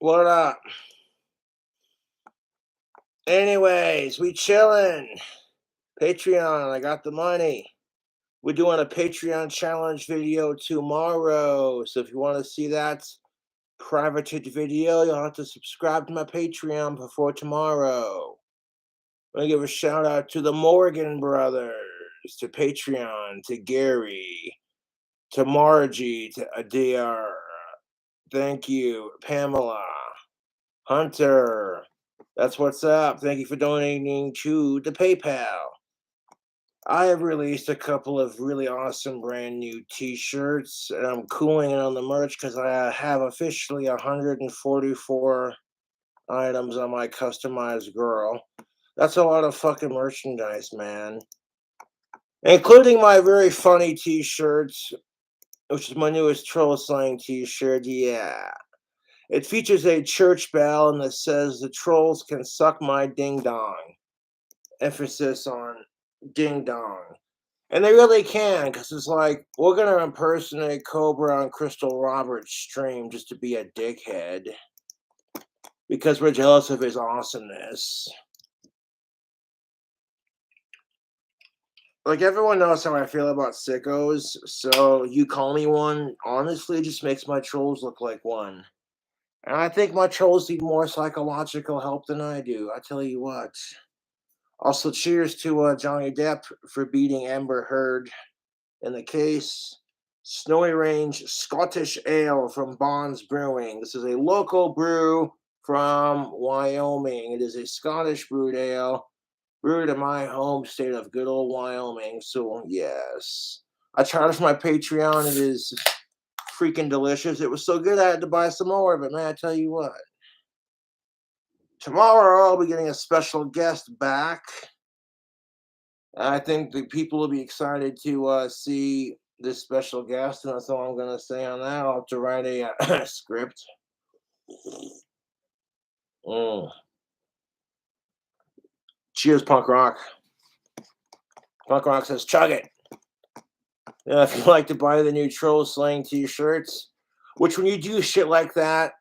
What up? Anyways, we chillin'. Patreon, I got the money. We're doing a Patreon challenge video tomorrow. So if you want to see that privated video, you'll have to subscribe to my Patreon before tomorrow. I'm gonna give a shout out to the Morgan brothers, to Patreon, to Gary, to Margie, to Adair. Thank you, Pamela, Hunter. That's what's up. Thank you for donating to the PayPal. I have released a couple of really awesome brand new t-shirts, and I'm cooling it on the merch because I have officially 144 items on my customized girl. That's a lot of fucking merchandise, man. Including my very funny t-shirts, which is my newest troll slang t-shirt. Yeah. It features a church bell and it says the trolls can suck my ding dong. Emphasis on ding dong. And they really can, because it's like, we're going to impersonate Cobra on Crystal Roberts' stream just to be a dickhead. Because we're jealous of his awesomeness. Like, everyone knows how I feel about sickos, so you call me one, honestly, just makes my trolls look like one. And I think my trolls need more psychological help than I do, I tell you what. Also, cheers to Johnny Depp for beating Amber Heard in the case. Snowy Range Scottish Ale from Bonds Brewing. This is a local brew from Wyoming. It is a Scottish brewed ale brewed in my home state of good old Wyoming. So, yes. I tried it for my Patreon. It is freaking delicious. It was so good I had to buy some more, but man, I tell you what. Tomorrow I'll be getting a special guest back. I think the people will be excited to see this special guest, and that's all I'm going to say on that. I'll have to write a script. Mm. Cheers, punk rock. Punk rock says, chug it. Yeah, if you'd like to buy the new Troll Slang t-shirts, which when you do shit like that,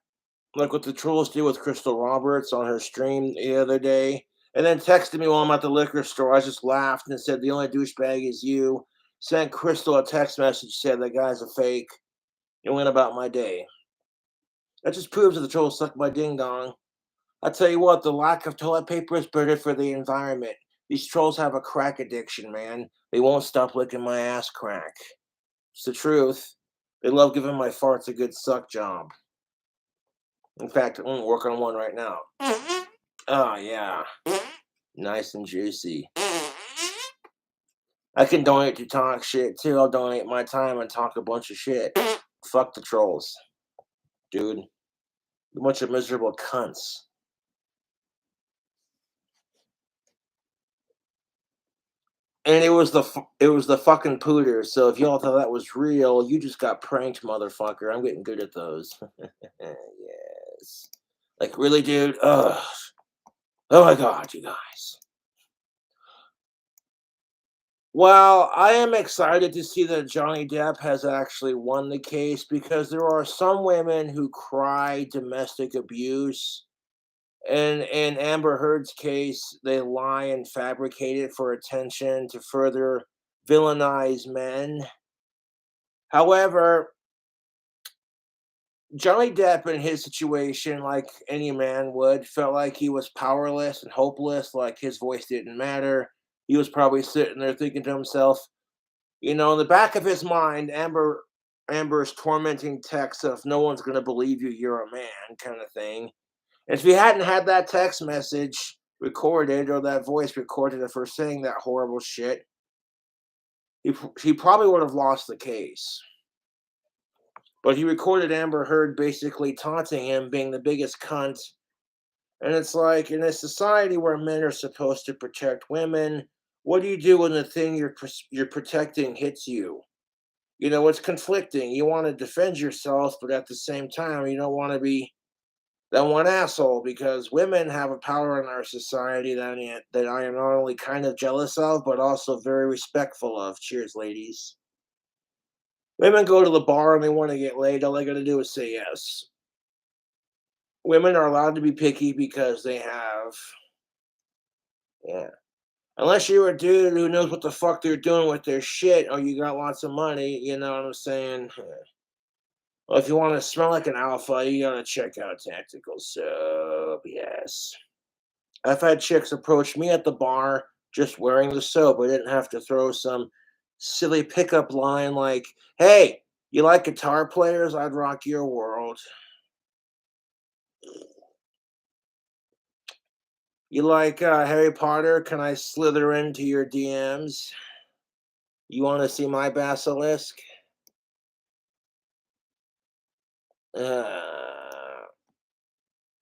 like what the Trolls did with Crystal Roberts on her stream the other day, and then texted me while I'm at the liquor store, I just laughed and said, the only douchebag is you. Sent Crystal a text message, said that guy's a fake, and went about my day. That just proves that the trolls suck my ding dong. I tell you what, the lack of toilet paper is better for the environment. These trolls have a crack addiction, man. They won't stop licking my ass crack. It's the truth. They love giving my farts a good suck job. In fact, I'm gonna work on one right now. Oh, yeah. Nice and juicy. I can donate to talk shit, too. I'll donate my time and talk a bunch of shit. Fuck the trolls. Dude. A bunch of miserable cunts. And it was the fucking pooter. So if y'all thought that was real, you just got pranked, motherfucker. I'm getting good at those. Yes. Like really, dude. Ugh. Oh my god, you guys. Well, I am excited to see that Johnny Depp has actually won the case because there are some women who cry domestic abuse. And in Amber Heard's case, they lie and fabricate it for attention to further villainize men. However, Johnny Depp in his situation, like any man would, felt like he was powerless and hopeless, like his voice didn't matter. He was probably sitting there thinking to himself, in the back of his mind, Amber's tormenting text of no one's gonna believe you, you're a man kind of thing. And if he hadn't had that text message recorded or that voice recorded of her saying that horrible shit, he probably would have lost the case. But he recorded Amber Heard basically taunting him being the biggest cunt. And it's like, in a society where men are supposed to protect women, what do you do when the thing you're protecting hits you? It's conflicting. You want to defend yourself, but at the same time, you don't want to be that one asshole because women have a power in our society that I am not only kind of jealous of, but also very respectful of. Cheers, ladies. Women go to the bar and they want to get laid. All they got to do is say yes. Women are allowed to be picky because they have, yeah. Unless you're a dude who knows what the fuck they're doing with their shit, or you got lots of money, you know what I'm saying? Well, if you want to smell like an alpha, you gotta check out Tactical Soap. Yes. I've had chicks approach me at the bar just wearing the soap. I didn't have to throw some silly pickup line like, hey, you like guitar players? I'd rock your world. You like Harry Potter? Can I slither into your DMs? You want to see my basilisk? Uh,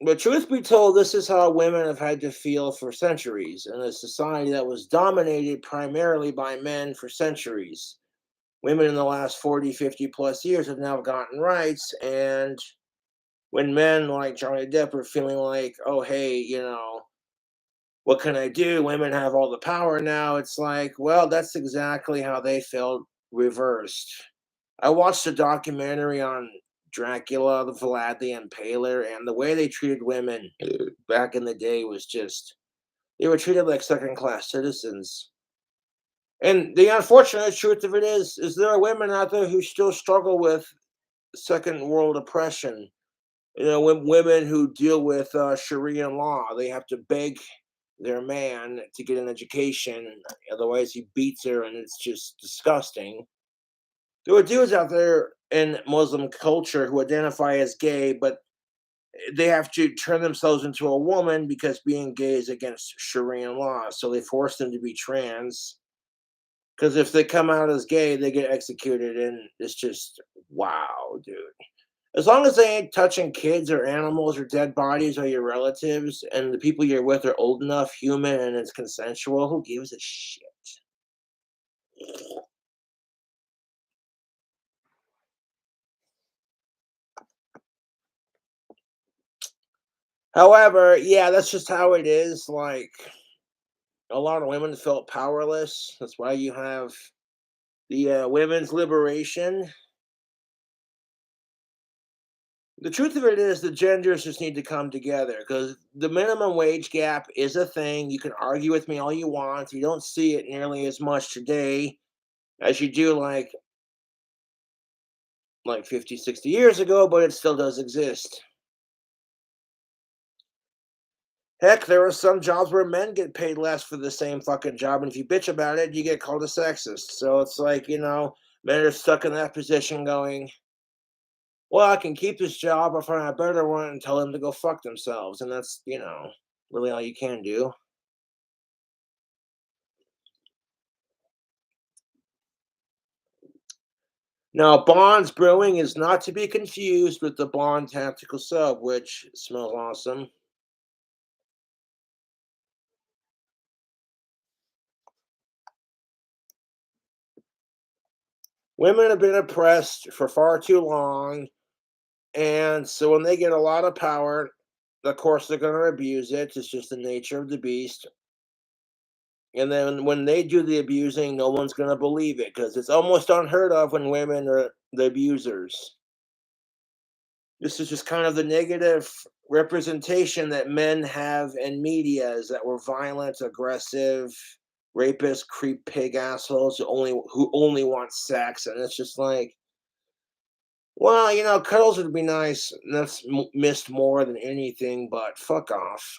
but truth be told, this is how women have had to feel for centuries in a society that was dominated primarily by men for centuries. Women in the last 40, 50 plus years have now gotten rights. And when men like Johnny Depp are feeling like, oh, hey, what can I do? Women have all the power now. It's like, well, that's exactly how they felt reversed. I watched a documentary on Dracula, the Vlad the Impaler, and the way they treated women back in the day was just, they were treated like second class citizens. And the unfortunate truth of it is there are women out there who still struggle with second world oppression. Women who deal with Sharia law, they have to beg their man to get an education, otherwise he beats her, and it's just disgusting. There are dudes out there in Muslim culture who identify as gay, but they have to turn themselves into a woman because being gay is against Sharia law. So they force them to be trans. Because if they come out as gay, they get executed, and it's just wow, dude. As long as they ain't touching kids or animals or dead bodies or your relatives, and the people you're with are old enough, human, and it's consensual, who gives a shit? However, yeah, that's just how it is. Like, a lot of women felt powerless. That's why you have the women's liberation. The truth of it is, the genders just need to come together because the minimum wage gap is a thing. You can argue with me all you want. You don't see it nearly as much today as you do like 50, 60 years ago, but it still does exist. Heck, there are some jobs where men get paid less for the same fucking job, and if you bitch about it, you get called a sexist. So it's like, men are stuck in that position going, well, I can keep this job or find a better one and tell them to go fuck themselves. And that's, really all you can do. Now, Bond's Brewing is not to be confused with the Bond Tactical Sub, which smells awesome. Women have been oppressed for far too long. And so when they get a lot of power, of course, they're going to abuse it. It's just the nature of the beast. And then when they do the abusing, no one's going to believe it because it's almost unheard of when women are the abusers. This is just kind of the negative representation that men have in media is that we're violent, aggressive, rapist, creep, pig assholes who only want sex, and it's just like, well, cuddles would be nice. And that's missed more than anything. But fuck off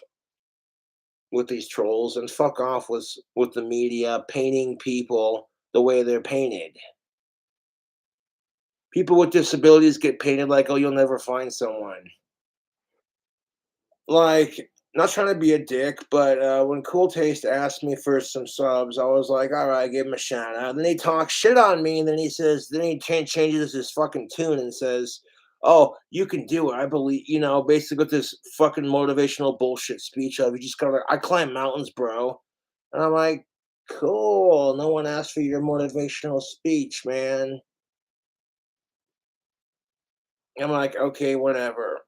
with these trolls, and fuck off with the media painting people the way they're painted. People with disabilities get painted like, oh, you'll never find someone. Like, not trying to be a dick, but when Cool Taste asked me for some subs, I was like, all right, give him a shout out. And then he talks shit on me, and then he changes his fucking tune and says, oh, you can do it. I believe, basically with this fucking motivational bullshit speech of, you just gotta, I climb mountains, bro. And I'm like, cool. No one asked for your motivational speech, man. I'm like, okay, whatever.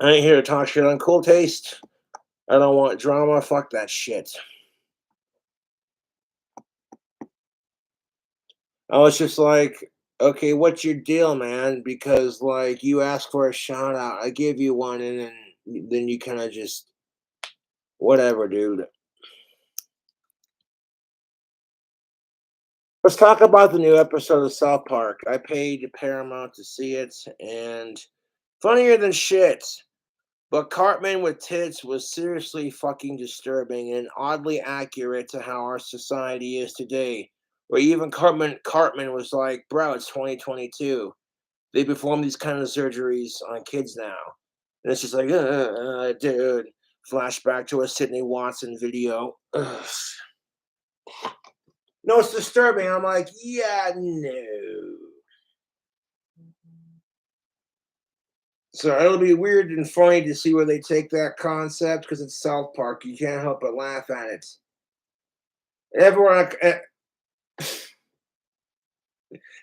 I ain't here to talk shit on Cool Taste. I don't want drama. Fuck that shit. I was just like, okay, what's your deal, man? Because like you asked for a shout out, I gave you one, and then you kind of just whatever, dude. Let's talk about the new episode of South Park. I paid Paramount to see it, and funnier than shit. But Cartman with tits was seriously fucking disturbing and oddly accurate to how our society is today. Where even Cartman was like, bro, it's 2022. They perform these kind of surgeries on kids now. And it's just like, dude. Flashback to a Sydney Watson video. Ugh. No, it's disturbing. I'm like, yeah, no. So it'll be weird and funny to see where they take that concept because it's South Park. You can't help but laugh at it. Everyone,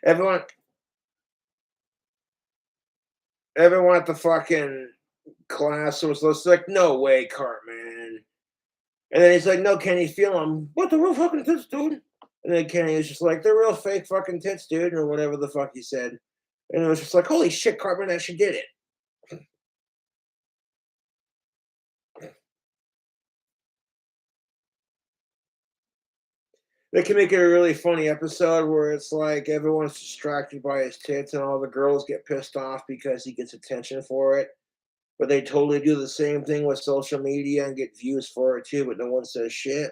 everyone, everyone at the fucking class was just like, "No way, Cartman." And then he's like, "No, can you feel them? What the real fucking tits, dude?" And then Kenny was just like, "They're real fake fucking tits, dude," or whatever the fuck he said. And it was just like, "Holy shit, Cartman actually did it." They can make it a really funny episode where it's like everyone's distracted by his tits and all the girls get pissed off because he gets attention for it. But they totally do the same thing with social media and get views for it too, but no one says shit.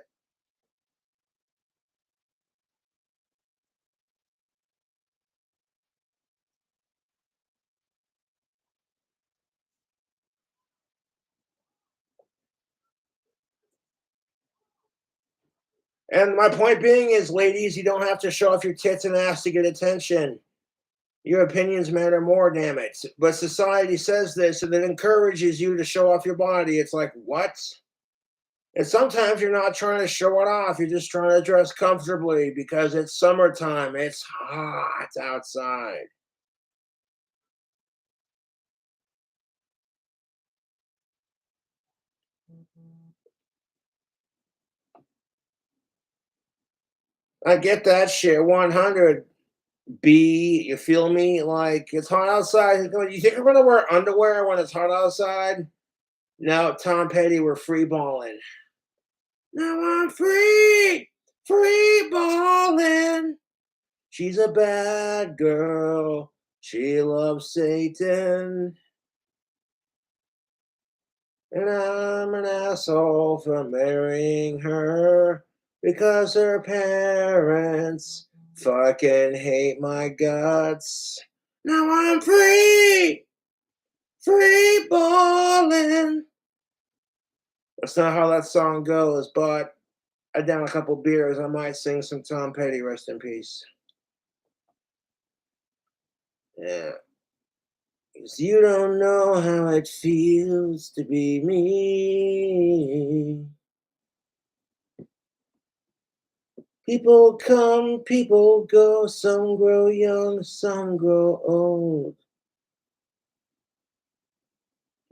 And my point being is, ladies, you don't have to show off your tits and ass to get attention. Your opinions matter more, damn it. But society says this and it encourages you to show off your body. It's like, what? And sometimes you're not trying to show it off. You're just trying to dress comfortably because it's summertime. It's hot outside. I get that shit 100. B, you feel me? Like it's hot outside. You think we're gonna wear underwear when it's hot outside? No, Tom Petty, we're free balling. Now I'm free balling. She's a bad girl. She loves Satan. And I'm an asshole for marrying her because her parents fucking hate my guts. Now I'm free balling. That's not how that song goes, but I down a couple beers, I might sing some Tom Petty, rest in peace. Yeah. 'Cause you don't know how it feels to be me. People come, people go, some grow young, some grow old.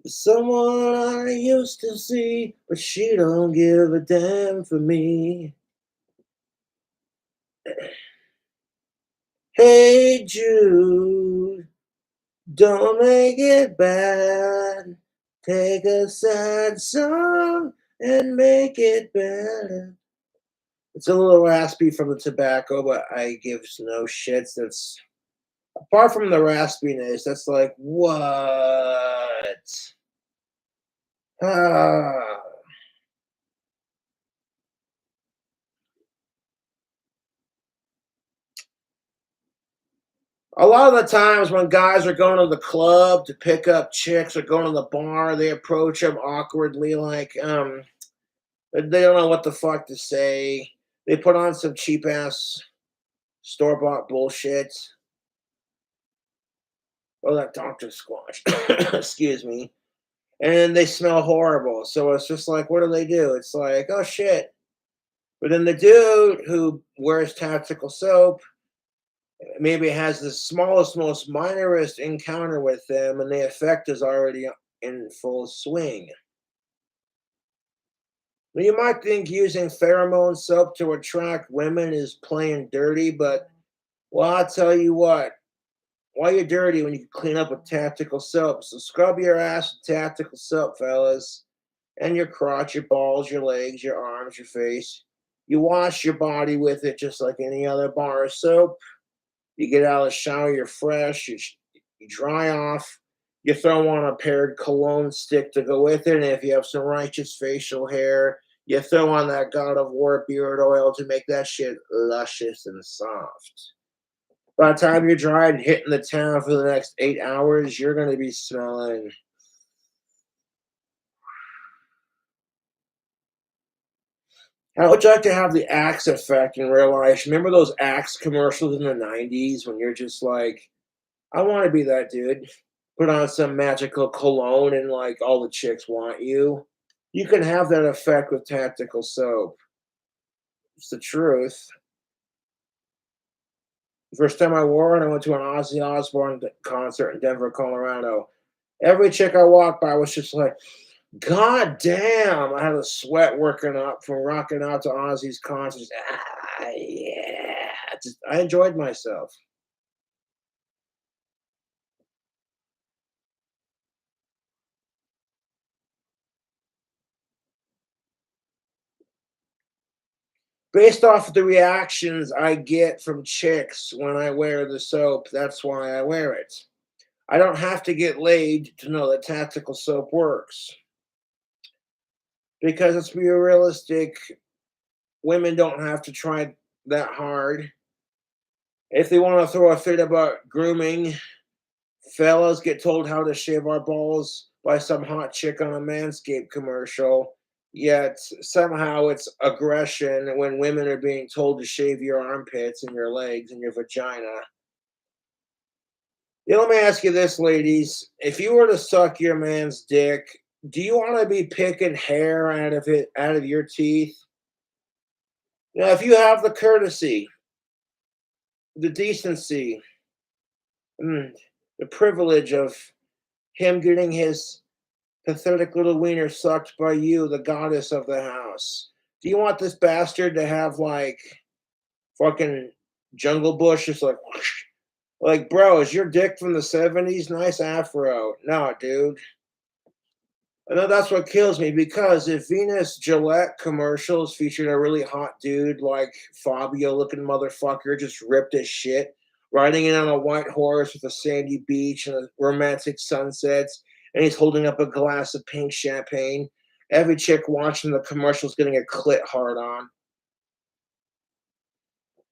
Someone I used to see, but she don't give a damn for me. Hey Jude, don't make it bad. Take a sad song and make it better. It's a little raspy from the tobacco, but I give no shits. That's apart from the raspiness, that's like what? Ah. A lot of the times when guys are going to the club to pick up chicks or going to the bar, they approach them awkwardly, like they don't know what the fuck to say. They put on some cheap ass store bought bullshit. Oh, that Dr. Squash. Excuse me. And they smell horrible. So it's just like, what do they do? It's like, oh shit. But then the dude who wears tactical soap maybe has the smallest, most minorest encounter with them, and the effect is already in full swing. Now, you might think using pheromone soap to attract women is playing dirty, but Well, I'll tell you what. While you're dirty, when you can clean up with tactical soap, so scrub your ass with tactical soap, fellas, and your crotch, your balls, your legs, your arms, your face. You wash your body with it just like any other bar of soap. You get out of the shower, you're fresh, you dry off, you throw on a paired cologne stick to go with it, and if you have some righteous facial hair, you throw on that God of War beard oil to make that shit luscious and soft. By the time you're dry and hitting the town for the next 8 hours, you're going to be smelling. How would you like to have the Axe effect in real life? Remember those Axe commercials in the 90s when you're just like, I want to be that dude. Put on some magical cologne and like all the chicks want you. You can have that effect with tactical soap. It's the truth. The first time I wore it, I went to an Ozzy Osbourne concert in Denver, Colorado. Every chick I walked by was just like, God damn! I had a sweat working up from rocking out to Ozzy's concerts. Ah, yeah. I enjoyed myself. Based off of the reactions I get from chicks when I wear the soap, that's why I wear it. I don't have to get laid to know that tactical soap works. Because let's be realistic, women don't have to try that hard. If they want to throw a fit about grooming, fellas get told how to shave our balls by some hot chick on a Manscaped commercial. Yet somehow it's aggression when women are being told to shave your armpits and your legs and your vagina. Yeah, let me ask you this, ladies. If you were to suck your man's dick, do you want to be picking hair out of your teeth? Now, if you have the courtesy, the decency, mm, the privilege of him getting his pathetic little wiener sucked by you, the goddess of the house, do you want this bastard to have like fucking jungle bush just like whoosh? Like, bro, is your dick from the 70s? Nice afro. No, dude. I know that's what kills me because if Venus Gillette commercials featured a really hot dude like Fabio looking motherfucker, just ripped as shit, riding in on a white horse with a sandy beach and a romantic sunsets, and he's holding up a glass of pink champagne, every chick watching the commercials getting a clit hard on.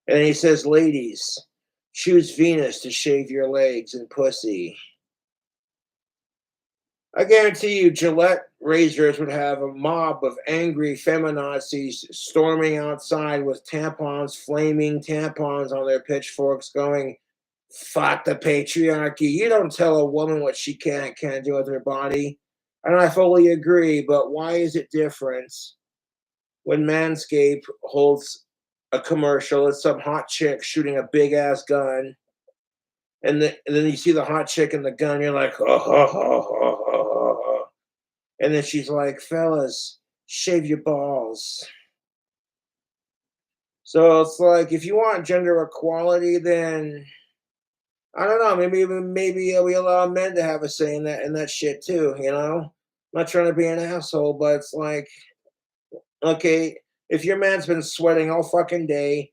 And he says, ladies, choose Venus to shave your legs and pussy. I guarantee you, Gillette razors would have a mob of angry feminazis storming outside with tampons, flaming tampons on their pitchforks, going, "Fuck the patriarchy! You don't tell a woman what she can and can't do with her body." And I fully agree, but why is it different when Manscaped holds a commercial? It's some hot chick shooting a big ass gun, and then you see the hot chick in the gun. You're like, oh, oh, oh, oh, oh, oh. And then she's like, fellas, shave your balls. So it's like, if you want gender equality, then I don't know. Maybe we allow men to have a say in that shit too. You know, I'm not trying to be an asshole, but it's like, okay, if your man's been sweating all fucking day,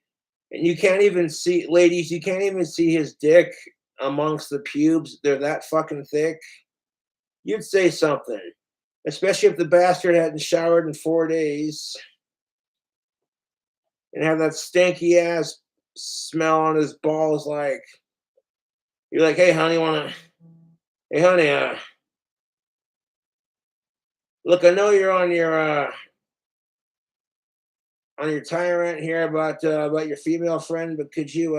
and you can't even see, ladies, you can't even see his dick amongst the pubes. They're that fucking thick. You'd say something, especially if the bastard hadn't showered in 4 days and have that stanky ass smell on his balls. Like, you're like, hey, honey, hey, honey, look, I know you're on your tyrant here about your female friend, but could you,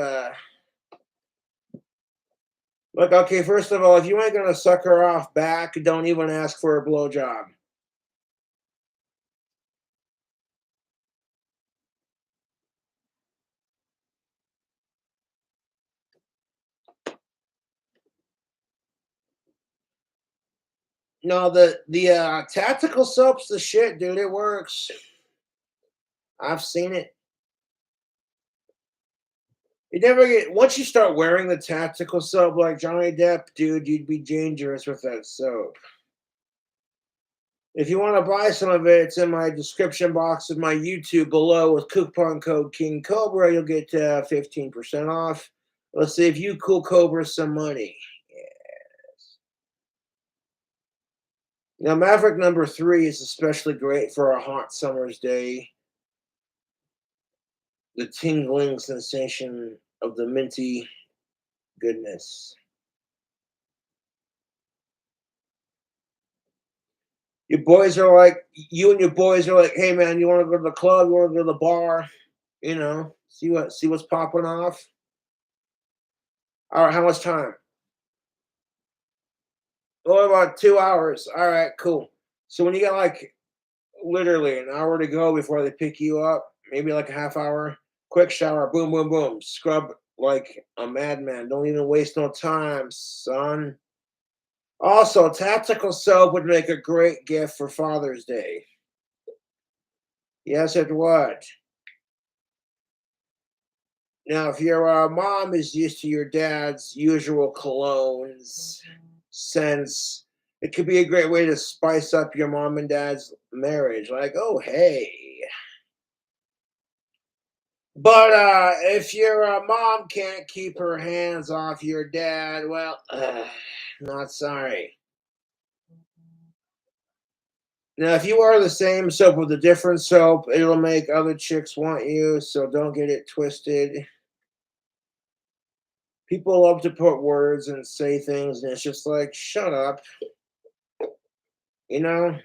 look, okay, first of all, if you ain't gonna suck her off back, don't even ask for a blowjob. No, the tactical soap's the shit, dude. It works. I've seen it. You never get once you start wearing the tactical soap like Johnny Depp, dude, you'd be dangerous with that soap. If you want to buy some of it, it's in my description box of my YouTube below with coupon code King Cobra. You'll get 15% off. Let's see if you cool Cobra some money. Now, Maverick number 3 is especially great for a hot summer's day. The tingling sensation of the minty goodness. Your boys are like, you and your boys are like, hey man, you want to go to the club? You want to go to the bar? You know, see what's popping off. All right, how much time? Oh, about 2 hours. All right, cool. So when you got like literally an hour to go before they pick you up, maybe like a half hour, quick shower, boom, boom, boom, scrub like a madman. Don't even waste no time, son. Also, tactical soap would make a great gift for Father's Day. Yes, it would. Now, if your mom is used to your dad's usual colognes, scents, it could be a great way to spice up your mom and dad's marriage. Like, oh, hey. But if your mom can't keep her hands off your dad, well, not sorry. Now, if you wear the same soap with a different soap, it'll make other chicks want you, so don't get it twisted. People love to put words and say things, and it's just like, shut up, you know?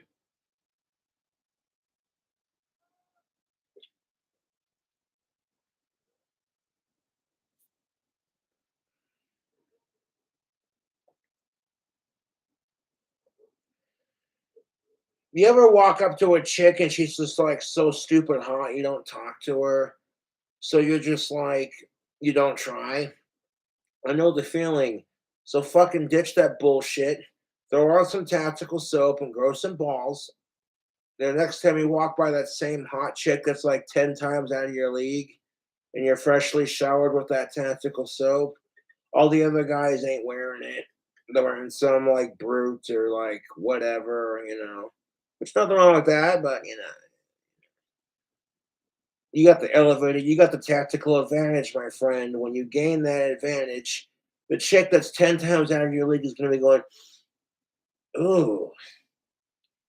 You ever walk up to a chick and she's just like so stupid hot, you don't talk to her, so you're just like, you don't try? I know the feeling. So fucking ditch that bullshit. Throw on some tactical soap and grow some balls. The next time you walk by that same hot chick that's like 10 times out of your league and you're freshly showered with that tactical soap, all the other guys ain't wearing it. They're wearing some like brute or like whatever, you know. There's nothing wrong with that, but you know, you got the elevator, you got the tactical advantage, my friend. When you gain that advantage, the chick that's 10 times out of your league is going to be going, ooh.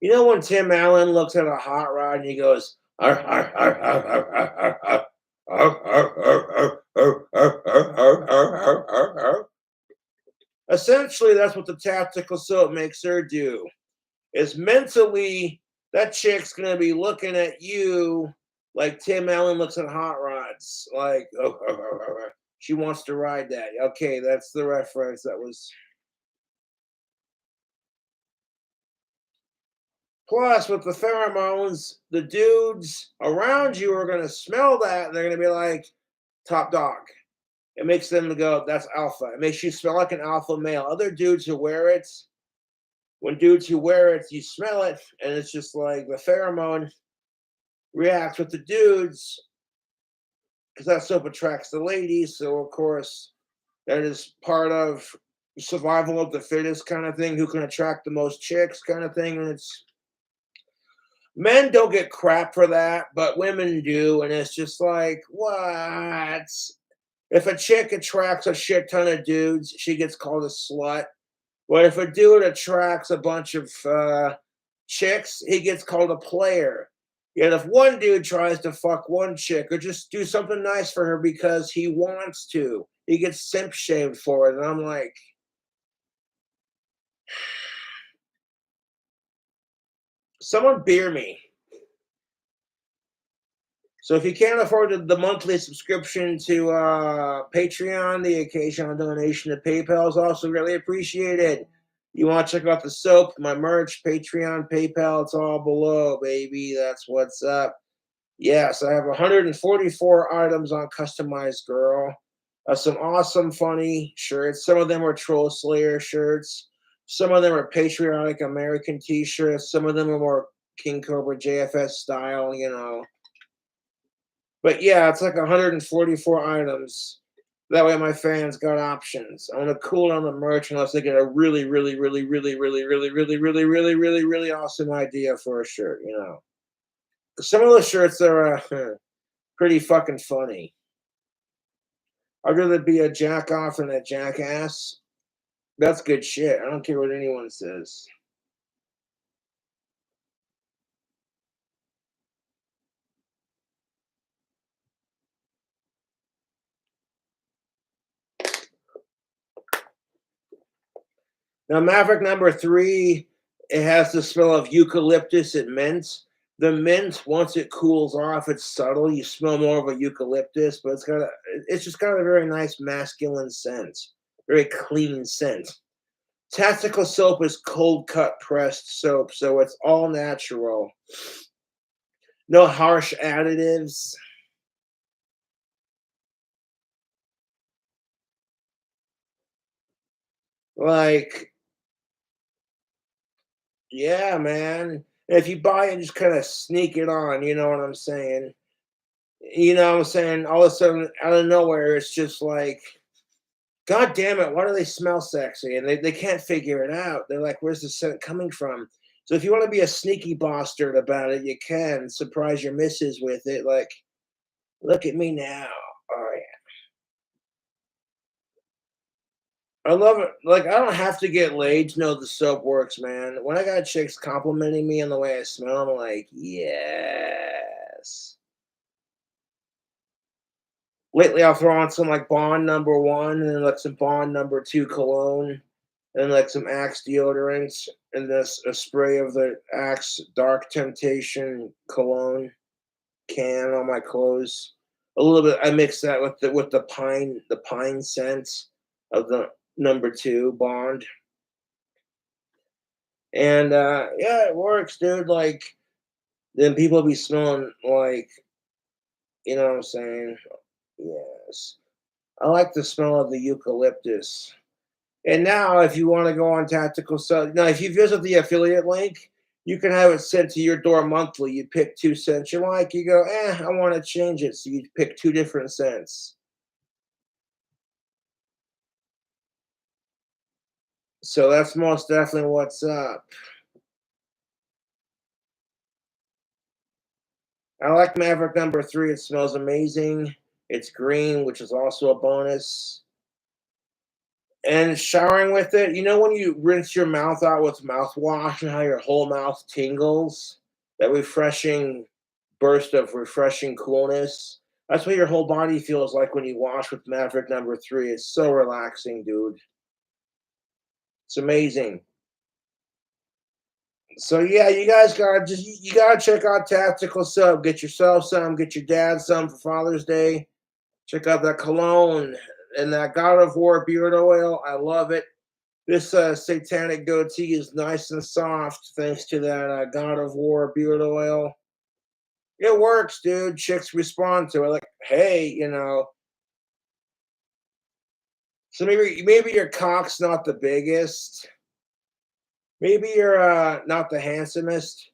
You know when Tim Allen looks at a hot rod and he goes, "Arr, arr, arr, arr, arr, arr, arr, arr, arr, arr, arr, arr, arr, arr, arr, arr, arr." Essentially, that's what the tactical soap makes her do. Is mentally that chick's gonna be looking at you like Tim Allen looks at hot rods. Like, she wants to ride that. Okay, that's the reference. That was plus with the pheromones, the dudes around you are gonna smell that and they're gonna be like, top dog. It makes them go, that's alpha. It makes you smell like an alpha male. Other dudes who wear it, when dudes who wear it, you smell it, and it's just like the pheromone reacts with the dudes because that soap attracts the ladies. So of course, that is part of survival of the fittest kind of thing. Who can attract the most chicks kind of thing, and it's men don't get crap for that, but women do, and it's just like what? If a chick attracts a shit ton of dudes, she gets called a slut. But if a dude attracts a bunch of chicks, he gets called a player. Yet if one dude tries to fuck one chick or just do something nice for her because he wants to, he gets simp shamed for it. And I'm like, someone beer me. So if you can't afford the monthly subscription to Patreon, the occasional donation to PayPal is also really appreciated. You want to check out the soap, my merch, Patreon, PayPal, it's all below, baby. That's what's up. Yes, I have 144 items on Customized Girl. Some awesome, funny shirts. Some of them are Troll Slayer shirts. Some of them are patriotic American t-shirts. Some of them are more King Cobra JFS style, you know. But yeah, it's like 144 items. That way my fans got options. I want to cool on the merch unless they get a really, really, really, really, really, really, really, really, really, really, really awesome idea for a shirt, you know. Some of the shirts are pretty fucking funny. I'd rather be a jack off than a jackass. That's good shit. I don't care what anyone says. Now, Maverick number three, it has the smell of eucalyptus and mint. The mint, once it cools off, it's subtle. You smell more of a eucalyptus, but it's just got a very nice masculine scent, very clean scent. Tactical soap is cold cut pressed soap, so it's all natural. No harsh additives. Like, yeah, man. If you buy it, just kind of sneak it on. You know what I'm saying? You know what I'm saying? All of a sudden, out of nowhere, it's just like, God damn it, why do they smell sexy? And they can't figure it out. They're like, where's the scent coming from? So if you want to be a sneaky bastard about it, you can surprise your missus with it. Like, look at me now. Oh yeah. I love it. Like, I don't have to get laid to know the soap works, man. When I got chicks complimenting me on the way I smell, I'm like, yes. Lately, I'll throw on some like Bond number one and then like some Bond number two cologne and like some Axe deodorants and this a spray of the Axe Dark Temptation cologne can on my clothes. A little bit. I mix that with the pine scent of the number two Bond, and yeah, it works, dude. Like then people be smelling like you know what I'm saying. Yes, I like the smell of the eucalyptus. And now, if you want to go on tactical sub, now if you visit the affiliate link, you can have it sent to your door monthly. You pick 2 cents you like. You go, I want to change it. So you pick two different scents. So that's most definitely what's up. I like Maverick number three. It smells amazing. It's green, which is also a bonus. And showering with it, you know when you rinse your mouth out with mouthwash and how your whole mouth tingles? That refreshing burst of refreshing coolness. That's what your whole body feels like when you wash with Maverick number three. It's so relaxing, dude. It's amazing. So yeah, you guys gotta you gotta check out Tactical Sub. Get yourself some, get your dad some for Father's Day. Check out that cologne and that God of War beard oil. I love it. This satanic goatee is nice and soft thanks to that God of War beard oil. It works, dude. Chicks respond to it like, hey, so maybe your cock's not the biggest. Maybe you're not the handsomest.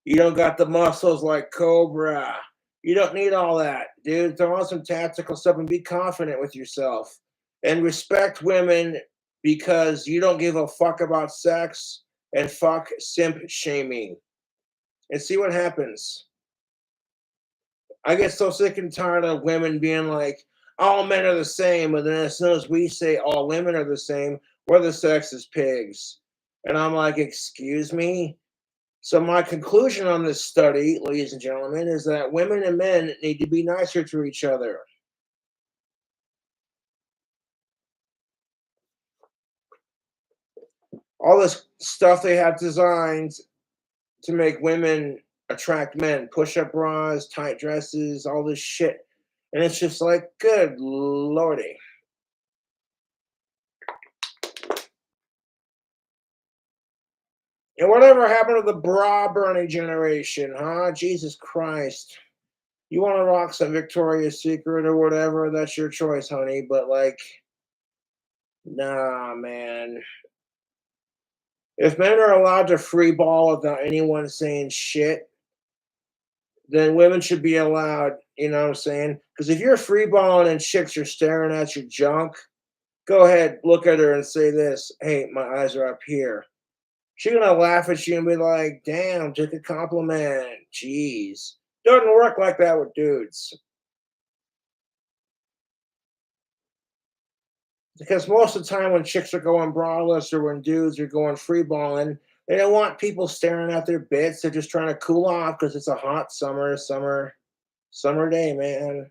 You don't got the muscles like Cobra. You don't need all that, dude. Throw on some tactical stuff and be confident with yourself. And respect women because you don't give a fuck about sex and fuck simp shaming. And see what happens. I get so sick and tired of women being like, all men are the same, but then as soon as we say all women are the same, we're the sexist pigs. And I'm like, excuse me? So my conclusion on this study, ladies and gentlemen, is that women and men need to be nicer to each other. All this stuff they have designed to make women attract men, push-up bras, tight dresses, all this shit. And it's just like, good lordy. And whatever happened to the bra burning generation, huh? Jesus Christ. You want to rock some Victoria's Secret or whatever, that's your choice, honey. But like, nah, man. If men are allowed to free ball without anyone saying shit, then women should be allowed, you know what I'm saying? Because if you're freeballing and chicks are staring at your junk, go ahead, look at her and say this, "Hey, my eyes are up here." She's gonna laugh at you and be like, "Damn, took a compliment. Jeez." Doesn't work like that with dudes. Because most of the time when chicks are going braless or when dudes are going freeballing, they don't want people staring at their bits. They're just trying to cool off because it's a hot summer day, man.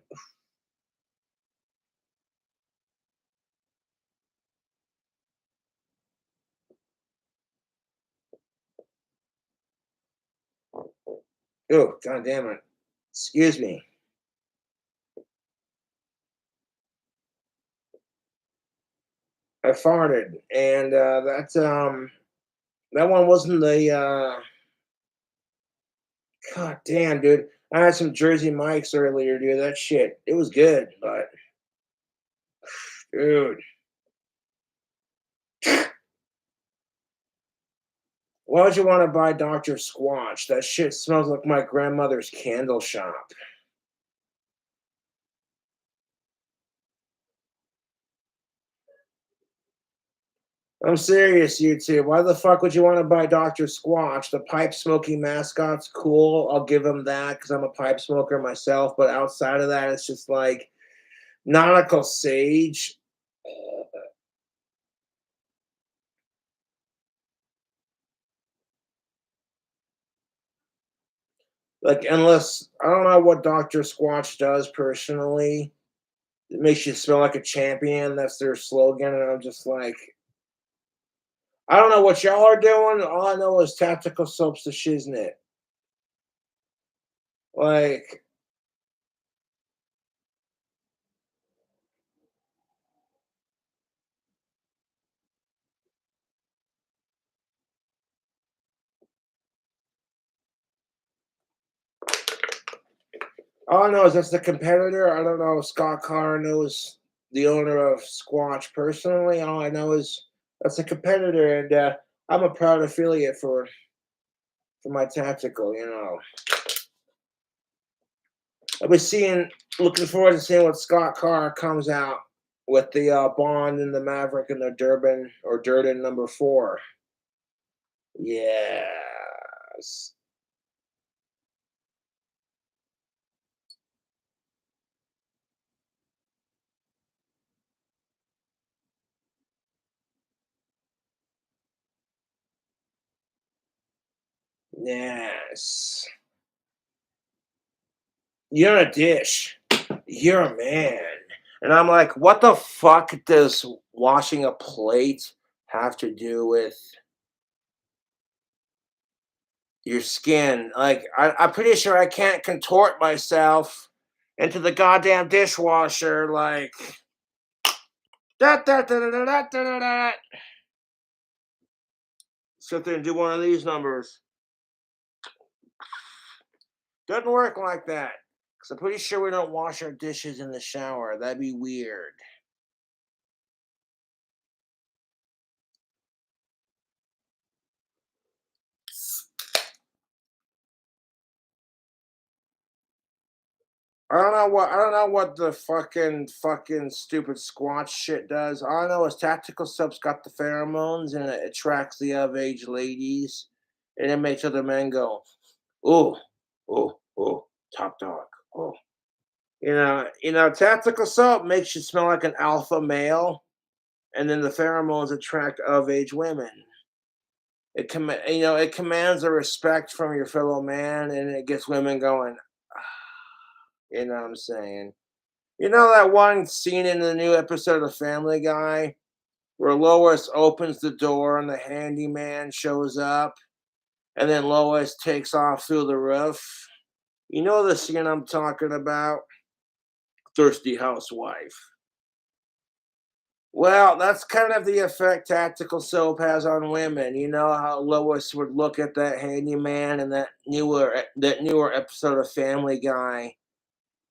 Oh, god damn it. Excuse me. I farted. And that one wasn't the god damn, dude. I had some Jersey Mike's earlier, dude. That shit. It was good, but dude. Why would you want to buy Dr. Squatch? That shit smells like my grandmother's candle shop. I'm serious, YouTube. Why the fuck would you want to buy Dr. Squatch? The pipe smoking mascot's cool. I'll give him that because I'm a pipe smoker myself. But outside of that, it's just like nautical sage. Like, unless I don't know what Dr. Squatch does personally. It makes you smell like a champion. That's their slogan. And I'm just like, I don't know what y'all are doing. All I know is tactical soaps the shiznit. Like, all I know is that's the competitor. I don't know if Scott Carr knows the owner of Squatch personally. All I know is that's a competitor, and I'm a proud affiliate for my tactical. You know, I'll be looking forward to seeing what Scott Carr comes out with the Bond and the Maverick and the Durden #4. Yes, yes. You're a dish. You're a man. And I'm like, what the fuck does washing a plate have to do with your skin? Like, I'm pretty sure I can't contort myself into the goddamn dishwasher. Like, da. Sit there and do one of these numbers. Doesn't work like that. Because I'm pretty sure we don't wash our dishes in the shower. That'd be weird. I don't know what the fucking stupid squatch shit does. All I know is tactical soap's got the pheromones and it attracts the of age ladies and it makes other men go, oh, oh, top dog. Oh. Tactical soap makes you smell like an alpha male, and then the pheromones attract of age women. It commands a respect from your fellow man and it gets women going, you know what I'm saying? You know that one scene in the new episode of Family Guy where Lois opens the door and the handyman shows up, and then Lois takes off through the roof? You know the scene I'm talking about? Thirsty housewife. Well, that's kind of the effect tactical soap has on women. You know how Lois would look at that handyman in that newer episode of Family Guy,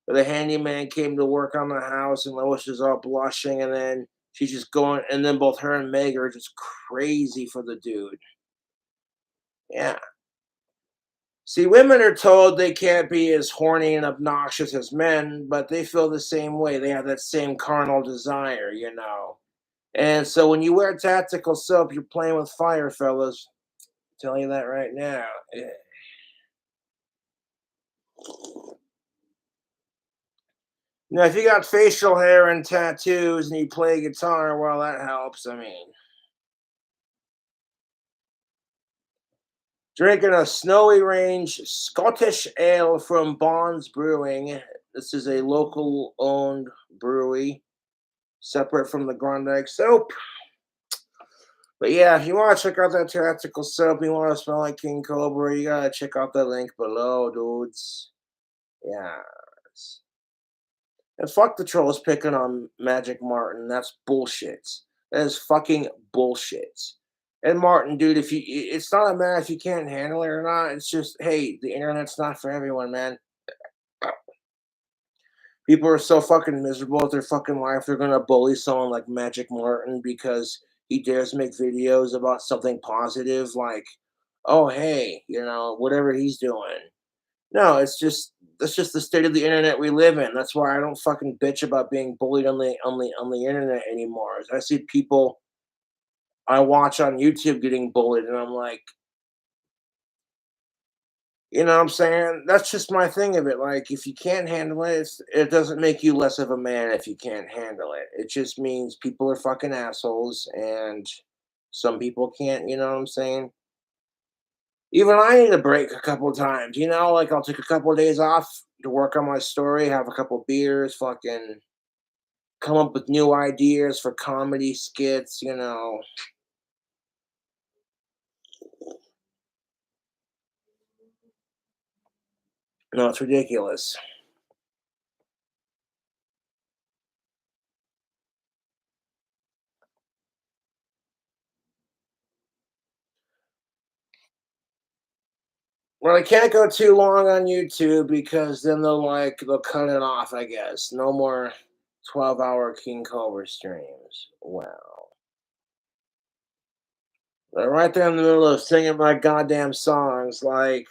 the handyman came to work on the house and Lois is all blushing and then she's just going and then both her and Meg are just crazy for the dude. Yeah. See, women are told they can't be as horny and obnoxious as men, but they feel the same way. They have that same carnal desire, you know. And so when you wear tactical soap, you're playing with fire, fellas. I'm telling you that right now. Yeah. Now, if you got facial hair and tattoos and you play guitar, well, that helps. I mean, drinking a Snowy Range Scottish Ale from Bonds Brewing. This is a local owned brewery, separate from the Grondike soap. But yeah, if you want to check out that tactical soap, you want to smell like King Cobra, you gotta check out the link below, dudes. Yeah. And fuck the trolls picking on Magic Martin. That's bullshit. That is fucking bullshit. And Martin, dude, if you, it's not a matter if you can't handle it or not. It's just, hey, the internet's not for everyone, man. People are so fucking miserable with their fucking life. They're gonna bully someone like Magic Martin because he dares make videos about something positive, like, oh hey, you know, whatever he's doing. No, it's just that's just the state of the internet we live in. That's why I don't fucking bitch about being bullied on the internet anymore. As I see people I watch on YouTube getting bullied, and I'm like, you know what I'm saying? That's just my thing of it. Like, if you can't handle it, it doesn't make you less of a man if you can't handle it. It just means people are fucking assholes, and some people can't. You know what I'm saying? Even I need a break a couple times. You know, like I'll take a couple of days off to work on my story, have a couple beers, fucking come up with new ideas for comedy skits. You know, no, it's ridiculous. Well, I can't go too long on YouTube because then they'll cut it off. I guess no more 12-hour King Cobra streams. Wow, they're right there in the middle of singing my goddamn songs like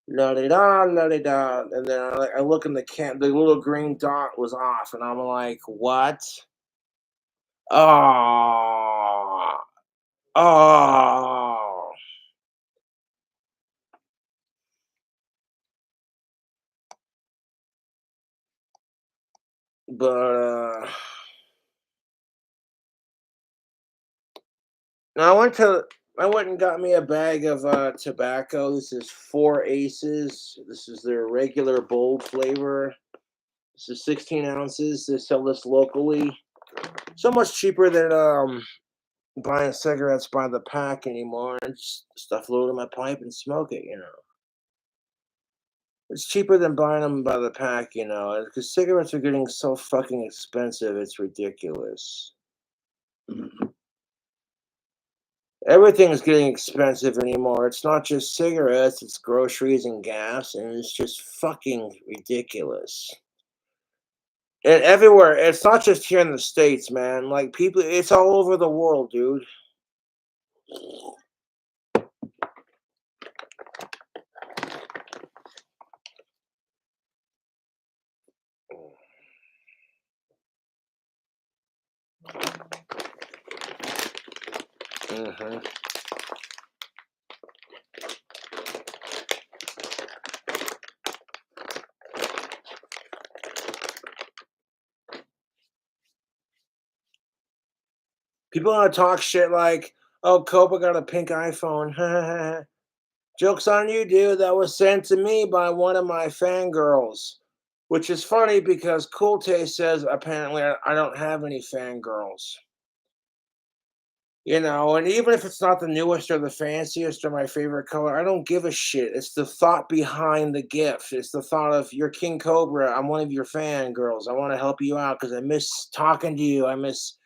la di da, and then I look in the the little green dot was off, and I'm like, what? Oh, oh, but now I went and got me a bag of tobacco. This is Four Aces. This is their regular bold flavor. This is 16 ounces. They sell this locally. So much cheaper than buying cigarettes by the pack anymore. And just stuff load in my pipe and smoke it. You know, it's cheaper than buying them by the pack. You know, because cigarettes are getting so fucking expensive. It's ridiculous. Everything's getting expensive anymore. It's not just cigarettes, it's groceries and gas, and it's just fucking ridiculous. And everywhere, it's not just here in the States, man. Like people, it's all over the world, dude. hmm People want to talk shit like, oh, Copa got a pink iPhone. Joke's on you, dude. That was sent to me by one of my fangirls. Which is funny because Cool Taste says apparently I don't have any fangirls. You know, and even if it's not the newest or the fanciest or my favorite color, I don't give a shit. It's the thought behind the gift. It's the thought of you're King Cobra. I'm one of your fangirls. I want to help you out because I miss talking to you. I miss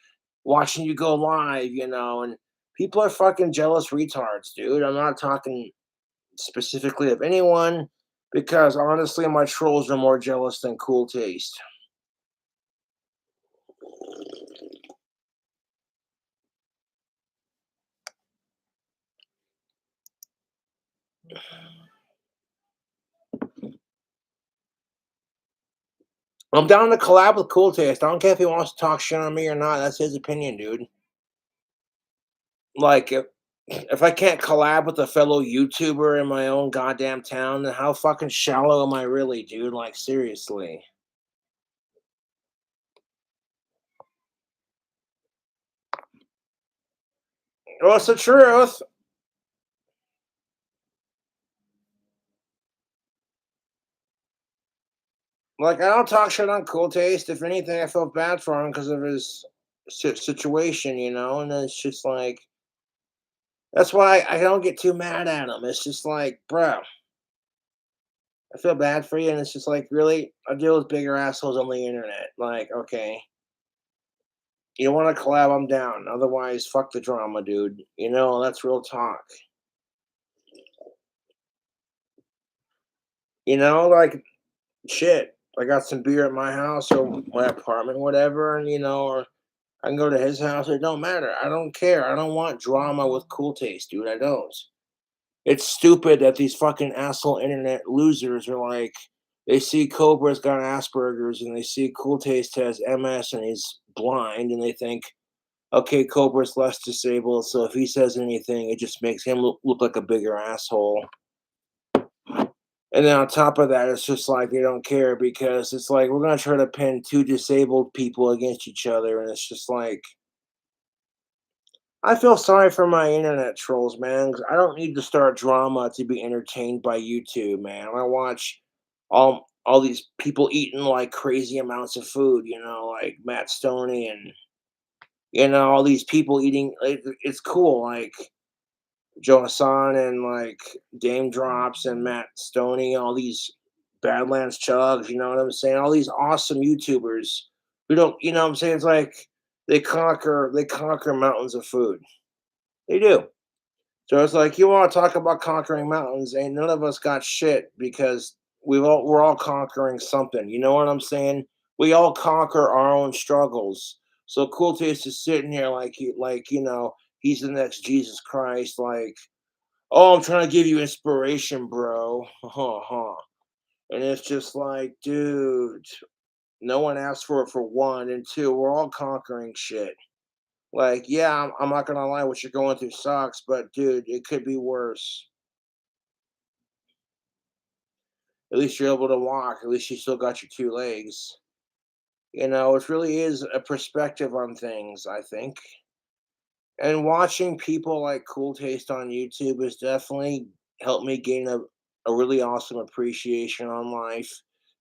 watching you go live, you know, and people are fucking jealous retards, dude. I'm not talking specifically of anyone because honestly, my trolls are more jealous than Cool Taste. I'm down to collab with Cool Taste. I don't care if he wants to talk shit on me or not. That's his opinion, dude. Like, if I can't collab with a fellow YouTuber in my own goddamn town, then how fucking shallow am I really, dude? Like, seriously. What's the truth? Like, I don't talk shit on Cool Taste. If anything, I felt bad for him because of his situation, you know? And it's just like, that's why I don't get too mad at him. It's just like, bro, I feel bad for you. And it's just like, really? I deal with bigger assholes on the internet. Like, okay, you want to collab? I'm down. Otherwise, fuck the drama, dude. You know, that's real talk. You know, like, shit. I got some beer at my house or my apartment, whatever, and or I can go to his house. It don't matter. I don't care. I don't want drama with Cool Taste, dude. I don't. It's stupid that these fucking asshole internet losers are like, they see Cobra's got Asperger's and they see Cool Taste has MS and he's blind and they think, okay, Cobra's less disabled, so if he says anything, it just makes him look like a bigger asshole. And then on top of that, it's just like they don't care because it's like we're gonna try to pin two disabled people against each other, and it's just like I feel sorry for my internet trolls, man. 'Cause I don't need to start drama to be entertained by YouTube, man. I watch all these people eating like crazy amounts of food, like Matt Stoney and all these people eating. It's cool, like Joe Hassan and like Dame Drops and Matt Stoney, all these Badlands Chugs, you know what I'm saying? All these awesome YouTubers who don't, you know what I'm saying? It's like they conquer mountains of food. They do. So it's like you want to talk about conquering mountains, ain't none of us got shit because we're all conquering something. You know what I'm saying? We all conquer our own struggles. So Cool Taste is sitting here he's the next Jesus Christ, like, oh, I'm trying to give you inspiration, bro. Huh, huh. And it's just like, dude, no one asked for it for one. And two, we're all conquering shit. Like, yeah, I'm not gonna lie, what you're going through sucks, but dude, it could be worse. At least you're able to walk. At least you still got your two legs. It really is a perspective on things, I think. And watching people like Cool Taste on YouTube has definitely helped me gain a really awesome appreciation on life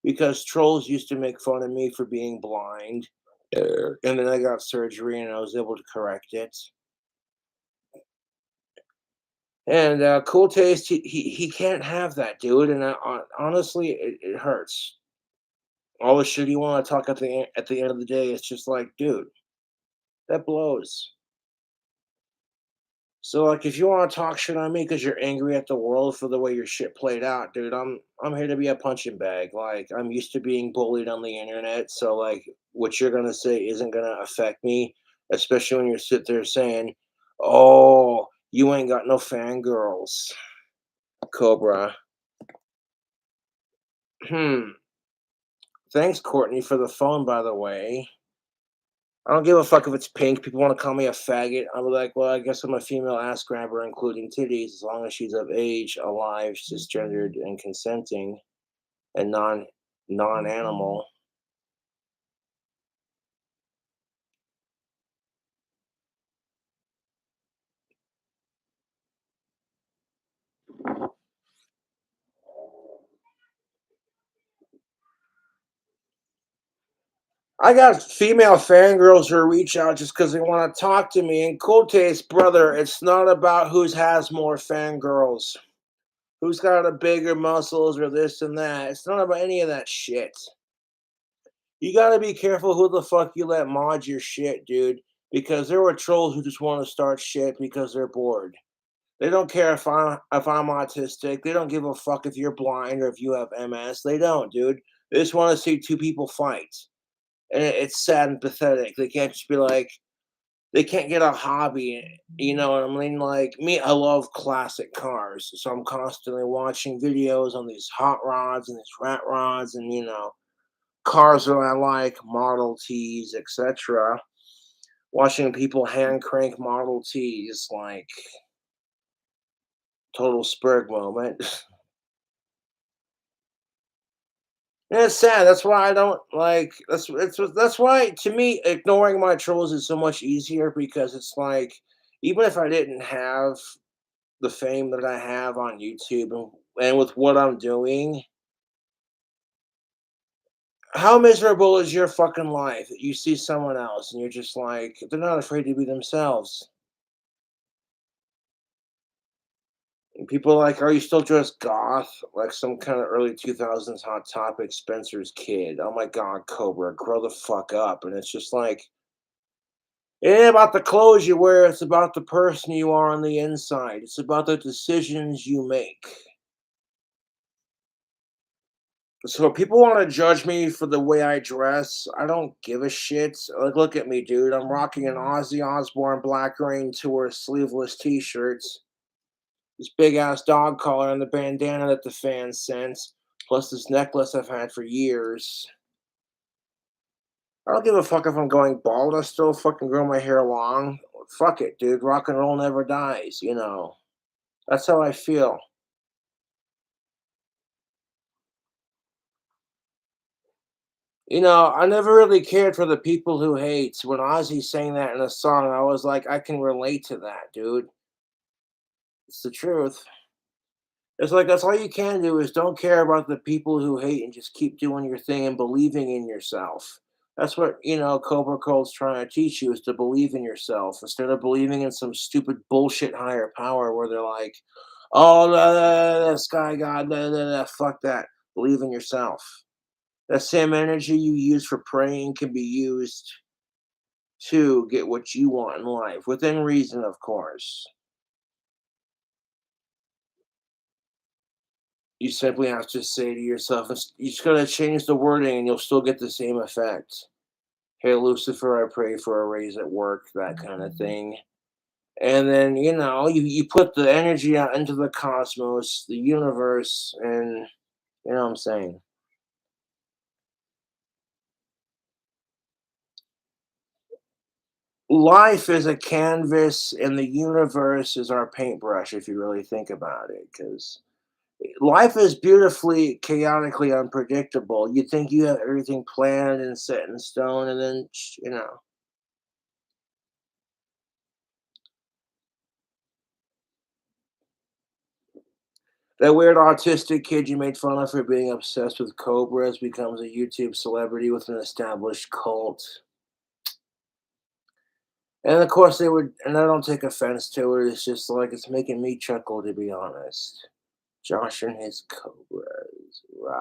because trolls used to make fun of me for being blind. And then I got surgery and I was able to correct it. And Cool Taste, he can't have that, dude. And honestly, it hurts. All the shit you want to talk at the end of the day, it's just like, dude, that blows. So like if you want to talk shit on me because you're angry at the world for the way your shit played out, dude, I'm here to be a punching bag. Like I'm used to being bullied on the internet, so like what you're gonna say isn't gonna affect me, especially when you sit there saying, "Oh, you ain't got no fangirls, Cobra." Hmm. Thanks, Courtney, for the phone, by the way. I don't give a fuck if it's pink. People want to call me a faggot. I'm like, well, I guess I'm a female ass grabber, including titties, as long as she's of age, alive, cisgendered, and consenting, and non-animal. I got female fangirls who reach out just because they want to talk to me. And cool taste, brother, it's not about who's has more fangirls, who's got a bigger muscles or this and that. It's not about any of that shit. You gotta be careful who the fuck you let mod your shit, dude. Because there are trolls who just want to start shit because they're bored. They don't care if I'm autistic. They don't give a fuck if you're blind or if you have MS. They don't, dude. They just want to see two people fight, and it's sad and pathetic. They can't just be like, they can't get a hobby. You know what I mean? Like me, I love classic cars, so I'm constantly watching videos on these hot rods and these rat rods, and cars that I like, Model Ts, etc. Watching people hand crank Model Ts, like total spurg moment. And it's sad. That's why I don't like. That's why to me ignoring my trolls is so much easier because it's like even if I didn't have the fame that I have on YouTube and with what I'm doing, how miserable is your fucking life that you see someone else and you're just like they're not afraid to be themselves. And people are like, are you still dressed goth? Like some kind of early 2000s Hot Topic Spencer's kid. Oh my god, Cobra, grow the fuck up. And it's just like, it ain't about the clothes you wear, it's about the person you are on the inside. It's about the decisions you make. So if people want to judge me for the way I dress, I don't give a shit. Like, look at me, dude. I'm rocking an Ozzy Osbourne Black Rain Tour sleeveless t-shirts. This big ass dog collar and the bandana that the fans sent. Plus this necklace I've had for years. I don't give a fuck if I'm going bald. I still fucking grow my hair long. Fuck it, dude. Rock and roll never dies, you know. That's how I feel. You know, I never really cared for the people who hate. When Ozzy sang that in a song, I was like, I can relate to that, dude. It's the truth. It's like that's all you can do is don't care about the people who hate and just keep doing your thing and believing in yourself. That's what, Cobra Cold's trying to teach you is to believe in yourself instead of believing in some stupid bullshit higher power where they're like, oh, the sky god, fuck that. Believe in yourself. That same energy you use for praying can be used to get what you want in life, within reason, of course. You simply have to say to yourself, you just gotta change the wording and you'll still get the same effect. Hey, Lucifer, I pray for a raise at work, that kind of thing. And then, you put the energy out into the cosmos, the universe, and you know what I'm saying? Life is a canvas and the universe is our paintbrush, if you really think about it. Because life is beautifully, chaotically unpredictable. You think you have everything planned and set in stone, and then, that weird autistic kid you made fun of for being obsessed with cobras becomes a YouTube celebrity with an established cult. And of course, and I don't take offense to it. It's just like it's making me chuckle, to be honest. Josh and his cobras, right?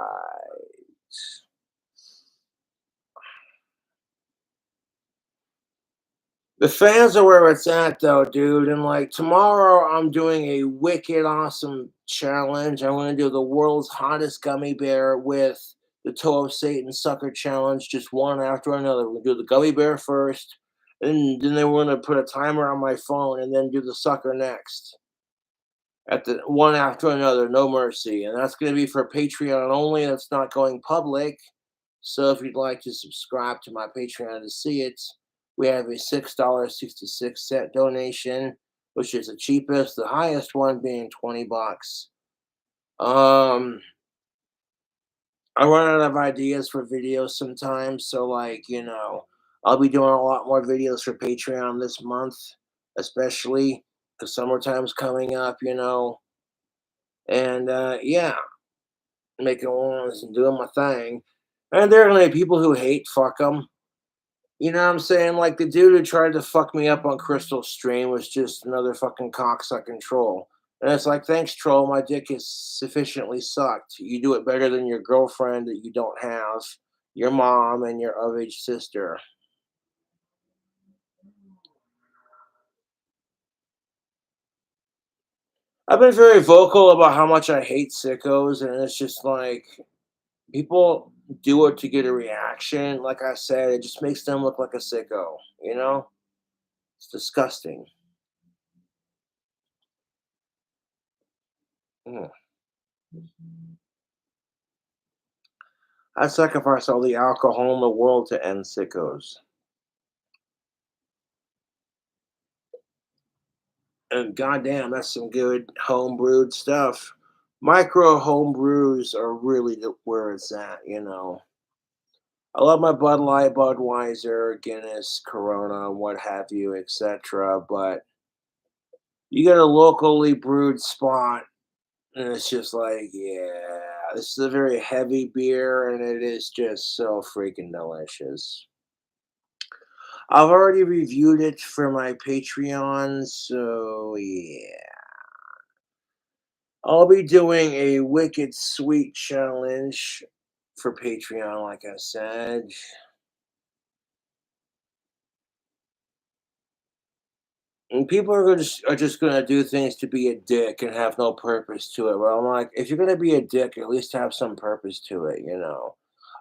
The fans are where it's at, though, dude. And like tomorrow, I'm doing a wicked awesome challenge. I'm going to do the world's hottest gummy bear with the Toe of Satan Sucker Challenge, just one after another. We'll do the gummy bear first, and then we're going to put a timer on my phone, and then do the sucker next. At the one after another, no mercy. And that's going to be for Patreon only. That's not going public. So if you'd like to subscribe to my Patreon to see it, we have a $6.66 donation, which is the cheapest, the highest one being 20 bucks. Um, I run out of ideas for videos sometimes, so I'll be doing a lot more videos for Patreon this month, especially because summertime's coming up, and yeah, making ones and doing my thing. And there are gonna be people who hate, fuck them. You know what I'm saying? Like the dude who tried to fuck me up on Crystal Stream was just another fucking cocksucking troll. And it's like, thanks, troll. My dick is sufficiently sucked. You do it better than your girlfriend that you don't have, your mom, and your of age sister. I've been very vocal about how much I hate sickos, and it's just like people do it to get a reaction. Like I said, it just makes them look like a sicko, you know? It's disgusting. Mm. I sacrifice all the alcohol in the world to end sickos. And goddamn, that's some good home brewed stuff. Micro home brews are really where it's at, you know. I love my Bud Light, Budweiser, Guinness, Corona, what have you, etc. But you get a locally brewed spot, and it's just like, yeah, this is a very heavy beer, and it is just so freaking delicious. I've already reviewed it for my Patreon, so yeah. I'll be doing a Wicked Sweet challenge for Patreon, like I said. And people are just gonna do things to be a dick and have no purpose to it. Well, I'm like, if you're gonna be a dick, at least have some purpose to it, you know.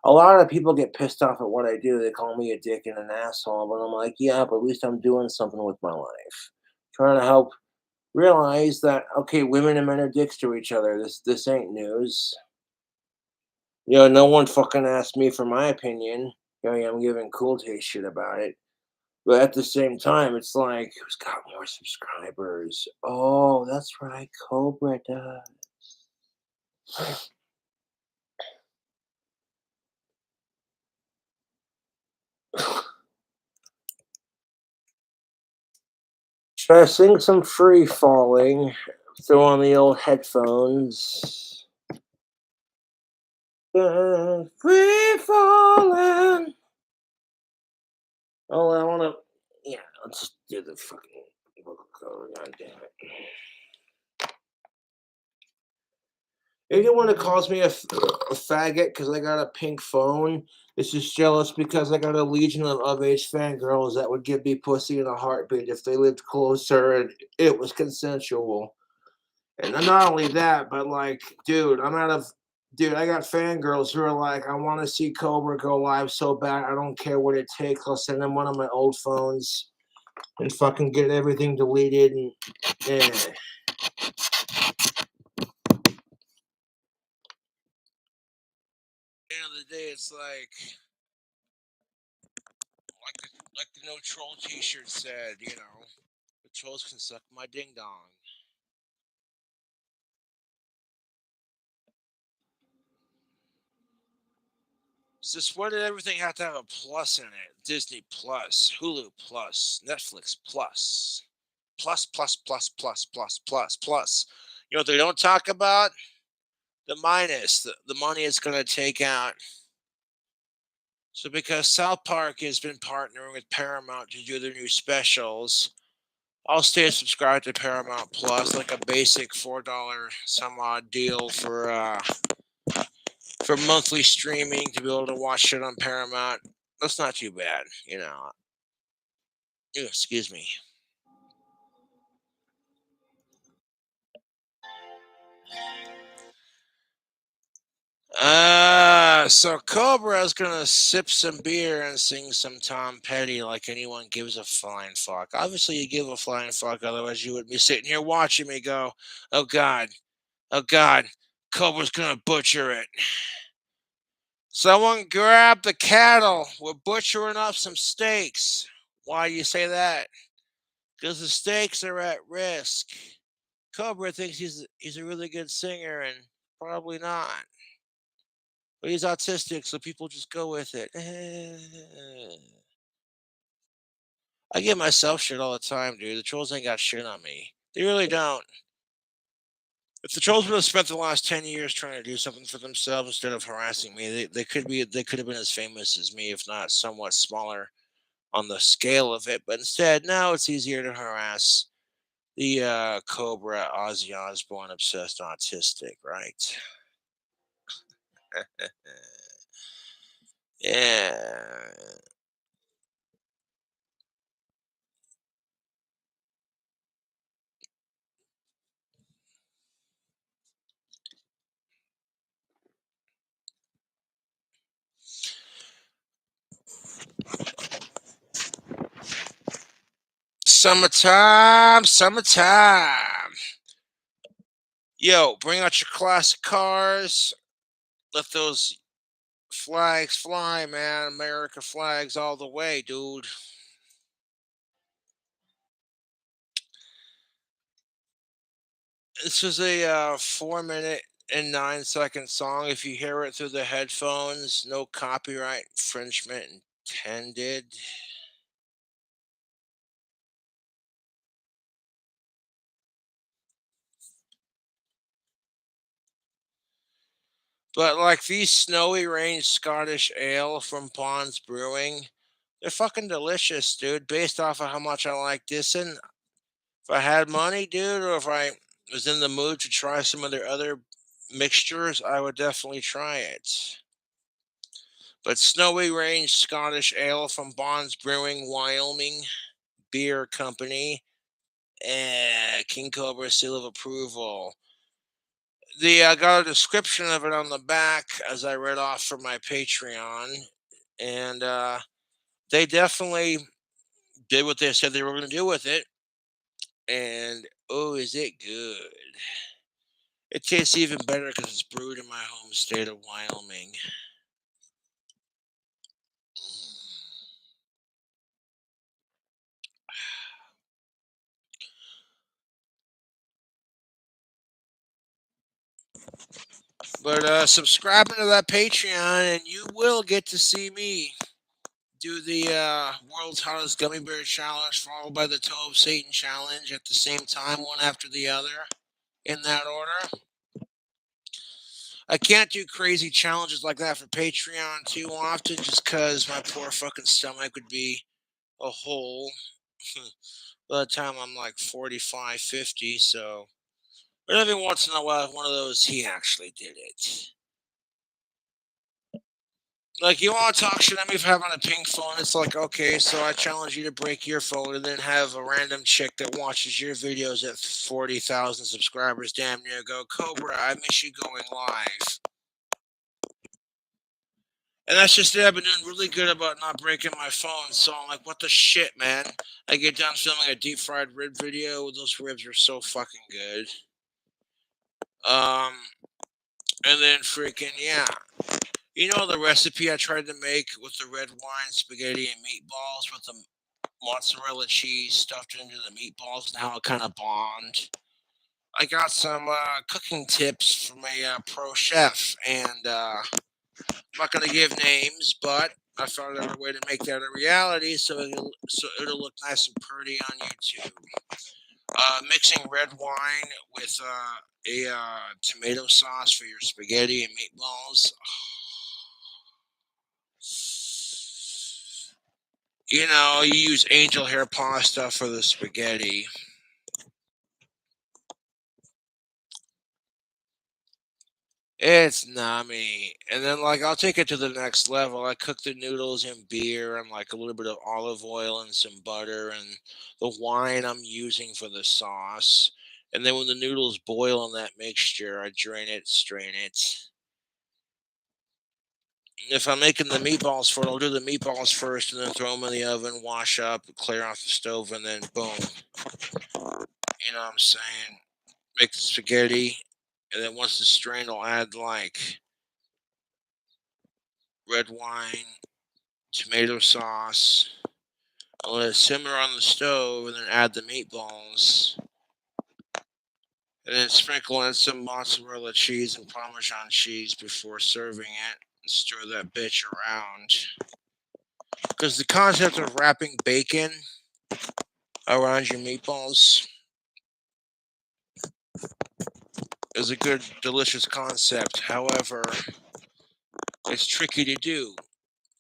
A lot of people get pissed off at what I do. They call me a dick and an asshole, but I'm like, yeah, but at least I'm doing something with my life. Trying to help realize that okay, women and men are dicks to each other. This ain't news. You know, no one fucking asked me for my opinion. Here I am giving cool taste shit about it. But at the same time, it's like, who's got more subscribers? Oh, that's right, Cobra does. Should I sing some free falling? Throw on the old headphones. Free falling. Oh, I wanna. Yeah, let's just do the fucking vocal code. God damn it. Anyone that calls me a faggot because I got a pink phone is just jealous because I got a legion of age fangirls that would give me pussy in a heartbeat if they lived closer and it was consensual. And not only that, but like, dude, I got fangirls who are like, I want to see Cobra go live so bad. I don't care what it takes. I'll send them one of my old phones and fucking get everything deleted. And eh. At the end of the day, it's like the no troll T-shirt said, you know, the trolls can suck my ding dong. It's just why did everything have to have a plus in it? Disney Plus, Hulu Plus, Netflix Plus, plus plus plus plus plus plus plus. You know what they don't talk about? The minus, the money it's going to take out. So because South Park has been partnering with Paramount to do their new specials, I'll stay subscribed to Paramount Plus, like a basic $4 some odd deal for monthly streaming to be able to watch it on Paramount. That's not too bad, you know. Ew, excuse me. So Cobra's gonna sip some beer and sing some Tom Petty like anyone gives a flying fuck. Obviously, you give a flying fuck, otherwise you wouldn't be sitting here watching me go, "Oh God, oh God, Cobra's gonna butcher it." Someone grab the cattle. We're butchering up some steaks. Why do you say that? Because the steaks are at risk. Cobra thinks he's a really good singer, and probably not. But he's autistic, so people just go with it. I give myself shit all the time, dude. The trolls ain't got shit on me. They really don't. If the trolls would have spent the last 10 years trying to do something for themselves instead of harassing me, they could have been as famous as me, if not somewhat smaller on the scale of it. But instead, now it's easier to harass the Cobra Ozzy Osbourne obsessed autistic, right? Yeah. Summertime, summertime. Yo, bring out your classic cars. Let those Flags fly, man. America flags all the way, dude. This is a 4 minute and 9 second song. If you hear it through the headphones, no copyright infringement intended. But like these Snowy Range Scottish Ale from Pond's Brewing, they're fucking delicious, dude. Based off of how much I like dissing, if I had money, dude, or if I was in the mood to try some of their other mixtures, I would definitely try it. But Snowy Range Scottish Ale from Bonds Brewing, Wyoming Beer Company, King Cobra seal of approval. The I got a description of it on the back as I read off from my Patreon, and they definitely did what they said they were going to do with it. And oh, is it good? It tastes even better because it's brewed in my home state of Wyoming. But subscribing to that Patreon, and you will get to see me do the World's Hottest Gummy Bear Challenge, followed by the Toe of Satan Challenge at the same time, one after the other, in that order. I can't do crazy challenges like that for Patreon too often, just because my poor fucking stomach would be a hole by the time I'm like 45, 50. So, but every once in a while, one of those, he actually did it. Like, you want to talk shit at me for having a pink phone? It's like, okay, so I challenge you to break your phone and then have a random chick that watches your videos at 40,000 subscribers damn near go, Cobra, I miss you going live. And that's just it. I've been doing really good about not breaking my phone. So I'm like, what the shit, man? I get done filming a deep fried rib video. Those ribs are so fucking good. Um, and then freaking, yeah. You know the recipe I tried to make with the red wine, spaghetti, and meatballs with the mozzarella cheese stuffed into the meatballs and how it kind of bombed. I got some cooking tips from a pro chef, and I'm not going to give names, but I found out a way to make that a reality so it'll look nice and pretty on YouTube. Mixing red wine with a tomato sauce for your spaghetti and meatballs. You know, you use angel hair pasta for the spaghetti. It's nummy. And then, like, I'll take it to the next level. I cook the noodles in beer and, like, a little bit of olive oil and some butter and the wine I'm using for the sauce. And then when the noodles boil in that mixture, I drain it, strain it. If I'm making the meatballs for it, I'll do the meatballs first and then throw them in the oven, wash up, clear off the stove, and then boom. You know what I'm saying? Make the spaghetti. And then once it's strained, I'll add, like, red wine, tomato sauce. I'll let it simmer on the stove and then add the meatballs. And then sprinkle in some mozzarella cheese and Parmesan cheese before serving it. And stir that bitch around. Because the concept of wrapping bacon around your meatballs is a good, delicious concept. However, it's tricky to do.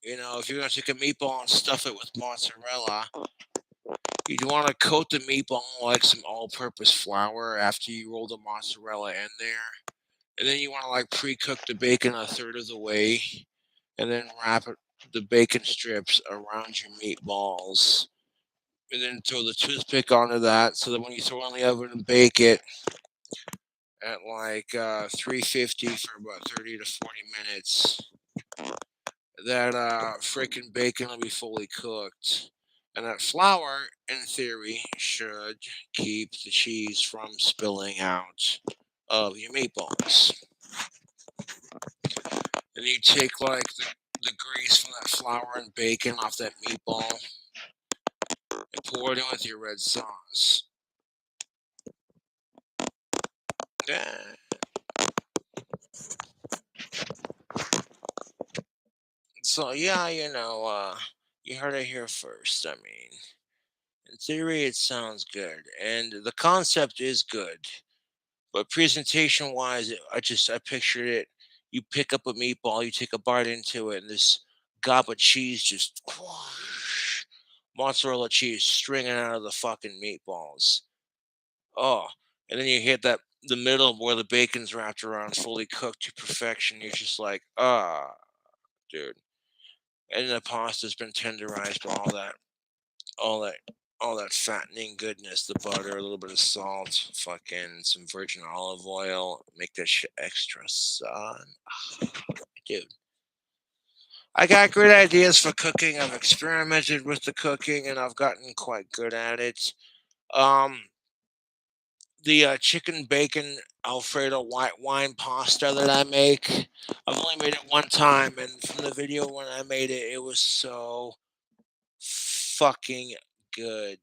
You know, if you're going to take a meatball and stuff it with mozzarella, you'd want to coat the meatball like some all-purpose flour after you roll the mozzarella in there, and then you want to like pre-cook the bacon a third of the way, and then the bacon strips around your meatballs, and then throw the toothpick onto that, so that when you throw it in the oven and bake it at like 350 for about 30 to 40 minutes, that freaking bacon will be fully cooked. And that flour, in theory, should keep the cheese from spilling out of your meatballs. Then you take like the grease from that flour and bacon off that meatball and pour it in with your red sauce. Yeah. So yeah, you heard it here first. I mean, in theory, it sounds good, and the concept is good. But presentation wise, I pictured it. You pick up a meatball, you take a bite into it, and this gob of cheese just whoosh, mozzarella cheese stringing out of the fucking meatballs. Oh, and then you hit that the middle where the bacon's wrapped around, fully cooked to perfection. You're just like, ah, dude. And the pasta's been tenderized by all that all that fattening goodness, the butter, a little bit of salt, fucking some virgin olive oil, make that shit extra, son. Dude. I got great ideas for cooking. I've experimented with the cooking and I've gotten quite good at it. Um the chicken bacon Alfredo white wine pasta that I make. I've only made it one time and from the video when I made it, it was so fucking good.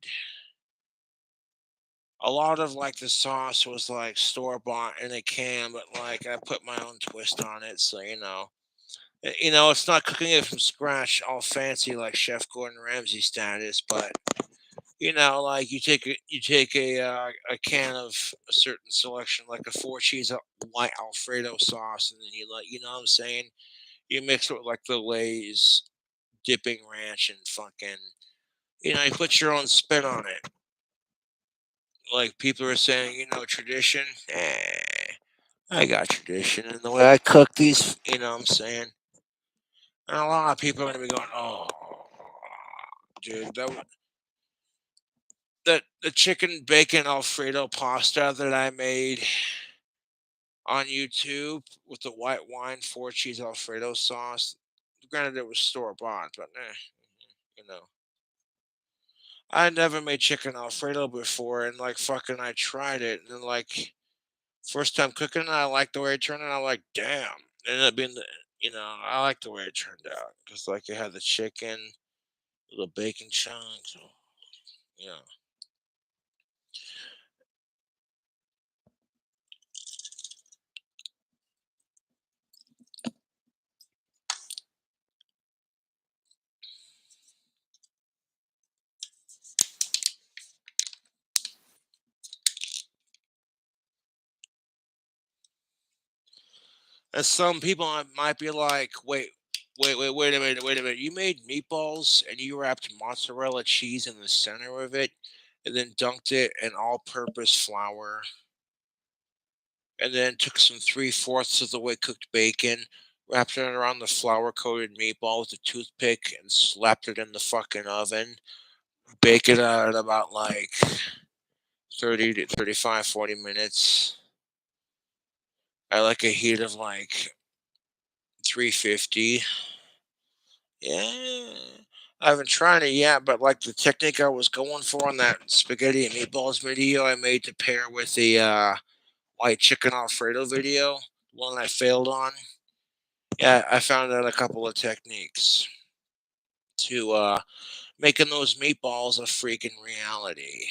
A lot of like the sauce was like store bought in a can, but like I put my own twist on it. So it's not cooking it from scratch, all fancy like Chef Gordon Ramsay status. But like you take a can of a certain selection, like a four cheese white Alfredo sauce, and then what I'm saying, you mix it with like the Lay's dipping ranch and fucking, you put your own spin on it. Like people are saying, tradition. I got tradition in the way I cook these. You know what I'm saying? And a lot of people are gonna be going, "Oh, dude, that the chicken bacon Alfredo pasta that I made on YouTube with the white wine four cheese Alfredo sauce. Granted, it was store bought, but you know, I never made chicken Alfredo before, and like fucking, I tried it, and like first time cooking it, I liked the way it turned out. I like, damn. It ended up being I like the way it turned out because like it had the chicken, the bacon chunks. Yeah. And some people might be like, wait a minute. You made meatballs and you wrapped mozzarella cheese in the center of it and then dunked it in all purpose flour and then took some three-fourths of the way cooked bacon, wrapped it around the flour coated meatball with a toothpick and slapped it in the fucking oven. Bake it at about like 30 to 35, 40 minutes. I like a heat of like 350. Yeah. I haven't tried it yet, but like the technique I was going for on that spaghetti and meatballs video I made to pair with the white chicken Alfredo video, one I failed on. Yeah, I found out a couple of techniques to making those meatballs a freaking reality.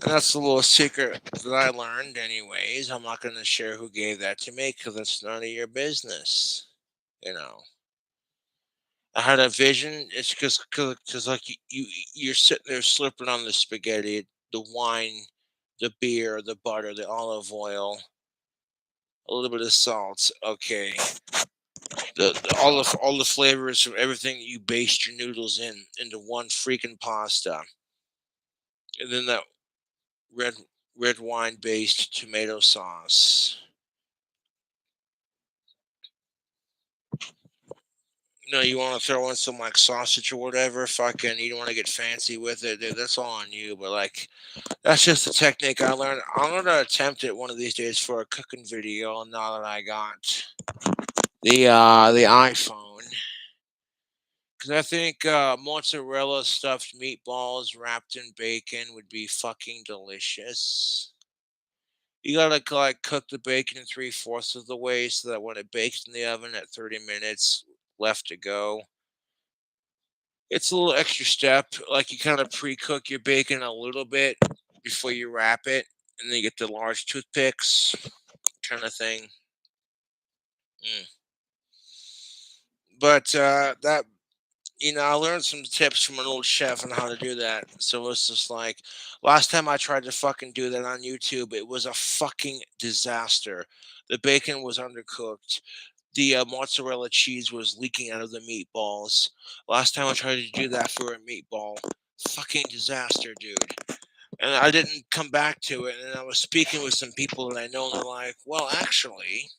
And that's the little secret that I learned, anyways. I'm not going to share who gave that to me because it's none of your business. You know, I had a vision. It's because like you're sitting there slurping on the spaghetti, the wine, the beer, the butter, the olive oil, a little bit of salt. Okay, all the flavors from everything you based your noodles in into one freaking pasta, and then that red red wine based tomato sauce. You want to throw in some like sausage or whatever, fucking, you don't want to get fancy with it, dude. That's all on you. But like, that's just a technique I learned. I'm gonna attempt it one of these days for a cooking video. Now that I got the iPhone, because I think mozzarella stuffed meatballs wrapped in bacon would be fucking delicious. You gotta like cook the bacon 3/4 of the way so that when it bakes in the oven at 30 minutes left to go, it's a little extra step. Like you kind of pre-cook your bacon a little bit before you wrap it, and then you get the large toothpicks kind of thing. Mm. But that I learned some tips from an old chef on how to do that. So it's just like last time I tried to fucking do that on YouTube, it was a fucking disaster. The bacon was undercooked. The mozzarella cheese was leaking out of the meatballs. Last time I tried to do that for a meatball, fucking disaster, dude. And I didn't come back to it. And I was speaking with some people that I know, and they're like, well, actually,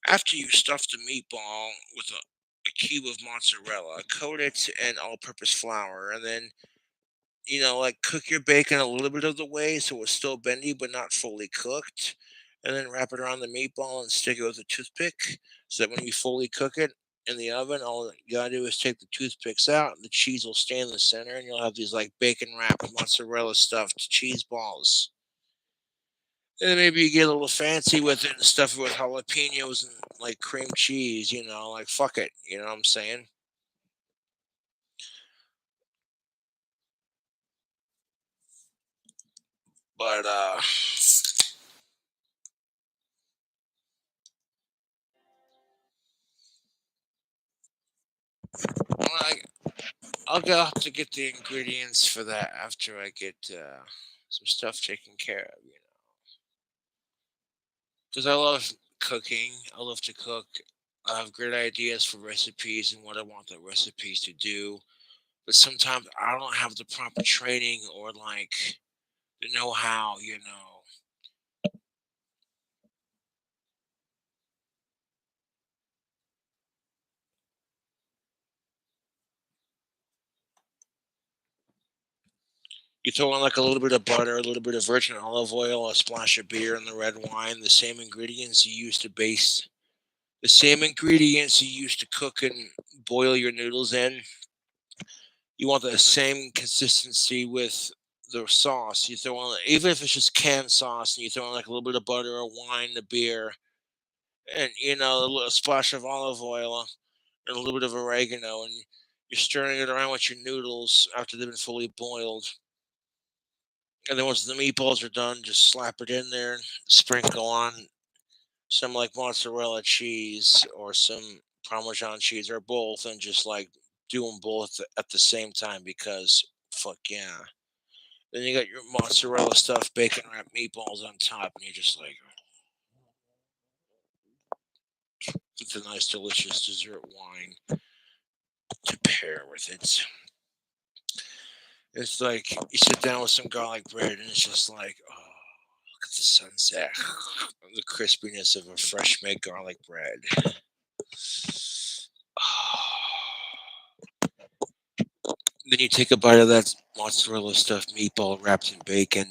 after you stuff the meatball with a cube of mozzarella, coat it in all purpose flour, and then, like cook your bacon a little bit of the way so it's still bendy but not fully cooked. And then wrap it around the meatball and stick it with a toothpick so that when you fully cook it in the oven, all you gotta do is take the toothpicks out and the cheese will stay in the center and you'll have these like bacon wrapped mozzarella stuffed cheese balls. And then maybe you get a little fancy with it and stuff it with jalapenos and like cream cheese, like fuck it, you know what I'm saying? But I I'll go have to get the ingredients for that after I get some stuff taken care of, because I love cooking. I love to cook. I have great ideas for recipes and what I want the recipes to do. But sometimes I don't have the proper training or like the know how, You throw in like a little bit of butter, a little bit of virgin olive oil, a splash of beer, and the red wine. The same ingredients you use to cook and boil your noodles in. You want the same consistency with the sauce. You throw in, even if it's just canned sauce, and you throw in like a little bit of butter or wine, the beer, and a little splash of olive oil and a little bit of oregano, and you're stirring it around with your noodles after they've been fully boiled. And then once the meatballs are done, just slap it in there, sprinkle on some like mozzarella cheese or some Parmesan cheese or both, and just like do them both at the same time because fuck yeah. Then you got your mozzarella stuffed bacon wrapped meatballs on top, and you're just like, it's a nice, delicious dessert wine to pair with it. It's like you sit down with some garlic bread, and it's just like, oh, look at the sunset, the crispiness of a fresh made garlic bread. Then you take a bite of that mozzarella stuffed meatball wrapped in bacon.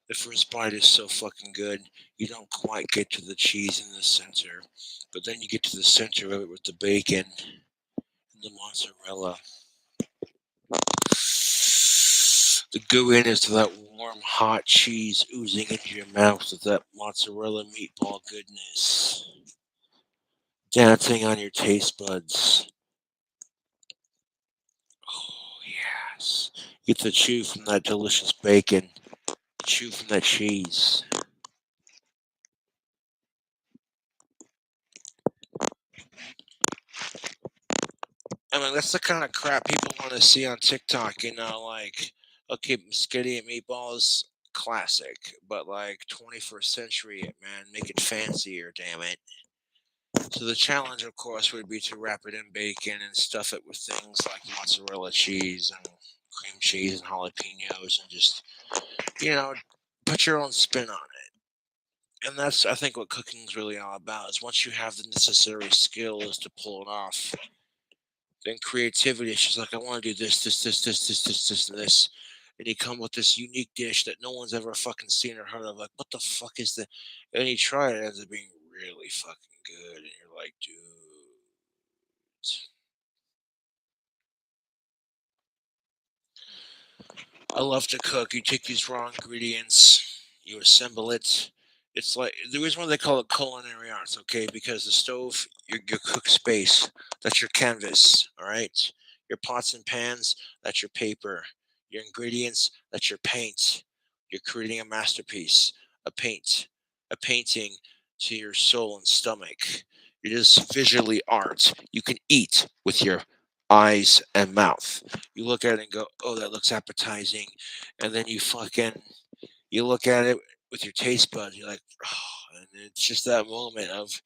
The first bite is so fucking good. You don't quite get to the cheese in the center, but then you get to the center of it with the bacon and the mozzarella. The go in is that warm, hot cheese oozing into your mouth with that mozzarella meatball goodness dancing on your taste buds. Oh, yes. Get the chew from that delicious bacon, chew from that cheese. I mean, that's the kind of crap people want to see on TikTok, like, okay, spaghetti and meatballs, classic, but like 21st century it, man, make it fancier, damn it. So the challenge, of course, would be to wrap it in bacon and stuff it with things like mozzarella cheese and cream cheese and jalapenos and just, you know, put your own spin on it. And that's, I think, what cooking's really all about is once you have the necessary skills to pull it off, then creativity is just like, I want to do this, and this. And you come with this unique dish that no one's ever fucking seen or heard of. Like, what the fuck is that? And you try it, it ends up being really fucking good. And you're like, dude. I love to cook. You take these raw ingredients, you assemble it. It's like the reason why they call it culinary arts, okay? Because the stove, your cook space, that's your canvas, all right? Your pots and pans, that's your paper. Your ingredients, that's your paint. You're creating a masterpiece, a painting to your soul and stomach. It is visually art. You can eat with your eyes and mouth. You look at it and go, "Oh, that looks appetizing," and then you look at it with your taste buds. You're like, "Oh," and it's just that moment of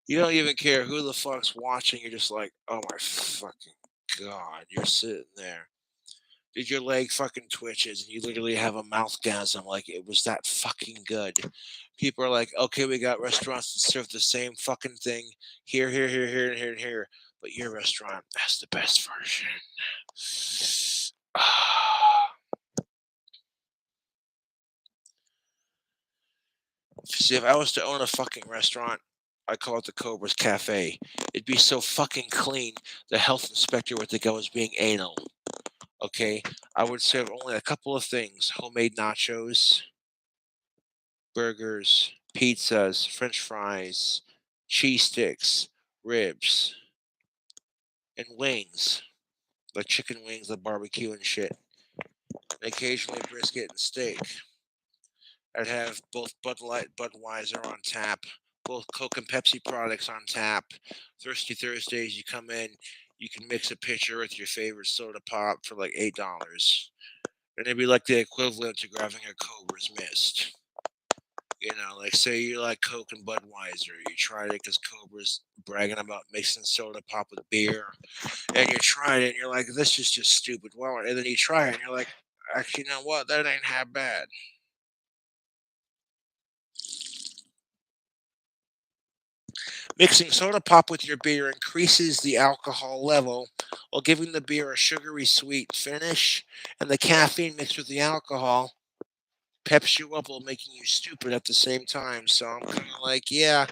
you don't even care who the fuck's watching. You're just like, "Oh my fucking god!" You're sitting there. Did your leg fucking twitches and you literally have a mouthgasm like it was that fucking good. People are like, okay, we got restaurants that serve the same fucking thing here, here, here, here, and here, and here, but your restaurant has the best version. See, if I was to own a fucking restaurant, I call it the Cobra's Cafe. It'd be so fucking clean, the health inspector would think I was being anal. Okay, I would serve only a couple of things: homemade nachos, burgers, pizzas, French fries, cheese sticks, ribs, and wings, like chicken wings, like barbecue and shit. And occasionally brisket and steak. I'd have both Bud Light, Budweiser on tap, both Coke and Pepsi products on tap. Thirsty Thursdays, you come in, you can mix a pitcher with your favorite soda pop for like $8. And it'd be like the equivalent to grabbing a Cobra's Mist. You know, like say you like Coke and Budweiser, you tried it because Cobra's bragging about mixing soda pop with beer, and you tried it, and you're like, this is just stupid. Well, and then you try it, and you're like, actually, you know what? That ain't half bad. Mixing soda pop with your beer increases the alcohol level while giving the beer a sugary sweet finish, and the caffeine mixed with the alcohol peps you up while making you stupid at the same time. So I'm kind of like, yeah,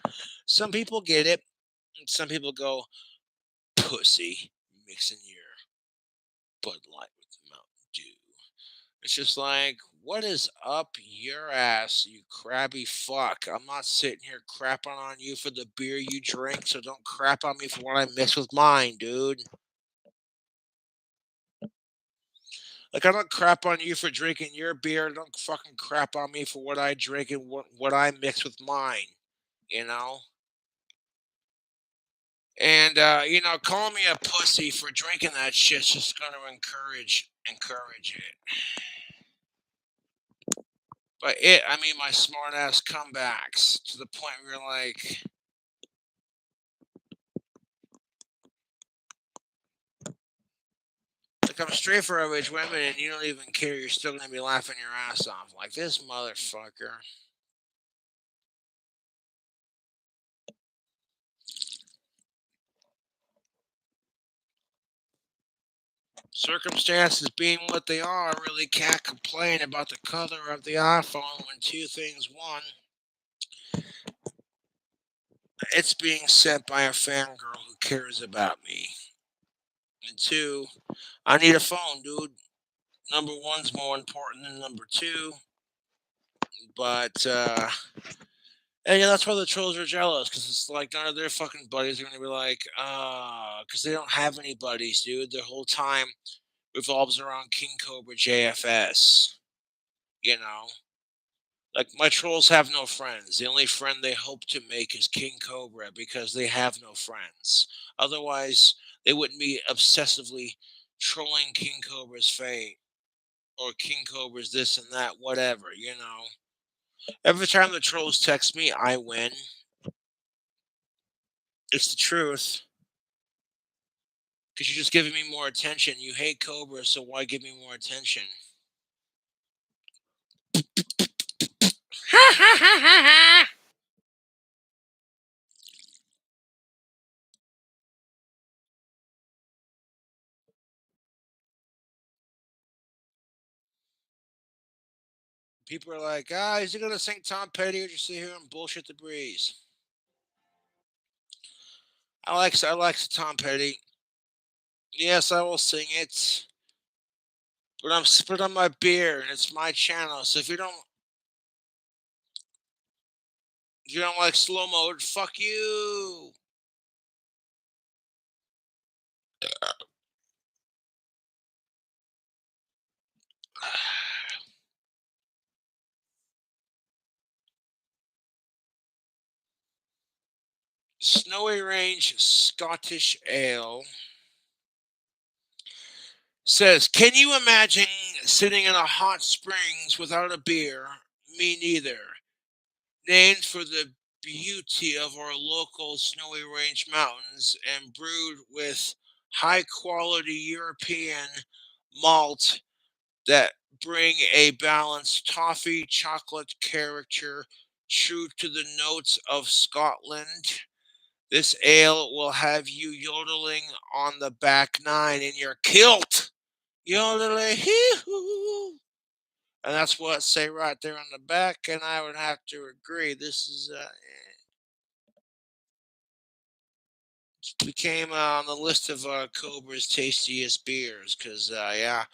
some people get it, and some people go, pussy, mixing your Bud Light with Mountain Dew. It's just like, what is up your ass, you crabby fuck? I'm not sitting here crapping on you for the beer you drink, so don't crap on me for what I mix with mine, dude. Like, I don't crap on you for drinking your beer. Don't fucking crap on me for what I drink and what I mix with mine, you know? And, calling me a pussy for drinking that shit's just gonna encourage it. But I mean, my smart ass comebacks to the point where you're like I'm straight for average women and you don't even care. You're still gonna be laughing your ass off. Like this motherfucker. Circumstances being what they are, I really can't complain about the color of the iPhone when two things. One, it's being sent by a fangirl who cares about me. And two, I need a phone, dude. Number one's more important than number two. But and yeah, that's why the trolls are jealous, because it's like none of their fucking buddies are gonna be like, because they don't have any buddies, dude. Their whole time revolves around King Cobra JFS. You know, like my trolls have no friends. The only friend they hope to make is King Cobra because they have no friends. Otherwise, they wouldn't be obsessively trolling King Cobra's fate or King Cobra's this and that, whatever. You know, every time the trolls text me, I win. It's the truth. Because you're just giving me more attention. You hate Cobra, so why give me more attention? People are like, is he gonna sing Tom Petty or just sit here and bullshit the breeze? I like Tom Petty. Yes, I will sing it. But I'm spit on my beer, and it's my channel. So if you don't like slow mode, fuck you. Snowy Range Scottish Ale says, "Can you imagine sitting in a hot springs without a beer? Me neither. Named for the beauty of our local Snowy Range mountains and brewed with high quality European malt that bring a balanced toffee chocolate character true to the notes of Scotland. This ale will have you yodeling on the back nine in your kilt. Yodeling, hee-hoo. And that's what say right there on the back, and I would have to agree. This is became on the list of Cobra's tastiest beers because yeah,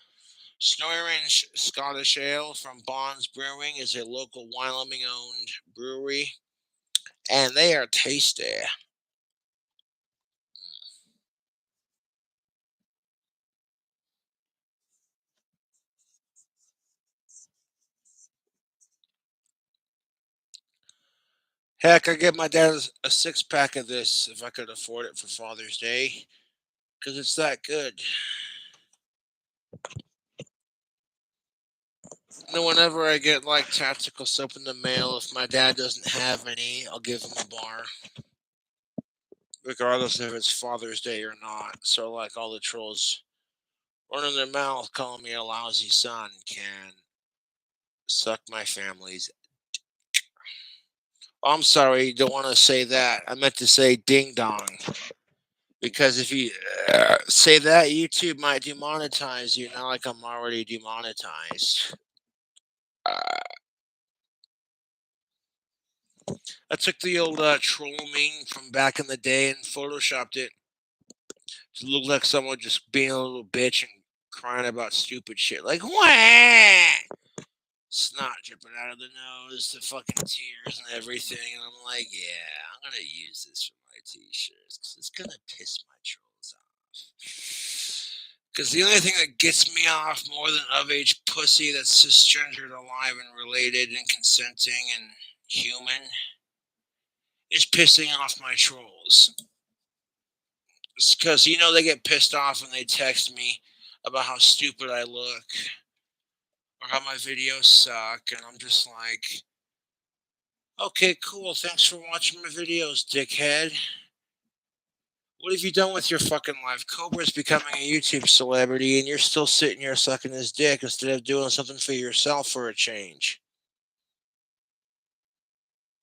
Snowy Range Scottish Ale from Bonds Brewing is a local Wyoming-owned brewery, and they are tasty. Heck, I give my dad a six pack of this if I could afford it for Father's Day because it's that good. And whenever I get like tactical soap in the mail, if my dad doesn't have any, I'll give him a bar, regardless if it's Father's Day or not. So, like, all the trolls running their mouth calling me a lousy son can suck my family's. Oh, I'm sorry, don't want to say that. I meant to say ding dong. Because if you say that, YouTube might demonetize you. Not like I'm already demonetized. I took the old troll meme from back in the day and photoshopped it to look like someone just being a little bitch and crying about stupid shit. Like, wah! Snot dripping out of the nose, the fucking tears and everything. And I'm like, yeah, I'm going to use this for my t shirts because it's going to piss my trolls off. Because the only thing that gets me off more than of age pussy that's cisgendered, alive, and related and consenting and human is pissing off my trolls. Because, they get pissed off when they text me about how stupid I look or how my videos suck. And I'm just like, okay, cool. Thanks for watching my videos, dickhead. What have you done with your fucking life? Cobra's becoming a YouTube celebrity, and you're still sitting here sucking his dick instead of doing something for yourself for a change.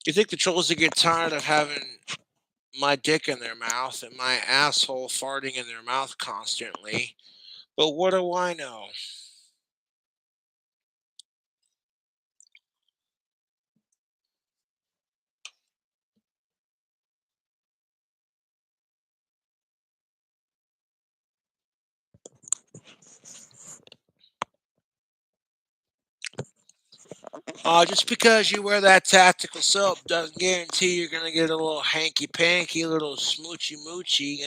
You think the trolls would get tired of having my dick in their mouth and my asshole farting in their mouth constantly? But what do I know? Just because you wear that tactical soap doesn't guarantee you're gonna get a little hanky panky, a little smoochy moochy.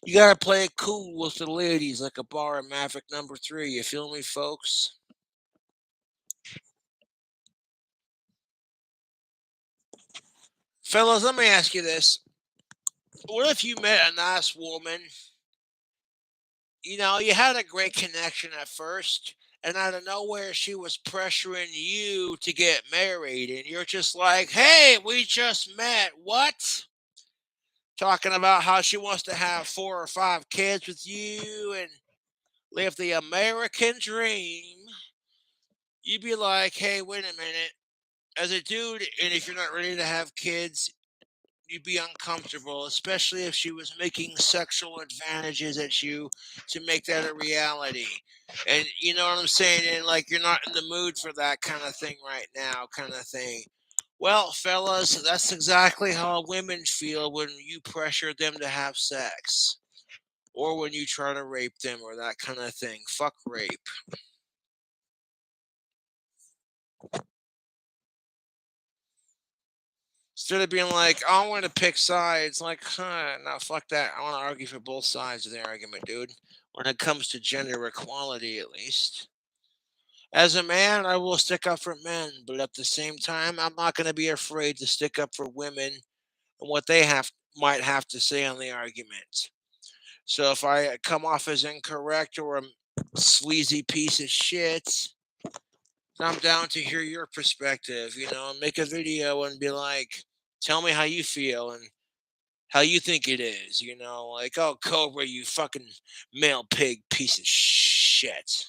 You gotta play it cool with the ladies, like a bar of Maverick #3. You feel me, folks? Fellas, let me ask you this: what if you met a nice woman? You had a great connection at first, and out of nowhere, she was pressuring you to get married, and you're just like, "Hey, we just met. What?" Talking about how she wants to have 4 or 5 kids with you and live the American dream. You'd be like, hey, wait a minute. As a dude, and if you're not ready to have kids, you'd be uncomfortable, especially if she was making sexual advantages at you to make that a reality. And you know what I'm saying? And like, you're not in the mood for that kind of thing right now, kind of thing. Well, fellas, that's exactly how women feel when you pressure them to have sex. or when you try to rape them or that kind of thing. Fuck rape. Instead of being like, oh, I want to pick sides, like, no, fuck that. I want to argue for both sides of the argument, dude. When it comes to gender equality, at least. As a man, I will stick up for men, but at the same time, I'm not going to be afraid to stick up for women and what they might have to say on the argument. So if I come off as incorrect or a sleazy piece of shit, I'm down to hear your perspective, and make a video and be like, tell me how you feel and how you think it is, like, oh, Cobra, you fucking male pig piece of shit.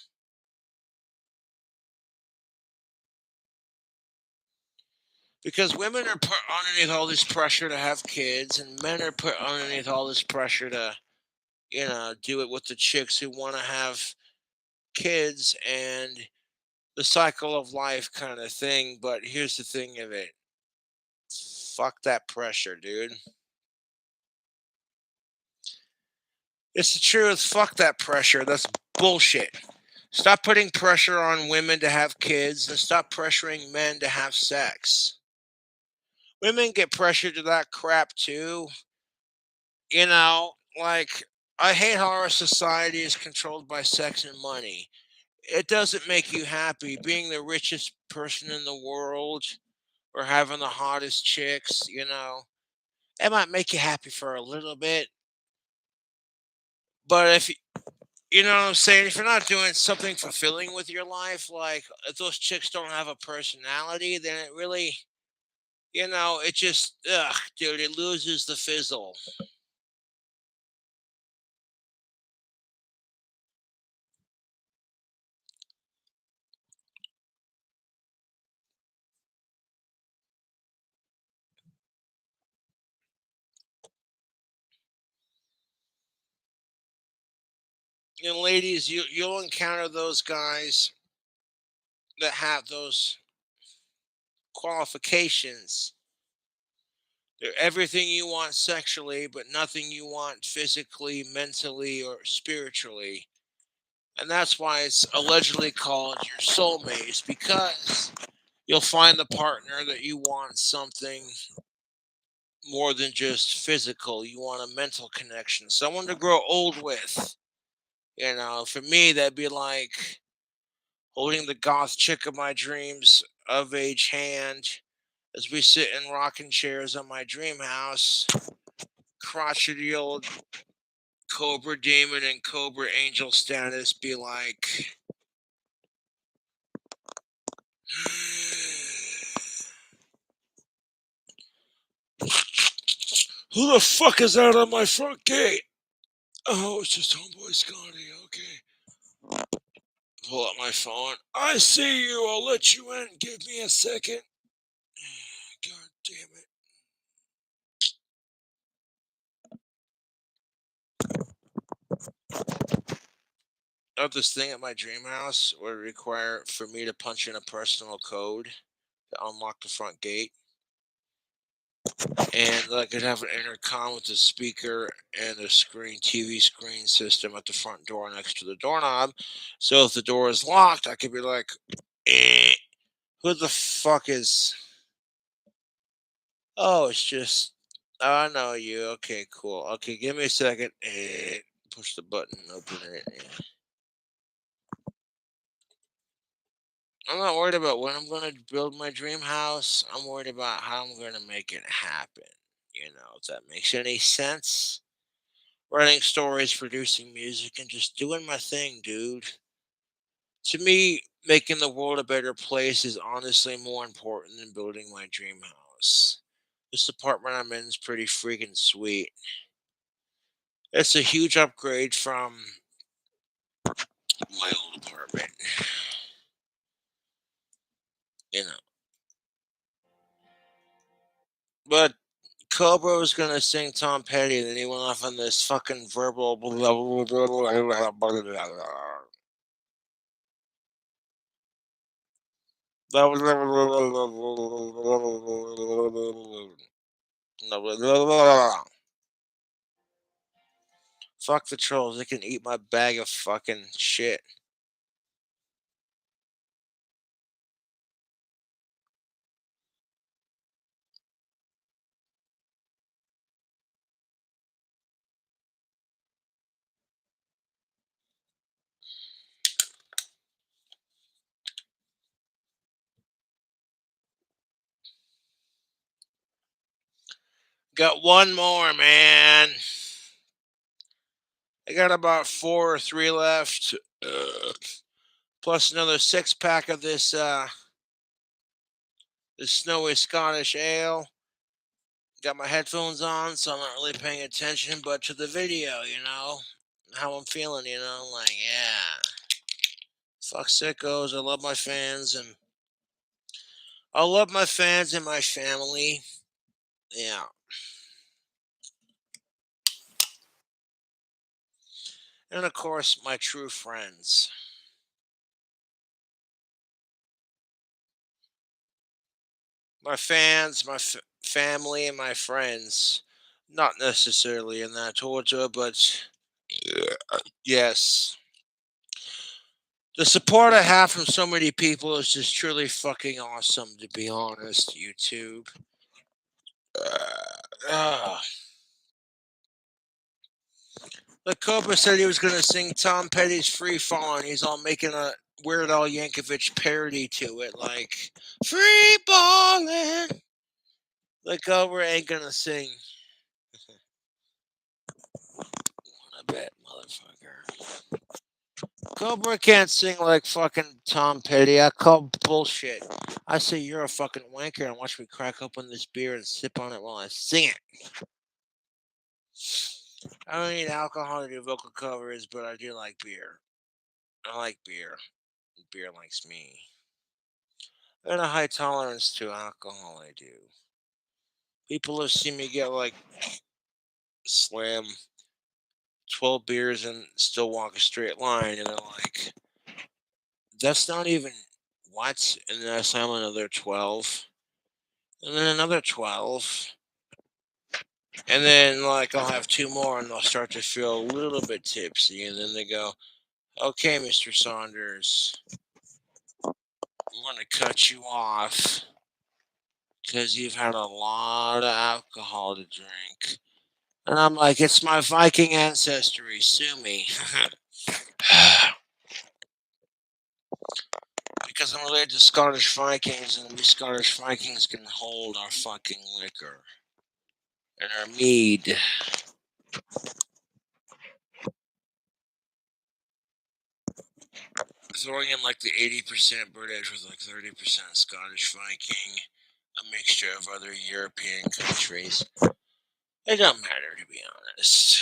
Because women are put underneath all this pressure to have kids, and men are put underneath all this pressure to, do it with the chicks who want to have kids and the cycle of life kind of thing. But here's the thing of it, fuck that pressure, dude. It's the truth. Fuck that pressure. That's bullshit. Stop putting pressure on women to have kids and stop pressuring men to have sex. Women get pressured to that crap too. Like, I hate how our society is controlled by sex and money. It doesn't make you happy being the richest person in the world or having the hottest chicks. It might make you happy for a little bit, but you know what I'm saying? If you're not doing something fulfilling with your life, like if those chicks don't have a personality, then it really, it just, ugh, dude, it loses the fizzle. Ladies, you'll encounter those guys that have those qualifications. They're everything you want sexually, but nothing you want physically, mentally, or spiritually. And that's why it's allegedly called your soulmates, because you'll find the partner that you want something more than just physical. You want a mental connection, someone to grow old with. For me, that'd be like holding the goth chick of my dreams of age hand as we sit in rocking chairs on my dream house, crotchety old Cobra Demon and Cobra Angel status be like, who the fuck is out on my front gate? Oh, it's just homeboy Scotty. Okay. Pull up my phone. I see you. I'll let you in. Give me a second. God damn it. I have this thing at my dream house where it require for me to punch in a personal code to unlock the front gate. And I could have an intercom with a speaker and a TV screen system at the front door next to the doorknob. So if the door is locked, I could be like, who the fuck is? Oh, it's just, oh, I know you. Okay, cool. Okay, give me a second. Push the button, open it. I'm not worried about when I'm going to build my dream house. I'm worried about how I'm going to make it happen. If that makes any sense. Writing stories, producing music, and just doing my thing, dude. To me, making the world a better place is honestly more important than building my dream house. This apartment I'm in is pretty freaking sweet. It's a huge upgrade from my old apartment. You know. But Cobra was gonna sing Tom Petty, and then he went off on this fucking verbal. Fuck the trolls. They can eat my bag of fucking shit. Got one more, man. I got about 4 or 3 left. Plus another 6 pack of this snowy Scottish ale. Got my headphones on, so I'm not really paying attention, but to the video, how I'm feeling, like, yeah. Fuck sickos. I love my fans and my family. Yeah. And of course, my true friends. My fans, my family, and my friends. Not necessarily in that order, but yes. The support I have from so many people is just truly fucking awesome, to be honest, YouTube. Uh, the Cobra said he was going to sing Tom Petty's Free Fallin'. He's all making a Weird Al Yankovic parody to it, like, Free Ballin'. The Cobra ain't going to sing. I bet, motherfucker. Cobra can't sing like fucking Tom Petty. I call bullshit. I say you're a fucking wanker and watch me crack open this beer and sip on it while I sing it. I don't need alcohol to do vocal covers, but I do like beer. I like beer. Beer likes me. I got a high tolerance to alcohol, I do. People have seen me get like slam 12 beers and still walk a straight line, and they're like, that's not even what? And then I slam another 12. And then another 12. And then, like, I'll have 2 more and they'll start to feel a little bit tipsy. And then they go, okay, Mr. Saunders, I'm going to cut you off because you've had a lot of alcohol to drink. And I'm like, it's my Viking ancestry. Sue me. Because I'm related to Scottish Vikings, and we Scottish Vikings can hold our fucking liquor and our mead. Throwing in like the 80% British with like 30% Scottish Viking, a mixture of other European countries. It don't matter, to be honest.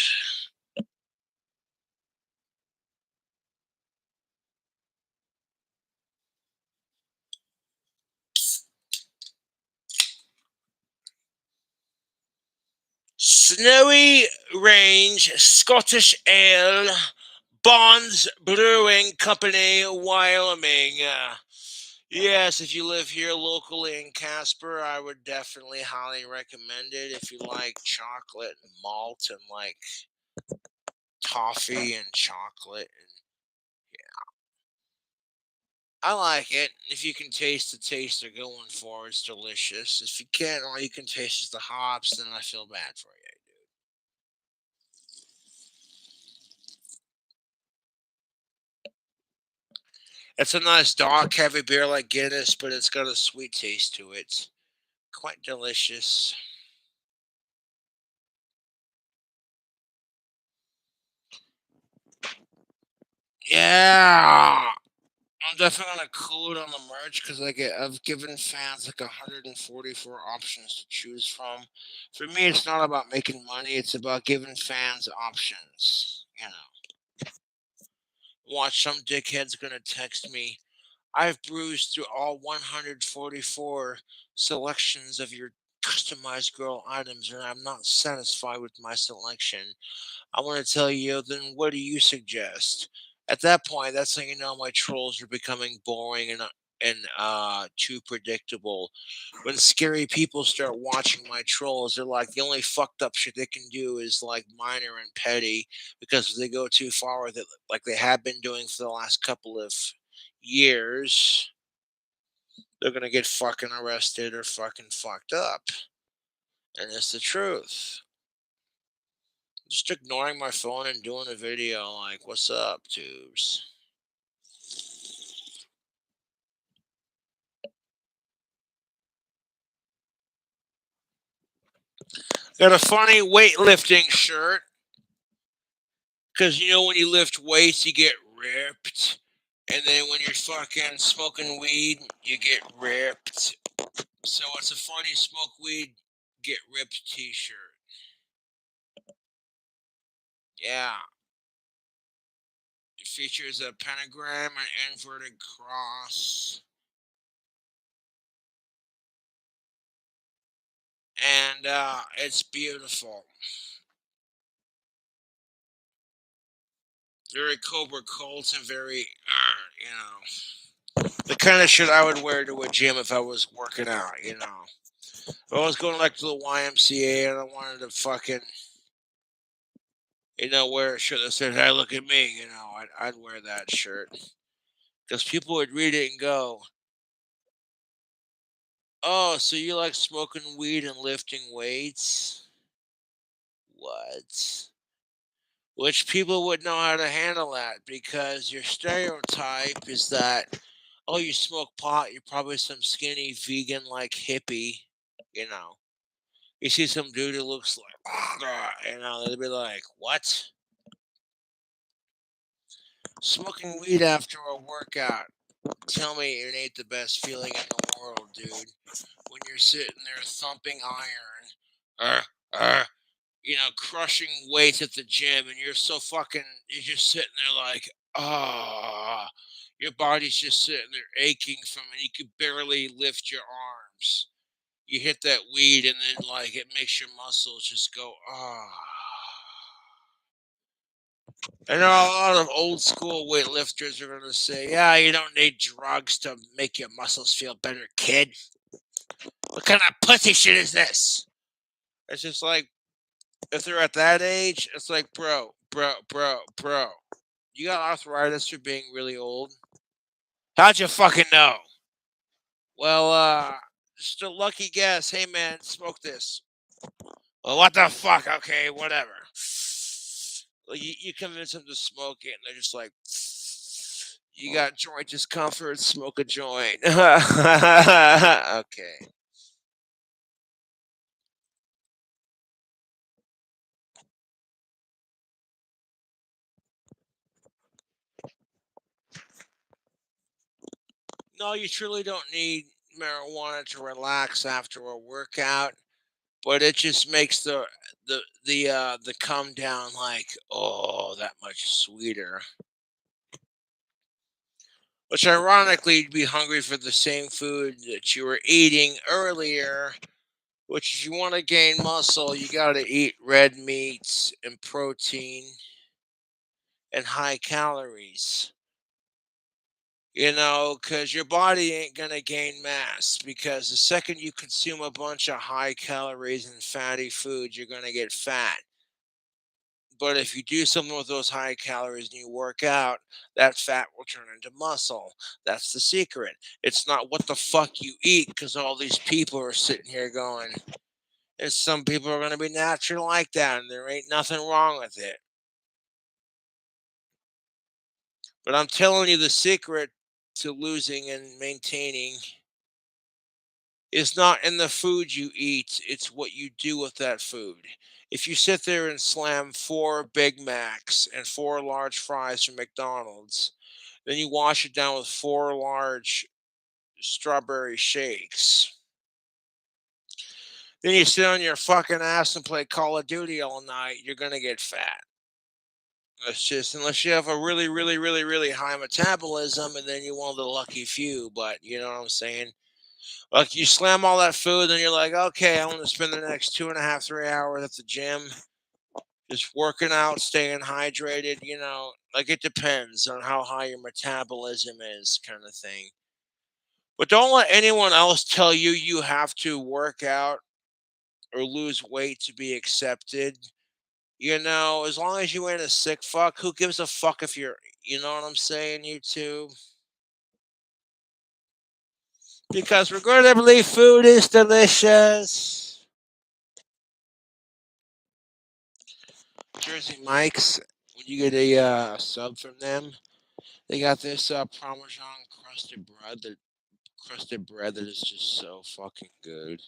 Snowy Range Scottish Ale, Bonds Brewing Company, Wyoming. Yes, if you live here locally in Casper, I would definitely highly recommend it. If you like chocolate and malt and like toffee and chocolate, I like it. If you can taste the taste they're going for, it's delicious. If you can't, all you can taste is the hops, then I feel bad for you. It's a nice dark, heavy beer like Guinness, but it's got a sweet taste to it. Quite delicious. Yeah, I'm definitely gonna cool it on the merch because I've given fans like 144 options to choose from. For me, it's not about making money; it's about giving fans options. Watch some dickhead's gonna text me. I've browsed through all 144 selections of your customized girl items, and I'm not satisfied with my selection. I want to tell you, then what do you suggest? At that point, that's how you know my trolls are becoming boring and and too predictable. When scary people start watching my trolls, they're like the only fucked up shit they can do is like minor and petty, because if they go too far with it, like they have been doing for the last couple of years, they're gonna get fucking arrested or fucking fucked up. And it's the truth. Just ignoring my phone and doing a video like, what's up, tubes? Got a funny weightlifting shirt. Because you know when you lift weights, you get ripped. And then when you're fucking smoking weed, you get ripped. So it's a funny smoke weed, get ripped t shirt. Yeah. It features a pentagram, an inverted cross, and it's beautiful. Very Cobra Cult and very, the kind of shit I would wear to a gym if I was working out. If I was going like to the YMCA and I wanted to fucking, wear a shirt that said, "Hey, look at me," I'd wear that shirt. Because people would read it and go, "Oh, so you like smoking weed and lifting weights? What?" Which people would know how to handle that, because your stereotype is that, oh, you smoke pot, you're probably some skinny vegan like hippie, you know. You see some dude who looks like, they'd be like, what? Smoking weed after a workout. Tell me it ain't the best feeling in the world, dude. When you're sitting there thumping iron, crushing weights at the gym, and you're just sitting there like, ah, your body's just sitting there aching from it. You could barely lift your arms. You hit that weed, and then like it makes your muscles just go, ah. I know a lot of old school weightlifters are going to say, yeah, you don't need drugs to make your muscles feel better, kid. What kind of pussy shit is this? It's just like, if they're at that age, it's like, bro. You got arthritis for being really old? How'd you fucking know? Well, just a lucky guess. Hey, man, smoke this. Well, what the fuck? Okay, whatever. Well, you convince them to smoke it, and they're just like, you got joint discomfort, smoke a joint. Okay. No, you truly don't need marijuana to relax after a workout, but it just makes the come down like, oh, that much sweeter. Which ironically, you'd be hungry for the same food that you were eating earlier. Which, if you want to gain muscle, you got to eat red meats and protein and high calories. Because your body ain't going to gain mass. Because the second you consume a bunch of high calories and fatty food, you're going to get fat. But if you do something with those high calories and you work out, that fat will turn into muscle. That's the secret. It's not what the fuck you eat, because all these people are sitting here going, and some people are going to be natural like that, and there ain't nothing wrong with it. But I'm telling you, the secret to losing and maintaining is not in the food you eat, it's what you do with that food. If you sit there and slam 4 Big Macs and 4 large fries from McDonald's, then you wash it down with 4 large strawberry shakes. Then you sit on your fucking ass and play Call of Duty all night, you're gonna get fat. That's just, unless you have a really, really, really, really high metabolism, and then you're one of the lucky few. But you know what I'm saying? Like, you slam all that food, and you're like, okay, I want to spend the next 2.5, 3 hours at the gym, just working out, staying hydrated. Like, it depends on how high your metabolism is, kind of thing. But don't let anyone else tell you you have to work out or lose weight to be accepted. You know, as long as you ain't a sick fuck, who gives a fuck if you're, you know what I'm saying, YouTube? Because regrettably, food is delicious. Jersey Mike's, when you get a sub from them, they got this Parmesan crusted bread that is just so fucking good.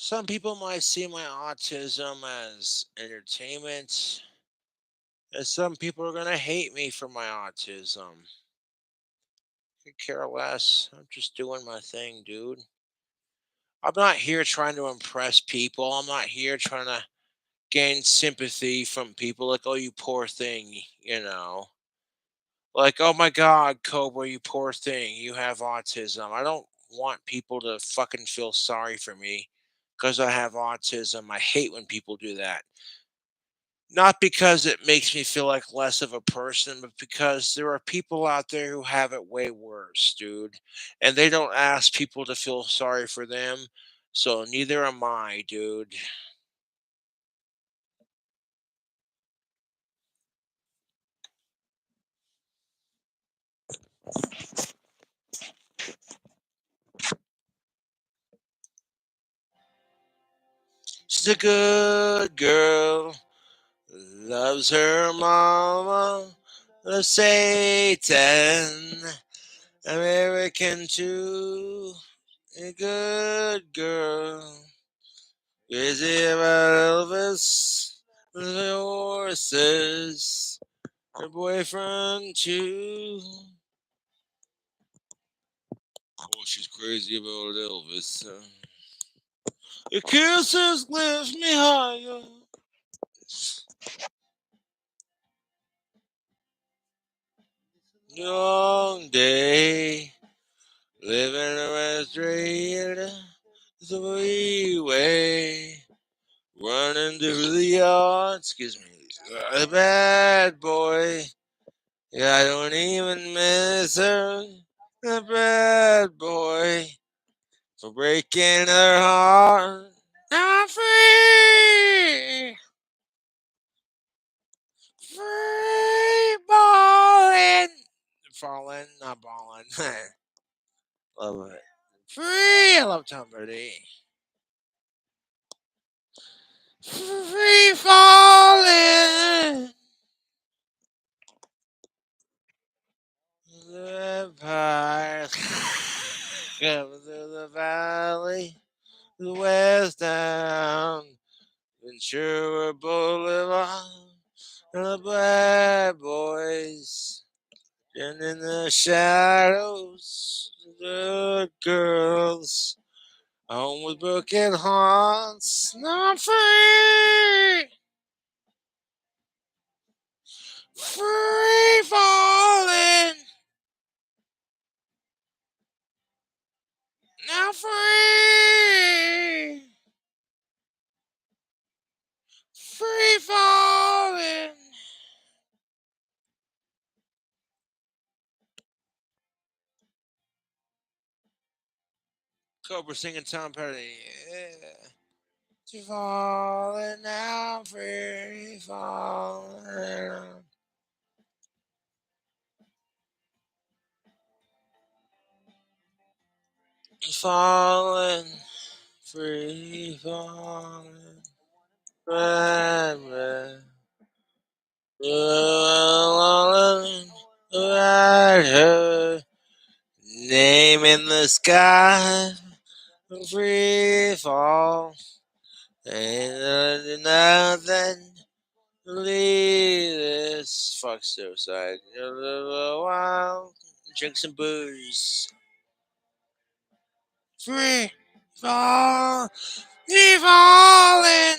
Some people might see my autism as entertainment, and some people are gonna hate me for my autism. I could care less. I'm just doing my thing, dude. I'm not here trying to impress people. I'm not here trying to gain sympathy from people like, oh, you poor thing, you know. Like, oh my God, Cobra, you poor thing. You have autism. I don't want people to fucking feel sorry for me because I have autism. I hate when people do that. Not because it makes me feel like less of a person, but because there are people out there who have it way worse, dude. And they don't ask people to feel sorry for them. So neither am I, dude. She's a good girl, loves her mama, loves Satan, American too. A good girl, crazy about Elvis, the horses, her boyfriend too. Oh, she's crazy about Elvis. Your kisses lift me higher. Long day, living around the street, the freeway, running through the yard. Excuse me, a bad boy. Yeah, I don't even miss her. A bad boy for breaking her heart. Now I'm free, free balling, falling, not balling. Love it. Free. I love Tom Brady. Free falling. The empire coming through the valley, the west down, Ventura Boulevard, and the bad boys, and in the shadows, the girls, home with broken hearts, not free, free falling, now free. Free falling. Cobra singing Tom Petty. Yeah. Free falling now, free falling. Falling, free falling. Right, her name in the sky, free fall. Ain't nothing. Leave this fuck suicide. A little while. Drink some booze. Free fall. Free falling.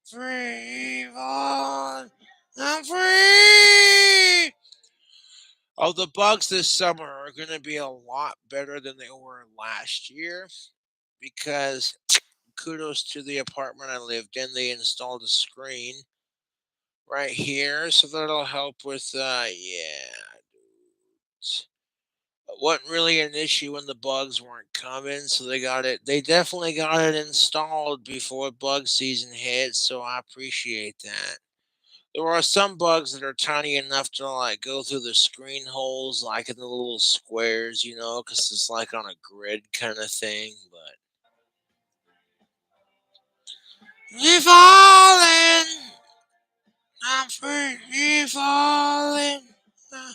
Free falling. I'm free. Oh, the bugs this summer are going to be a lot better than they were last year because kudos to the apartment I lived in. They installed a screen right here, so that'll help with, yeah. It wasn't really an issue when the bugs weren't coming, so they definitely got it installed before bug season hit, so I appreciate that. There are some bugs that are tiny enough to like go through the screen holes, like in the little squares, because it's like on a grid kind of thing. But we falling, I'm free falling, uh,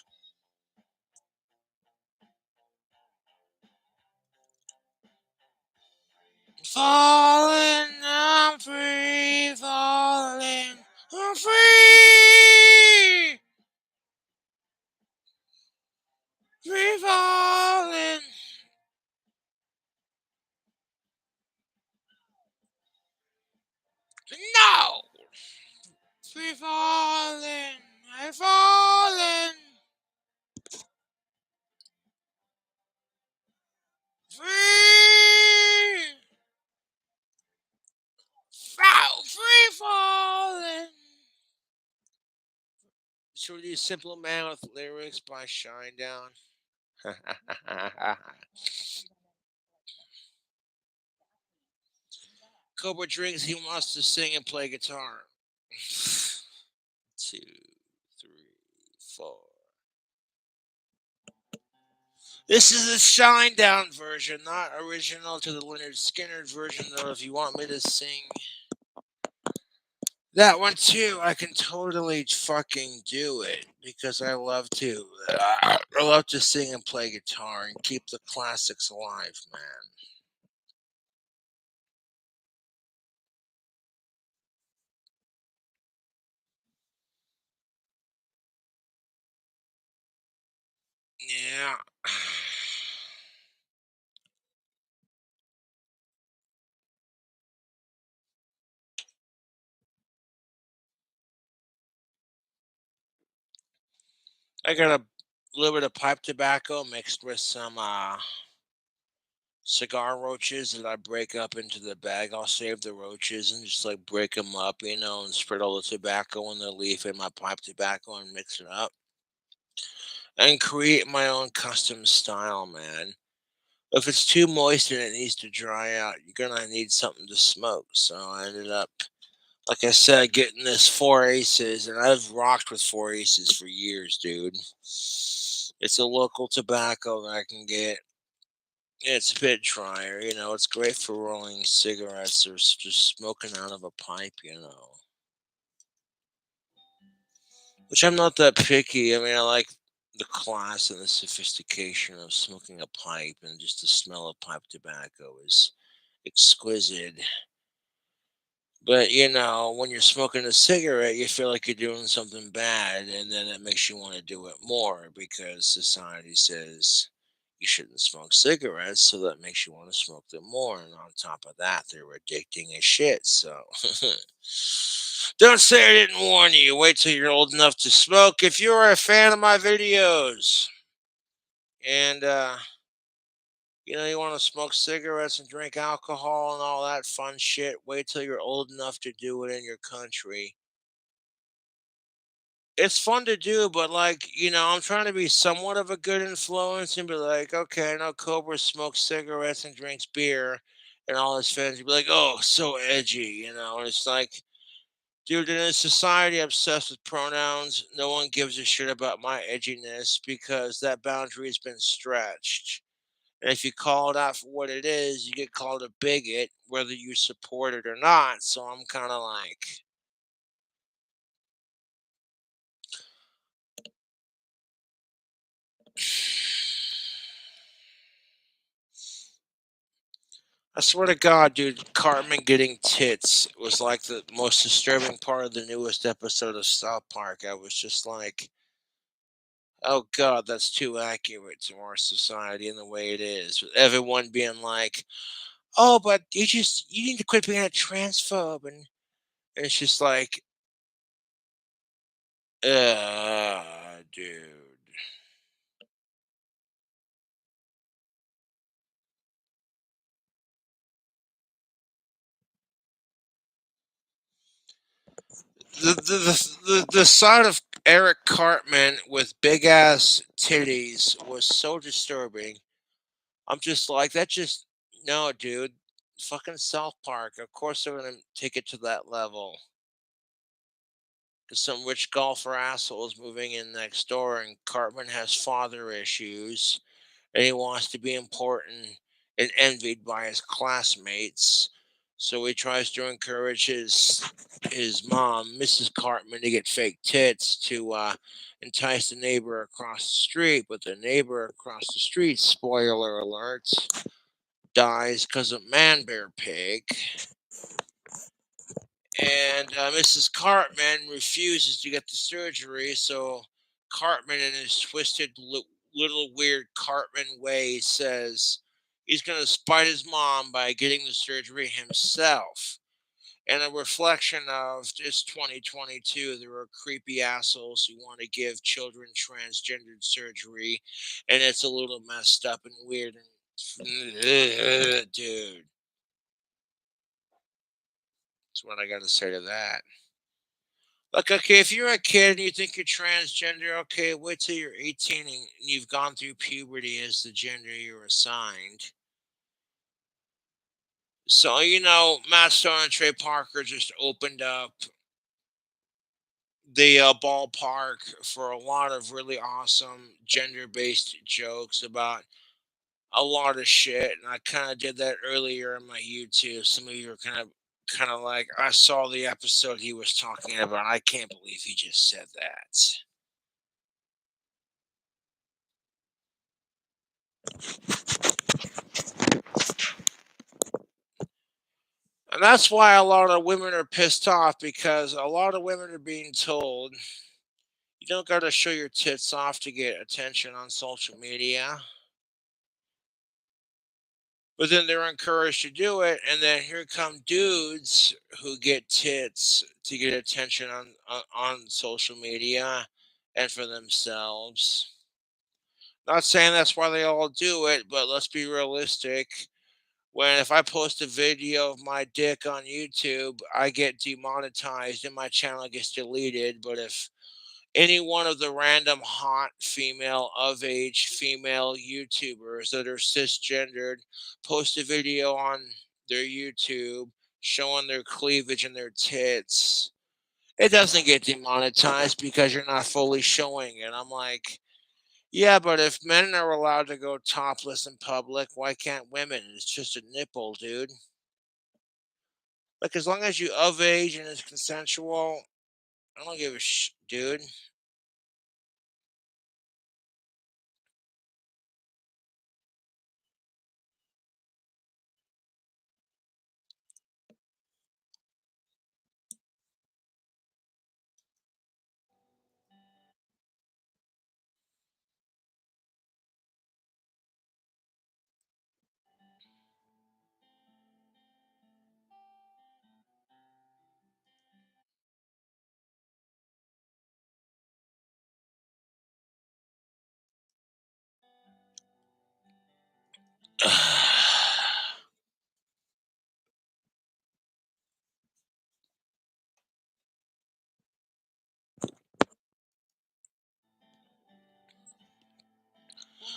falling, I'm free falling, I'm free, free falling. No, free falling, I'm falling. Free, free falling. Should we do Simple Man with lyrics by Shinedown? Cobra drinks, he wants to sing and play guitar. Two, three, four. This is the Shinedown version, not original to the Leonard Skinner version, though. If you want me to sing that one too, I can totally fucking do it because I love to. I love to sing and play guitar and keep the classics alive, man. Yeah. I got a little bit of pipe tobacco mixed with some cigar roaches that I break up into the bag. I'll save the roaches and just like break them up, and spread all the tobacco and the leaf in my pipe tobacco and mix it up and create my own custom style, man. If it's too moist and it needs to dry out, you're gonna need something to smoke. So I ended up, like I said, getting this Four Aces, and I've rocked with Four Aces for years, dude. It's a local tobacco that I can get. It's a bit drier, It's great for rolling cigarettes or just smoking out of a pipe. Which I'm not that picky. I mean, I like the class and the sophistication of smoking a pipe, and just the smell of pipe tobacco is exquisite. But when you're smoking a cigarette, you feel like you're doing something bad, and then it makes you want to do it more because society says you shouldn't smoke cigarettes, so that makes you want to smoke them more. And on top of that, they're addicting as shit. So don't say I didn't warn you. Wait till you're old enough to smoke. If you're a fan of my videos and you want to smoke cigarettes and drink alcohol and all that fun shit, wait till you're old enough to do it in your country. It's fun to do, but I'm trying to be somewhat of a good influence and be like, okay, I know Cobra smokes cigarettes and drinks beer, and all his fans would be like, oh, so edgy. And it's like, dude, in a society obsessed with pronouns, no one gives a shit about my edginess because that boundary has been stretched. And if you call it out for what it is, you get called a bigot, whether you support it or not. So I'm kind of like, I swear to God, dude, Cartman getting tits was like the most disturbing part of the newest episode of South Park. I was just like, oh God, that's too accurate to our society and the way it is. With everyone being like, oh, but you need to quit being a transphobe. And it's just like, dude. The sight of Eric Cartman with big ass titties was so disturbing. I'm just like, that just no, dude. Fucking South Park. Of course they're gonna take it to that level. Because some rich golfer asshole is moving in next door, and Cartman has father issues, and he wants to be important and envied by his classmates. So he tries to encourage his mom, Mrs. Cartman, to get fake tits to entice the neighbor across the street. But the neighbor across the street, spoiler alert, dies because of man bear pig. And Mrs. Cartman refuses to get the surgery, so Cartman, in his twisted, little weird Cartman way, says he's going to spite his mom by getting the surgery himself. And a reflection of just 2022, there are creepy assholes who want to give children transgendered surgery, and it's a little messed up and weird. And dude, that's what I got to say to that. Look, okay, if you're a kid and you think you're transgender, okay, wait till you're 18 and you've gone through puberty as the gender you're assigned. So, Matt Stone and Trey Parker just opened up the ballpark for a lot of really awesome gender based jokes about a lot of shit. And I kind of did that earlier on my YouTube. Some of you are kind of like, I saw the episode he was talking about. I can't believe he just said that. And that's why a lot of women are pissed off, because a lot of women are being told you don't got to show your tits off to get attention on social media. But then they're encouraged to do it, and then here come dudes who get tits to get attention on social media and for themselves. Not saying that's why they all do it, but let's be realistic. When if I post a video of my dick on YouTube, I get demonetized and my channel gets deleted. But if any one of the random hot female of age female YouTubers that are cisgendered post a video on their YouTube showing their cleavage and their tits, it doesn't get demonetized because you're not fully showing it. I'm like, yeah, but if men are allowed to go topless in public, why can't women? It's just a nipple, dude. Like, as long as you of age and it's consensual, I don't give a dude.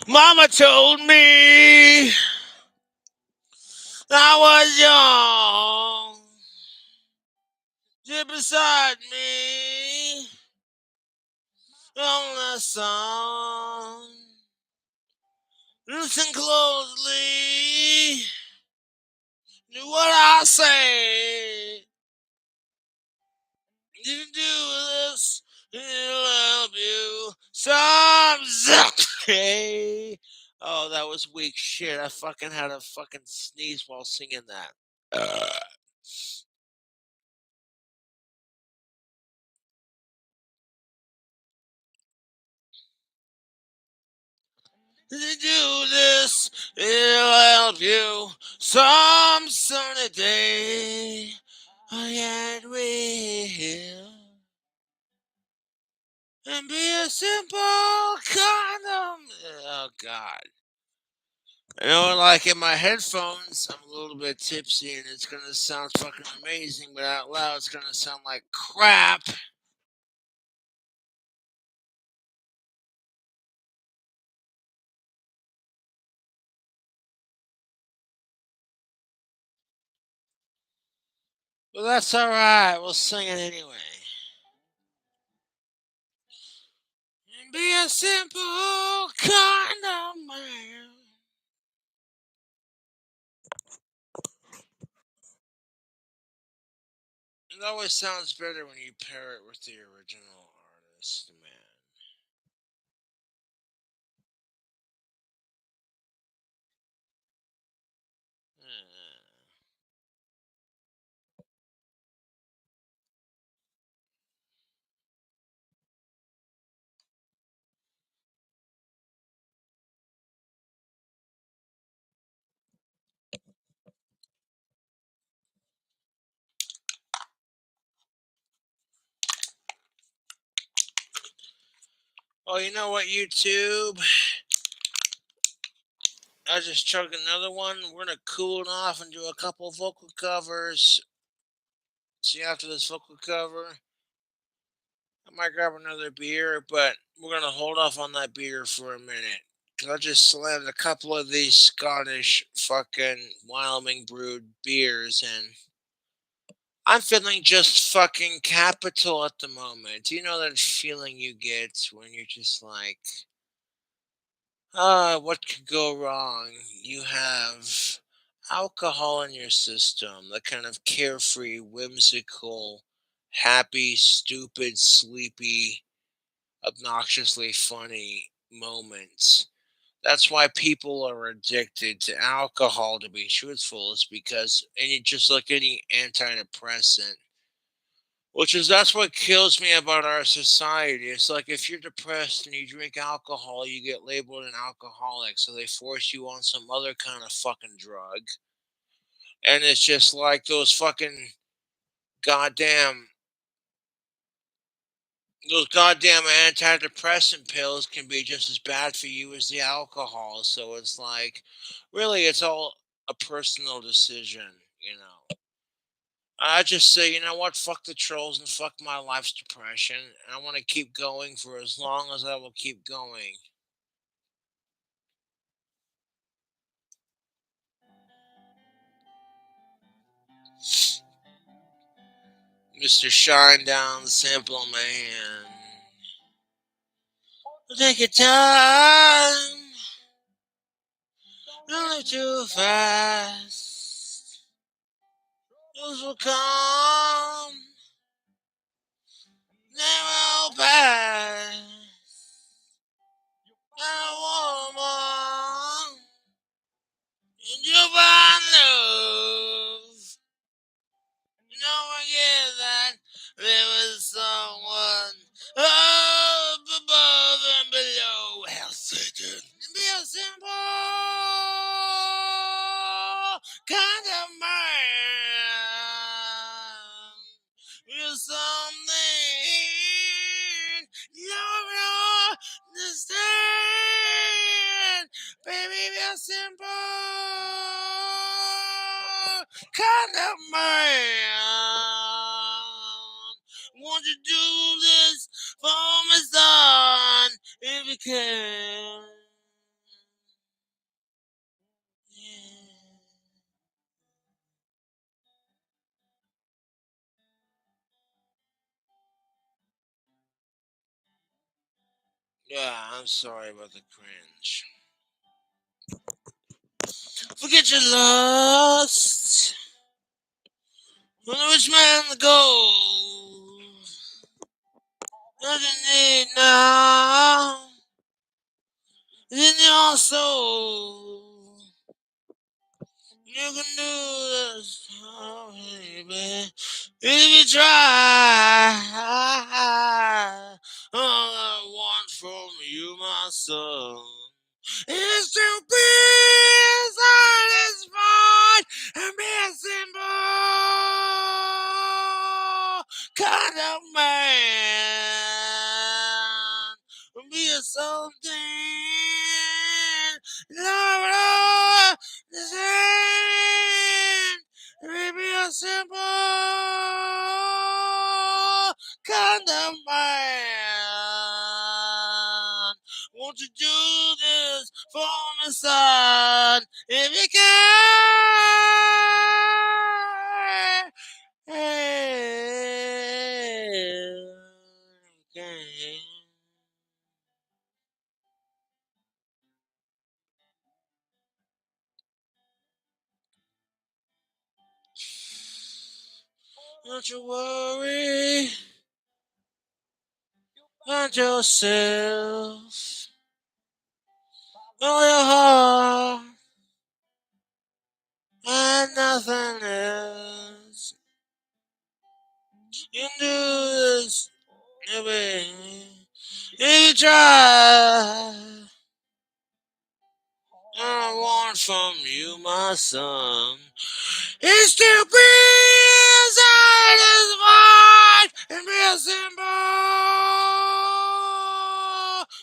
Mama told me I was young. Sit beside me on the song. Listen closely to what I say. You do this, it'll help you someday. Oh, that was weak shit. I fucking had a fucking sneeze while singing that. To do this, it'll help you some sunny day. Oh, yeah, it will. And be a simple condom. Oh, God. You know, like in my headphones, I'm a little bit tipsy and it's gonna sound fucking amazing, but out loud it's gonna sound like crap. But that's alright, we'll sing it anyway. And be a simple kind of man. It always sounds better when you pair it with the original artist, man. Yeah. Oh, you know what, YouTube? I just chugged another one. We're gonna cool it off and do a couple vocal covers. See, after this vocal cover, I might grab another beer, but we're gonna hold off on that beer for a minute. Cause I just slammed a couple of these Scottish fucking Wyoming brewed beers, and I'm feeling just fucking capital at the moment. You know that feeling you get when you're just like, what could go wrong? You have alcohol in your system, the kind of carefree, whimsical, happy, stupid, sleepy, obnoxiously funny moments. That's why people are addicted to alcohol, to be truthful, is because any just like any antidepressant, which is that's what kills me about our society. It's like if you're depressed and you drink alcohol, you get labeled an alcoholic, so they force you on some other kind of fucking drug. And it's just like those fucking goddamn those goddamn antidepressant pills can be just as bad for you as the alcohol. So it's like, really, it's all a personal decision, you know. I just say, you know what, fuck the trolls and fuck my life's depression. And I want to keep going for as long as I will keep going. Mr. Shinedown, Simple Man. Take your time, don't live too fast. Those will come, they will pass. I want and you find love. Don't forget that there was someone up above and below. Hell, Satan. Be a simple kind of man. You're something you don't understand. Baby, be a simple kind of man. Won't you do this for my son if you can? Yeah. Yeah, I'm sorry about the cringe. Forget your lust. For the rich man the gold. Nothing need now in your soul. You can do this, oh, baby, if you try. All I want from you, my son, is to be satisfied and be a simple kind of man. Be a something, love. simple kind of man. Won't you do this for me, son? If you can. Hey, don't you worry about yourself, all your heart, and nothing else. You can do this, baby. If you try, I want from you, my son. It's to be inside his mind and be a simple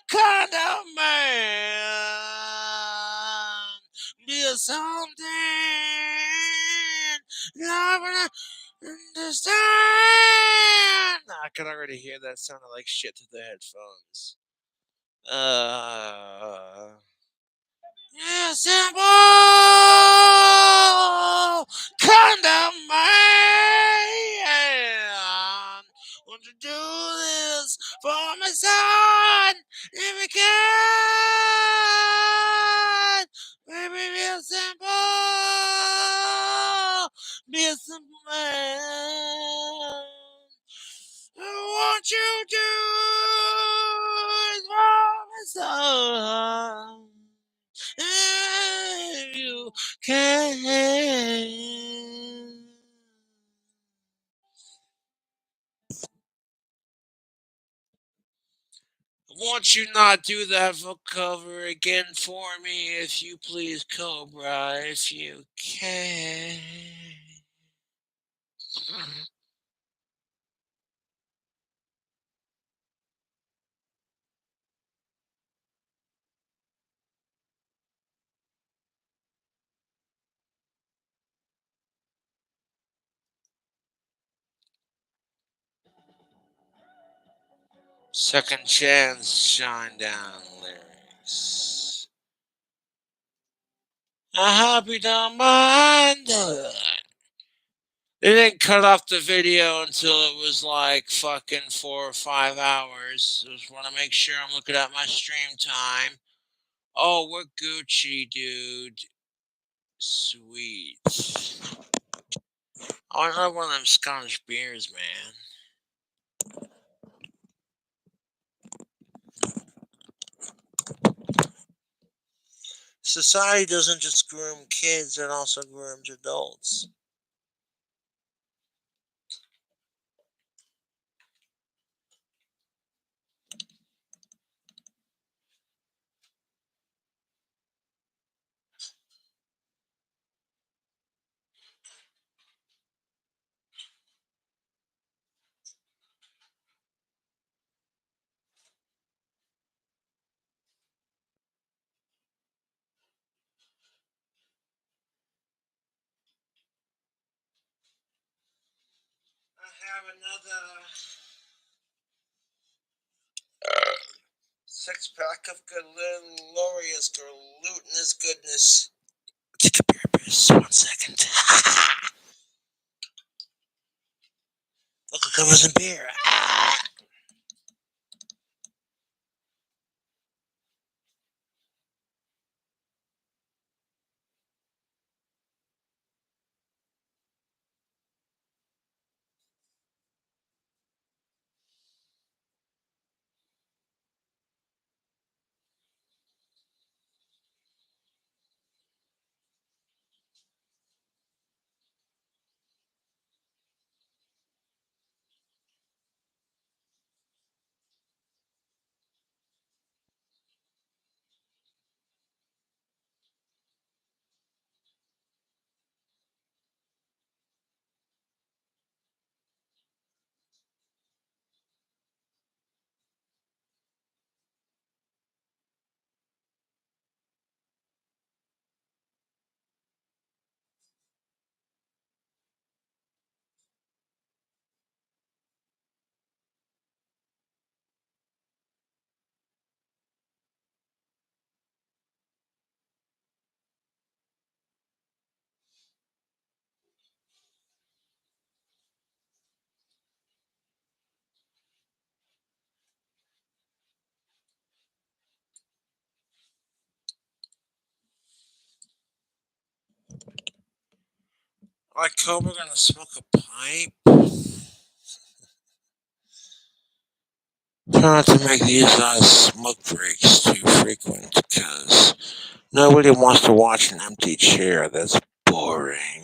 kind of man. Be a something you're gonna understand. I can already hear that sounding like shit through the headphones. Yeah, simple kind of man. Want to do this for my son if we can. Baby, be a simple man. What you do is for my son. If you can. Won't you not do that for cover again for me, if you please, Cobra, if you can. Second chance, shine down lyrics. I hope you don't mind. They didn't cut off the video until it was like fucking 4 or 5 hours. Just want to make sure I'm looking at my stream time. Oh, we're Gucci, dude. Sweet. Oh, I love one of them Scottish beers, man. Society doesn't just groom kids, it also grooms adults. I have another 6-pack of good glorious glutinous goodness. Take a beer, just 1 second. Look, it covers in beer. Like Cobra gonna smoke a pipe? Try not to make these smoke breaks too frequent because nobody wants to watch an empty chair. That's boring.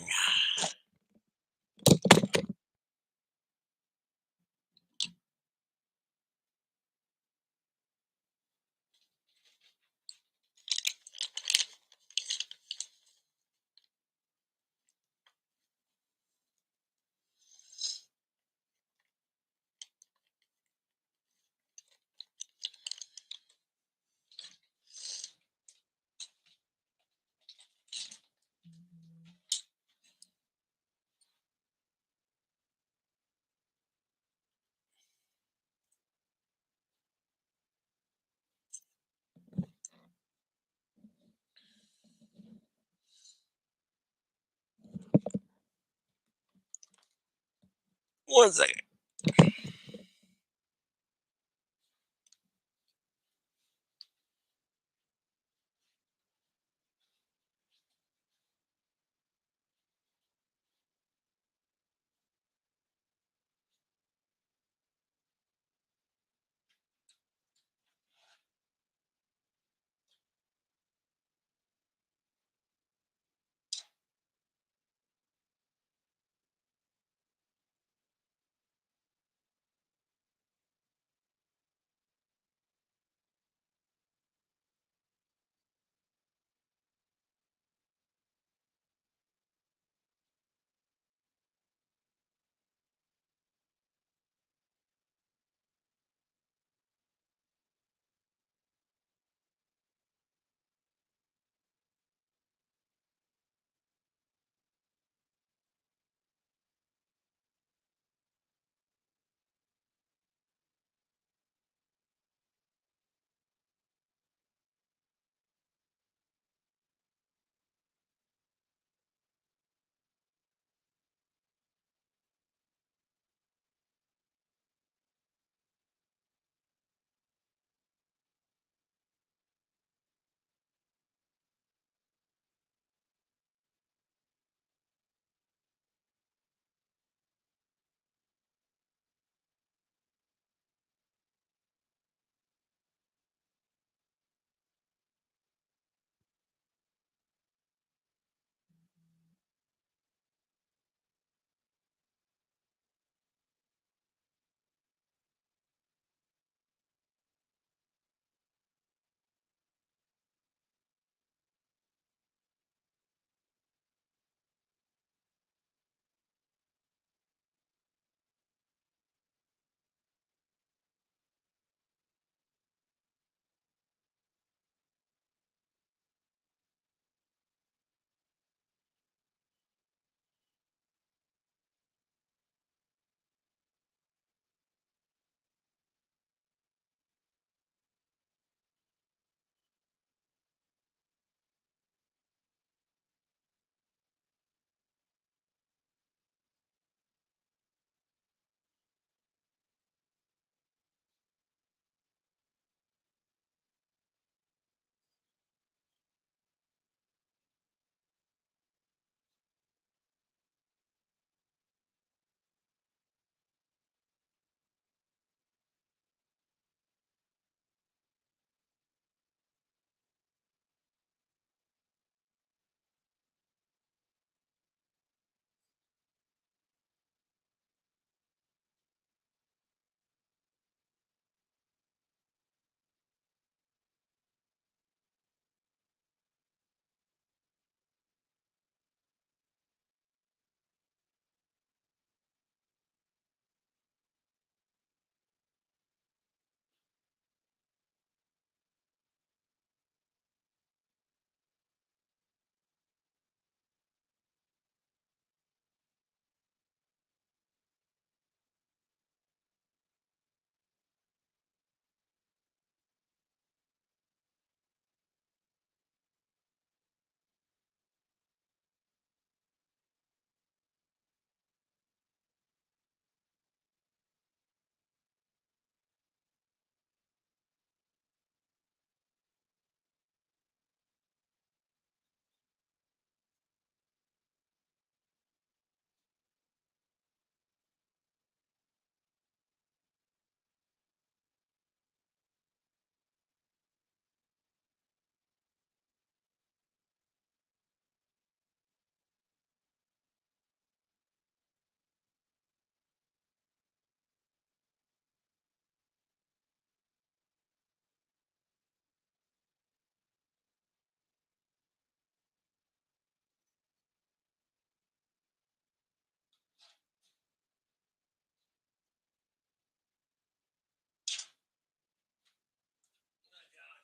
One second.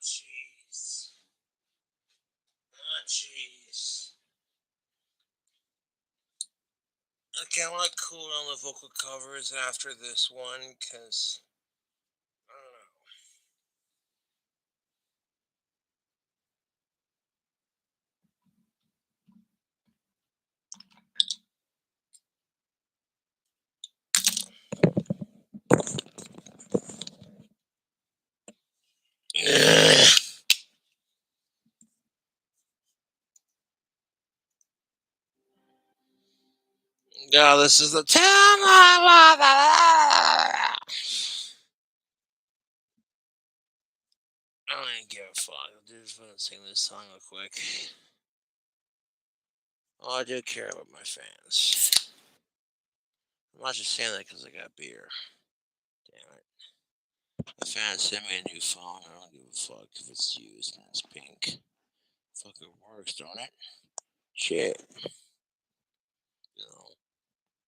jeez. Oh, jeez. Okay, I want to cool down the vocal covers after this one, because, I don't know. No, this is the time. I don't even give a fuck. I'm just gonna sing this song real quick. Oh, I do care about my fans. I'm not just saying that because I got beer. Damn it. My fans sent me a new phone. I don't give a fuck if it's used and it's pink. Fucking works, don't it? Shit. You know,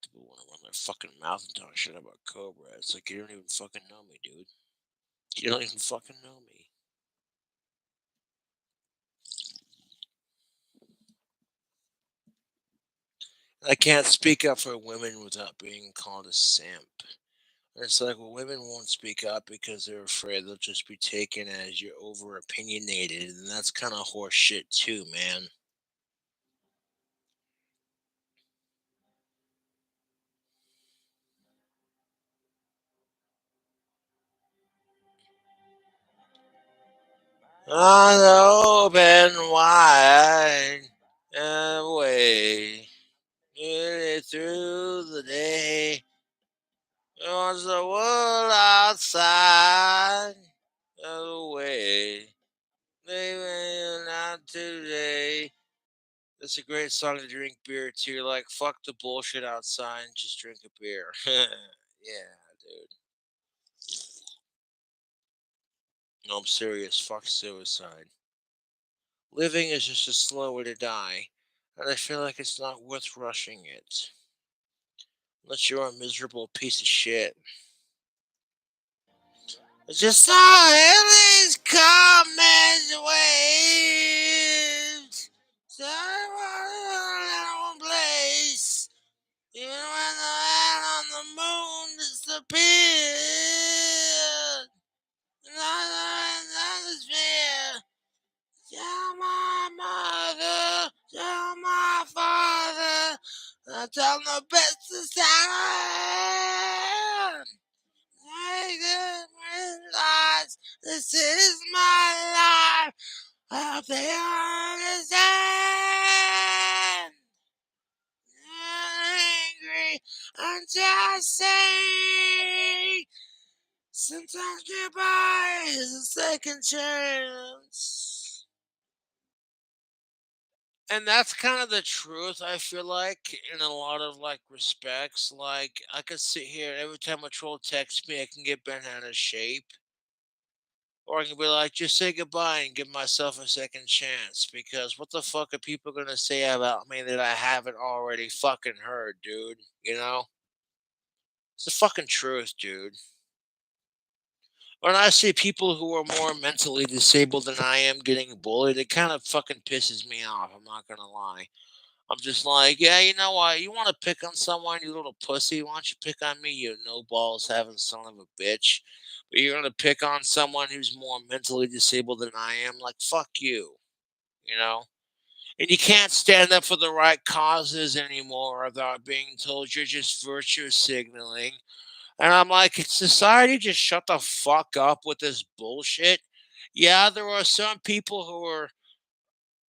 people want to run their fucking mouth and talk shit about Cobra. It's like, you don't even fucking know me, dude. You don't even fucking know me. I can't speak up for women without being called a simp. And it's like, well, women won't speak up because they're afraid they'll just be taken as you're over opinionated, and that's kind of horse shit too, man. On the open wide way, nearly through the day. There's the world outside the way. Leaving not today. It's a great song to drink beer to. You're like, fuck the bullshit outside and just drink a beer. Yeah, dude. No, I'm serious. Fuck suicide. Living is just a slow way to die. And I feel like it's not worth rushing it. Unless you're a miserable piece of shit. It's just saw aliens come and waves. So I want place. Even when the man on the moon disappeared. Another atmosphere. Tell my mother, tell my father, I tell them the best to stand. I didn't realize this is my life. I hope they understand. Angry, I'm just saying. Sometimes goodbye is a second chance. And that's kind of the truth, I feel like, in a lot of like respects. Like, I could sit here every time a troll texts me, I can get bent out of shape. Or I can be like, just say goodbye and give myself a second chance. Because what the fuck are people gonna say about me that I haven't already fucking heard, dude? You know? It's the fucking truth, dude. When I see people who are more mentally disabled than I am getting bullied, it kind of fucking pisses me off. I'm not gonna lie. I'm just like, yeah, you know what? You want to pick on someone, you little pussy? Why don't you pick on me, you no balls having son of a bitch? But you're gonna pick on someone who's more mentally disabled than I am? Like, fuck you, you know? And you can't stand up for the right causes anymore without being told you're just virtue signaling. And I'm like, "Can society just shut the fuck up with this bullshit?" Yeah, there are some people who are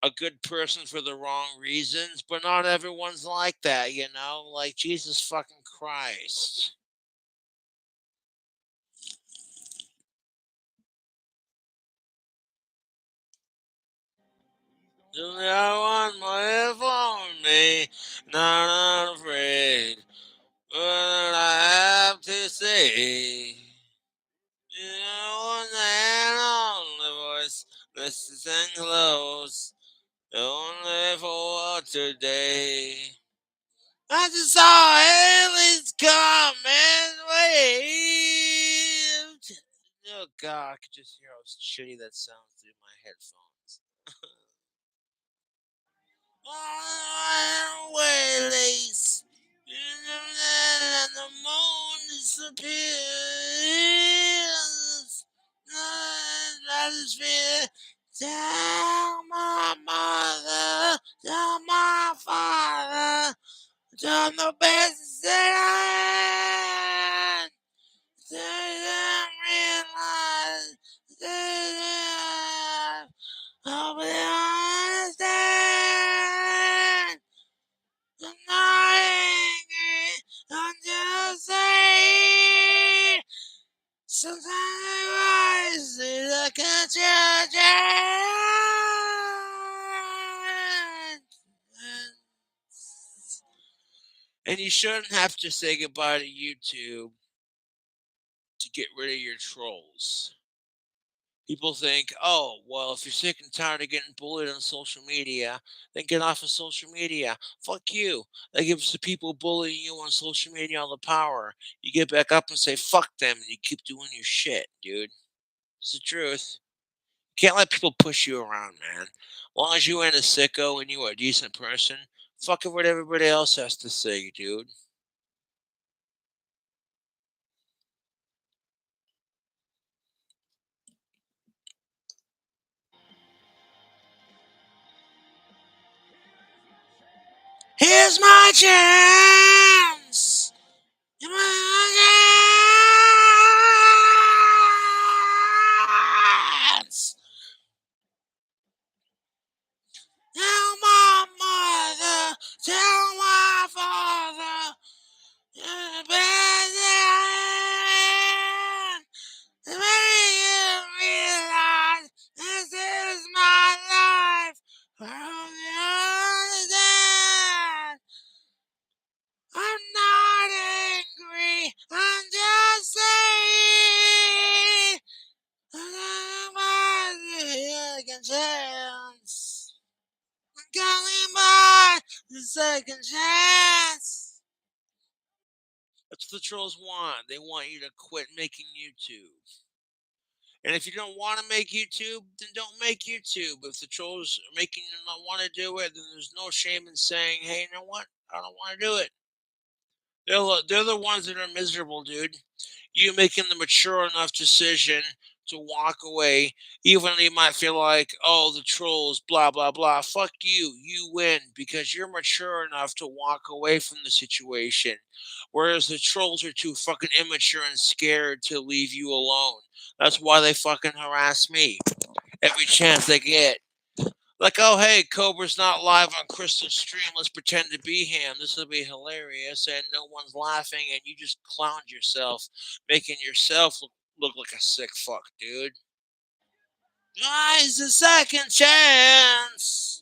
a good person for the wrong reasons, but not everyone's like that, you know? Like, Jesus fucking Christ. Do not want more for me, not afraid. What I have to say. You know, the hand on the voice, listen close. Only for today. I just saw aliens come and waved. Oh god, I could just hear how shitty that sounds through my headphones. Ways, and the moon disappears. I just feel tell my mother, tell my father, tell the best that they didn't realize that hope they understand. I'm not angry, I'm just saying. Sometimes I rise like a judge. And you shouldn't have to say goodbye to YouTube to get rid of your trolls. People think, oh, well, if you're sick and tired of getting bullied on social media, then get off of social media. Fuck you. That gives the people bullying you on social media all the power. You get back up and say, fuck them, and you keep doing your shit, dude. It's the truth. You can't let people push you around, man. As long as you ain't a sicko and you are a decent person, fuck what everybody else has to say, dude. Here's my chance. Here's my chance. Tell my mother, tell my father, you're the best to make you realize this is my life. I hope you understand. I'm not angry, I'm just saying. I'm second chance. I'm calling by the second chance. That's what the trolls want. They want you to quit making YouTube. And if you don't want to make YouTube, then don't make YouTube. If the trolls are making you not want to do it, then there's no shame in saying, hey, you know what? I don't want to do it. They're the ones that are miserable, dude. You making the mature enough decision to walk away, even though you might feel like, oh, the trolls, blah, blah, blah. Fuck you. You win because you're mature enough to walk away from the situation. Whereas the trolls are too fucking immature and scared to leave you alone. That's why they fucking harass me every chance they get. Like, oh, hey, Cobra's not live on Kristen's stream. Let's pretend to be him. This will be hilarious. And no one's laughing, and you just clowned yourself, making yourself look like a sick fuck, dude. Nice, a second chance.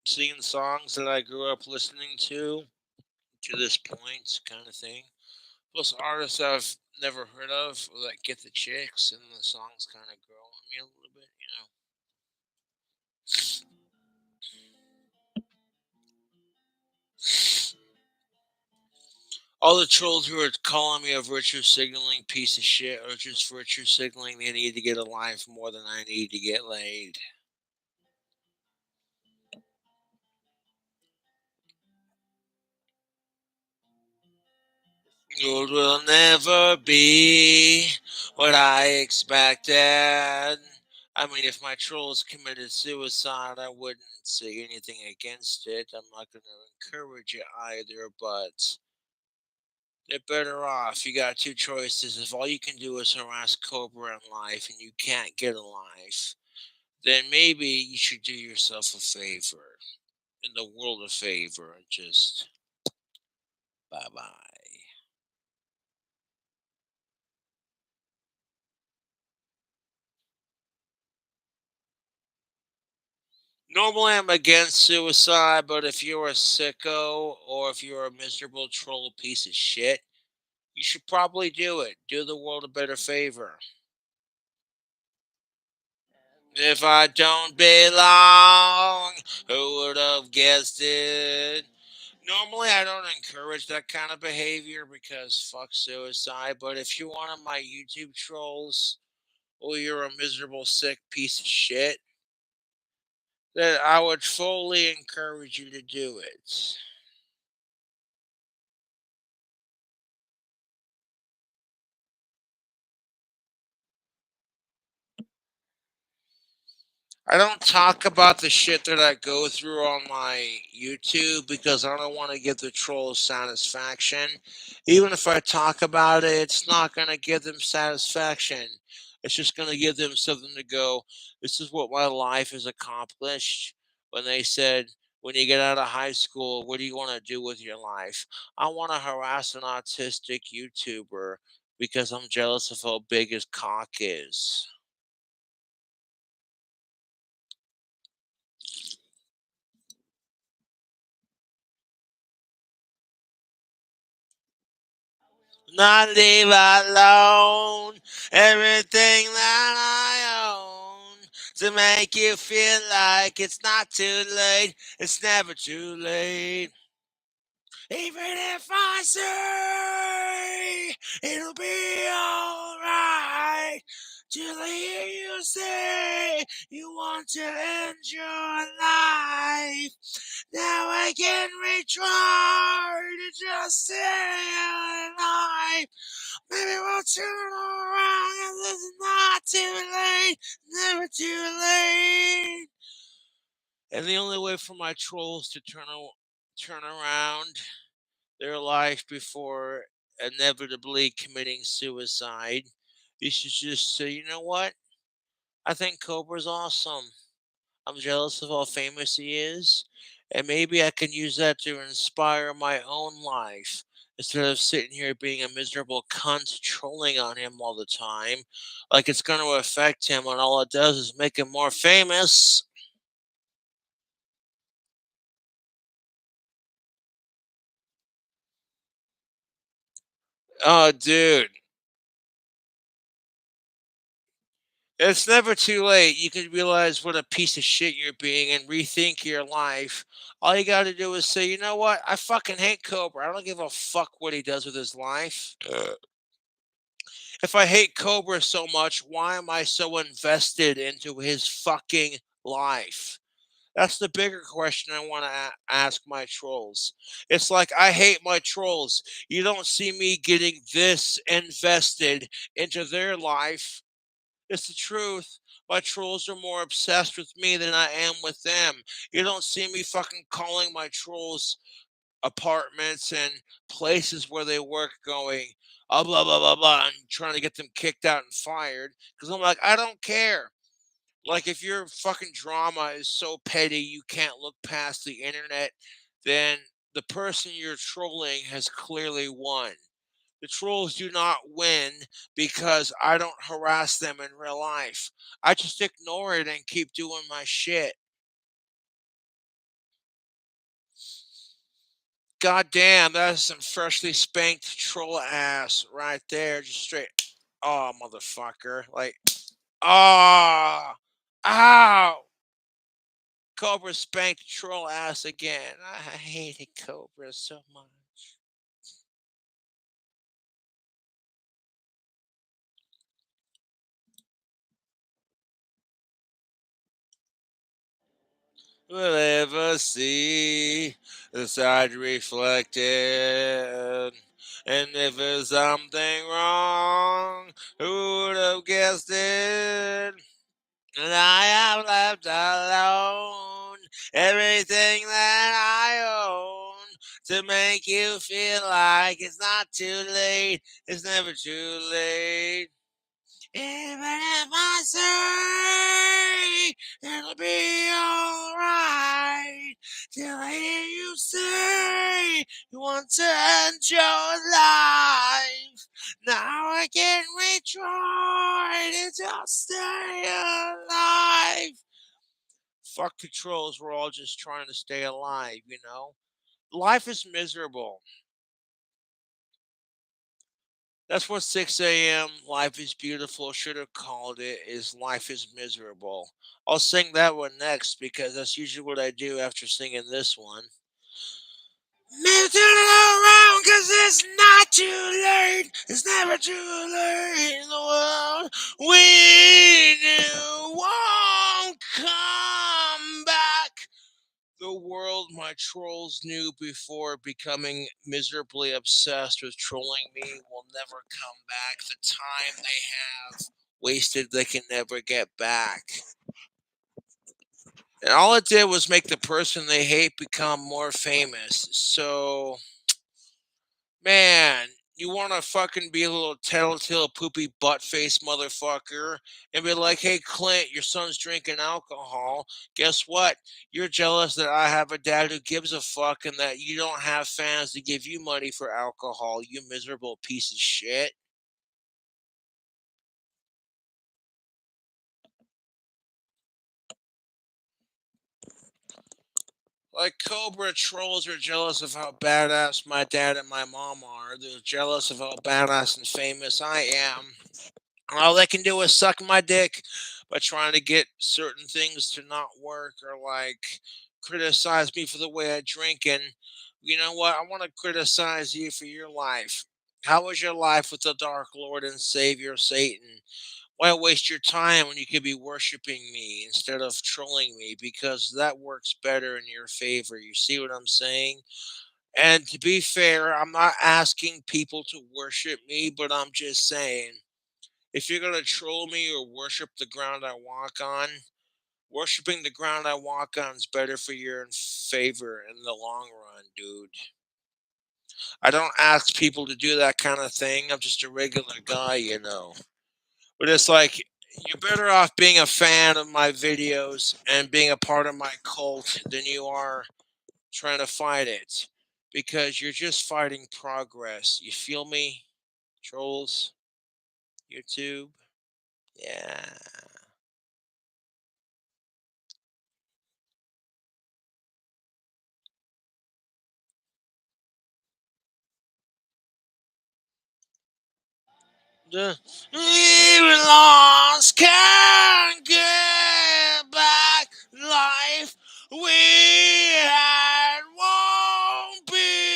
Singing songs that I grew up listening to this point, kind of thing. Plus artists I've never heard of that get the chicks, and the songs kind of grow on me a little bit, you know. All the trolls who are calling me a virtue signaling piece of shit are just virtue signaling they need to get a life more than I need to get laid. It will never be what I expected. I mean, if my trolls committed suicide, I wouldn't say anything against it. I'm not going to encourage it either, but they're better off. You got two choices. If all you can do is harass Cobra in life and you can't get a life, then maybe you should do yourself a favor, in the world a favor, and just bye bye. Normally, I'm against suicide, but if you're a sicko or if you're a miserable troll piece of shit, you should probably do it. Do the world a better favor. If I don't belong, who would have guessed it? Normally, I don't encourage that kind of behavior because fuck suicide, but if you're one of my YouTube trolls or you're a miserable, sick piece of shit, then I would fully encourage you to do it. I don't talk about the shit that I go through on my YouTube because I don't want to give the trolls satisfaction. Even if I talk about it, it's not going to give them satisfaction. It's just going to give them something to go, this is what my life has accomplished. When they said, when you get out of high school, what do you want to do with your life? I want to harass an autistic YouTuber because I'm jealous of how big his cock is. Not leave alone everything that I own to make you feel like it's not too late. It's never too late. Even if I say it'll be alright, till I hear you say you want to end your life. Now I can retry to just stay alive. Maybe we'll turn around and this is not too late, never too late. And the only way for my trolls to turn around their life before inevitably committing suicide is to just say, you know what? I think Cobra's awesome. I'm jealous of how famous he is, and maybe I can use that to inspire my own life instead of sitting here being a miserable cunt trolling on him all the time. Like it's going to affect him, and all it does is make him more famous. Oh, dude. It's never too late. You can realize what a piece of shit you're being and rethink your life. All you got to do is say, you know what? I fucking hate Cobra. I don't give a fuck what he does with his life. If I hate Cobra so much, why am I so invested into his fucking life? That's the bigger question I want to ask my trolls. It's like I hate my trolls. You don't see me getting this invested into their life. It's the truth. My trolls are more obsessed with me than I am with them. You don't see me fucking calling my trolls apartments and places where they work going, blah, blah, blah, blah, and trying to get them kicked out and fired. Because I'm like, I don't care. Like, if your fucking drama is so petty you can't look past the internet, then the person you're trolling has clearly won. The trolls do not win because I don't harass them in real life. I just ignore it and keep doing my shit. God damn, that is some freshly spanked troll ass right there. Just straight. Oh, motherfucker. Like, oh, ow. Cobra spanked troll ass again. I hated Cobra so much. Will ever see the side reflected. And if there's something wrong, who would have guessed it? And I have left alone everything that I own to make you feel like it's not too late. It's never too late. Even if I say it'll be alright, till I hear you say you want to end your life. Now I can retry to just stay alive. Fuck the trolls. We're all just trying to stay alive, you know? Life is miserable. That's what 6 a.m. Life is beautiful should have called it, is life is miserable. I'll sing that one next because that's usually what I do after singing this one. Maybe turn it around cause it's not too late. It's never too late in the world. We knew won't come back. The world my trolls knew before becoming miserably obsessed with trolling me will never come back. The time they have wasted, they can never get back. And all it did was make the person they hate become more famous. So, man, you want to fucking be a little tattletale poopy butt face motherfucker and be like, hey, Clint, your son's drinking alcohol. Guess what? You're jealous that I have a dad who gives a fuck and that you don't have fans to give you money for alcohol, you miserable piece of shit. Like Cobra trolls are jealous of how badass my dad and my mom are. They're jealous of how badass and famous I am. All they can do is suck my dick by trying to get certain things to not work or like criticize me for the way I drink. And you know what? I want to criticize you for your life. How was your life with the Dark Lord and Savior Satan? Why waste your time when you could be worshiping me instead of trolling me? Because that works better in your favor. You see what I'm saying? And to be fair, I'm not asking people to worship me, but I'm just saying if you're going to troll me or worship the ground I walk on, worshiping the ground I walk on is better for your favor in the long run, dude. I don't ask people to do that kind of thing. I'm just a regular guy, you know. But it's like, you're better off being a fan of my videos and being a part of my cult than you are trying to fight it. Because you're just fighting progress. You feel me, trolls? YouTube? Yeah. The we lost can't get back. Life we had won't be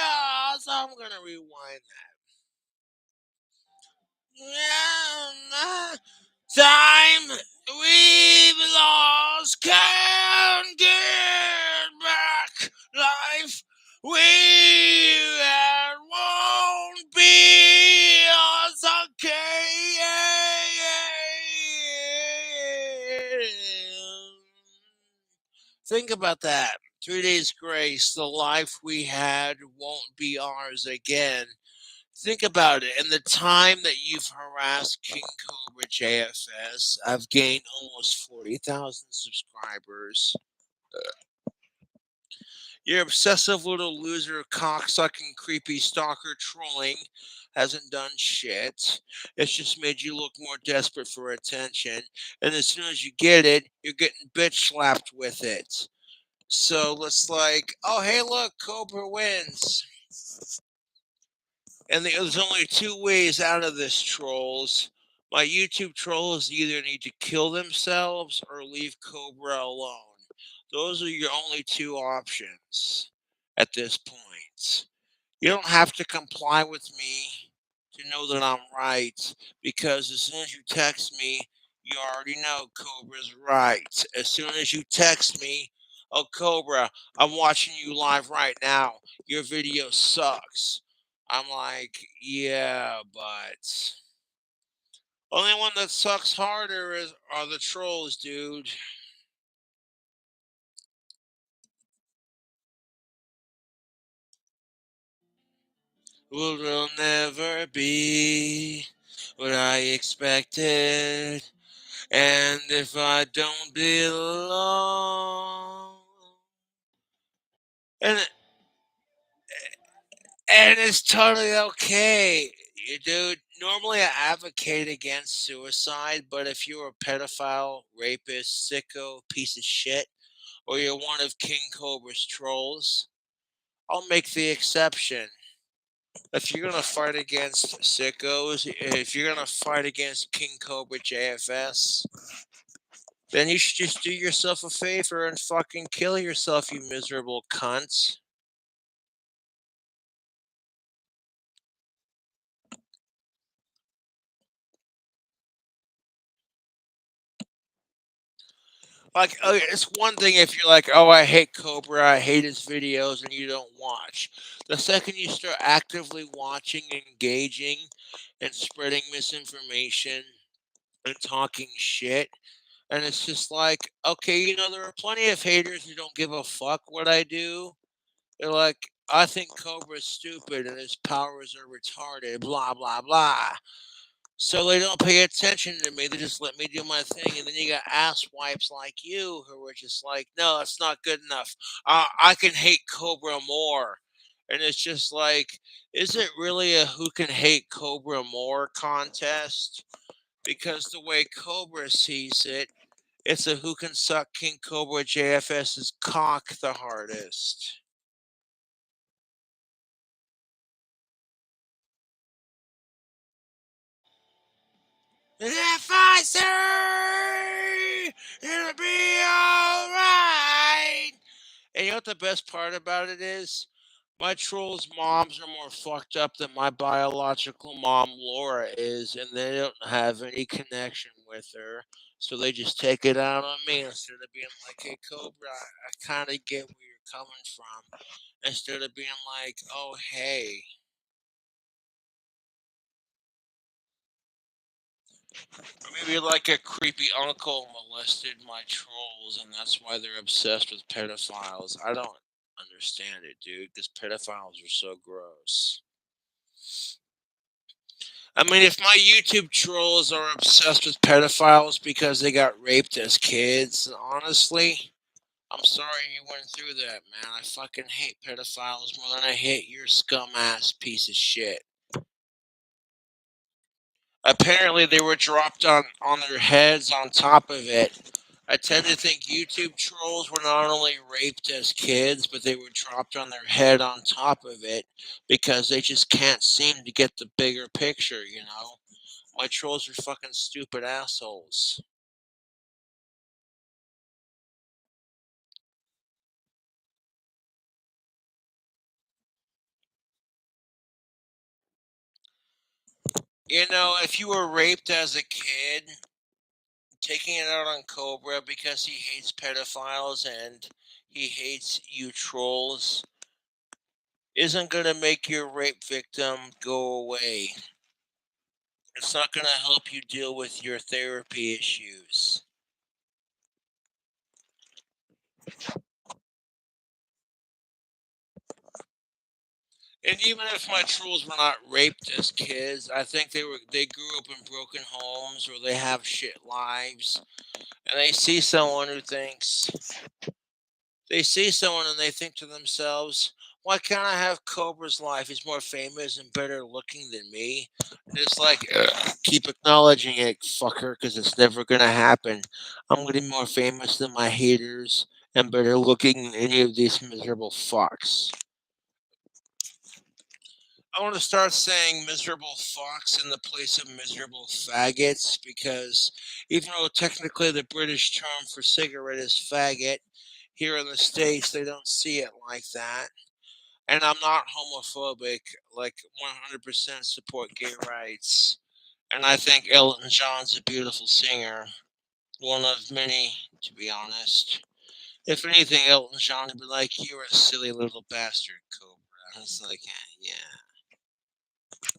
us. I'm gonna rewind that. Time we've lost can't get back. Life we had won't be us. Okay. Think about that. 3 days grace. The life we had won't be ours again. Think about it. In the time that you've harassed King Cobra JFS, I've gained almost 40,000 subscribers. Your obsessive little loser, cocksucking, creepy stalker trolling hasn't done shit. It's just made you look more desperate for attention. And as soon as you get it, you're getting bitch slapped with it. So it's like, oh, hey, look, Cobra wins. And there's only two ways out of this, trolls. My YouTube trolls either need to kill themselves or leave Cobra alone. Those are your only two options at this point. You don't have to comply with me to know that I'm right, because as soon as you text me, you already know Cobra's right. As soon as you text me, oh, Cobra, I'm watching you live right now. Your video sucks. I'm like, yeah, but only one that sucks harder are the trolls, dude. Will never be what I expected. And if I don't belong, and and it's totally okay, you dude. Normally, I advocate against suicide, but if you're a pedophile, rapist, sicko, piece of shit, or you're one of King Cobra's trolls, I'll make the exception. If you're gonna fight against sickos, if you're gonna fight against King Cobra JFS, then you should just do yourself a favor and fucking kill yourself, you miserable cunts. Like, it's one thing if you're like, oh, I hate Cobra, I hate his videos, and you don't watch. The second you start actively watching, engaging, and spreading misinformation and talking shit, and it's just like, okay, there are plenty of haters who don't give a fuck what I do. They're like, I think Cobra's stupid and his powers are retarded, blah, blah, blah. So they don't pay attention to me. They just let me do my thing. And then you got ass wipes like you who are just like, no, that's not good enough. I can hate Cobra more. And it's just like, is it really a who can hate Cobra more contest? Because the way Cobra sees it, it's a who can suck King Cobra JFS's cock the hardest. And if I say it'll be alright. And you know what the best part about it is? My trolls' moms are more fucked up than my biological mom, Laura, is, and they don't have any connection with her. So they just take it out on me instead of being like, hey, Cobra, I kind of get where you're coming from. Instead of being like, oh, hey. Or maybe like a creepy uncle molested my trolls, and that's why they're obsessed with pedophiles. I don't understand it, dude, because pedophiles are so gross. I mean, if my YouTube trolls are obsessed with pedophiles because they got raped as kids, honestly, I'm sorry you went through that, man. I fucking hate pedophiles more than I hate your scum ass piece of shit. Apparently, they were dropped on their heads on top of it. I tend to think YouTube trolls were not only raped as kids, but they were dropped on their head on top of it because they just can't seem to get the bigger picture. My trolls are fucking stupid assholes. If you were raped as a kid, taking it out on Cobra because he hates pedophiles and he hates you trolls isn't going to make your rape victim go away. It's not going to help you deal with your therapy issues. And even if my trolls were not raped as kids, I think they grew up in broken homes or they have shit lives, and they see someone and they think to themselves, why can't I have Cobra's life? He's more famous and better looking than me. And it's like, keep acknowledging it, fucker, because it's never going to happen. I'm going to be more famous than my haters and better looking than any of these miserable fucks. I want to start saying miserable fucks in the place of miserable faggots because even though technically the British term for cigarette is faggot, here in the States they don't see it like that. And I'm not homophobic, like 100% support gay rights. And I think Elton John's a beautiful singer, one of many, to be honest. If anything, Elton John would be like, you're a silly little bastard, Cobra. It's like, yeah.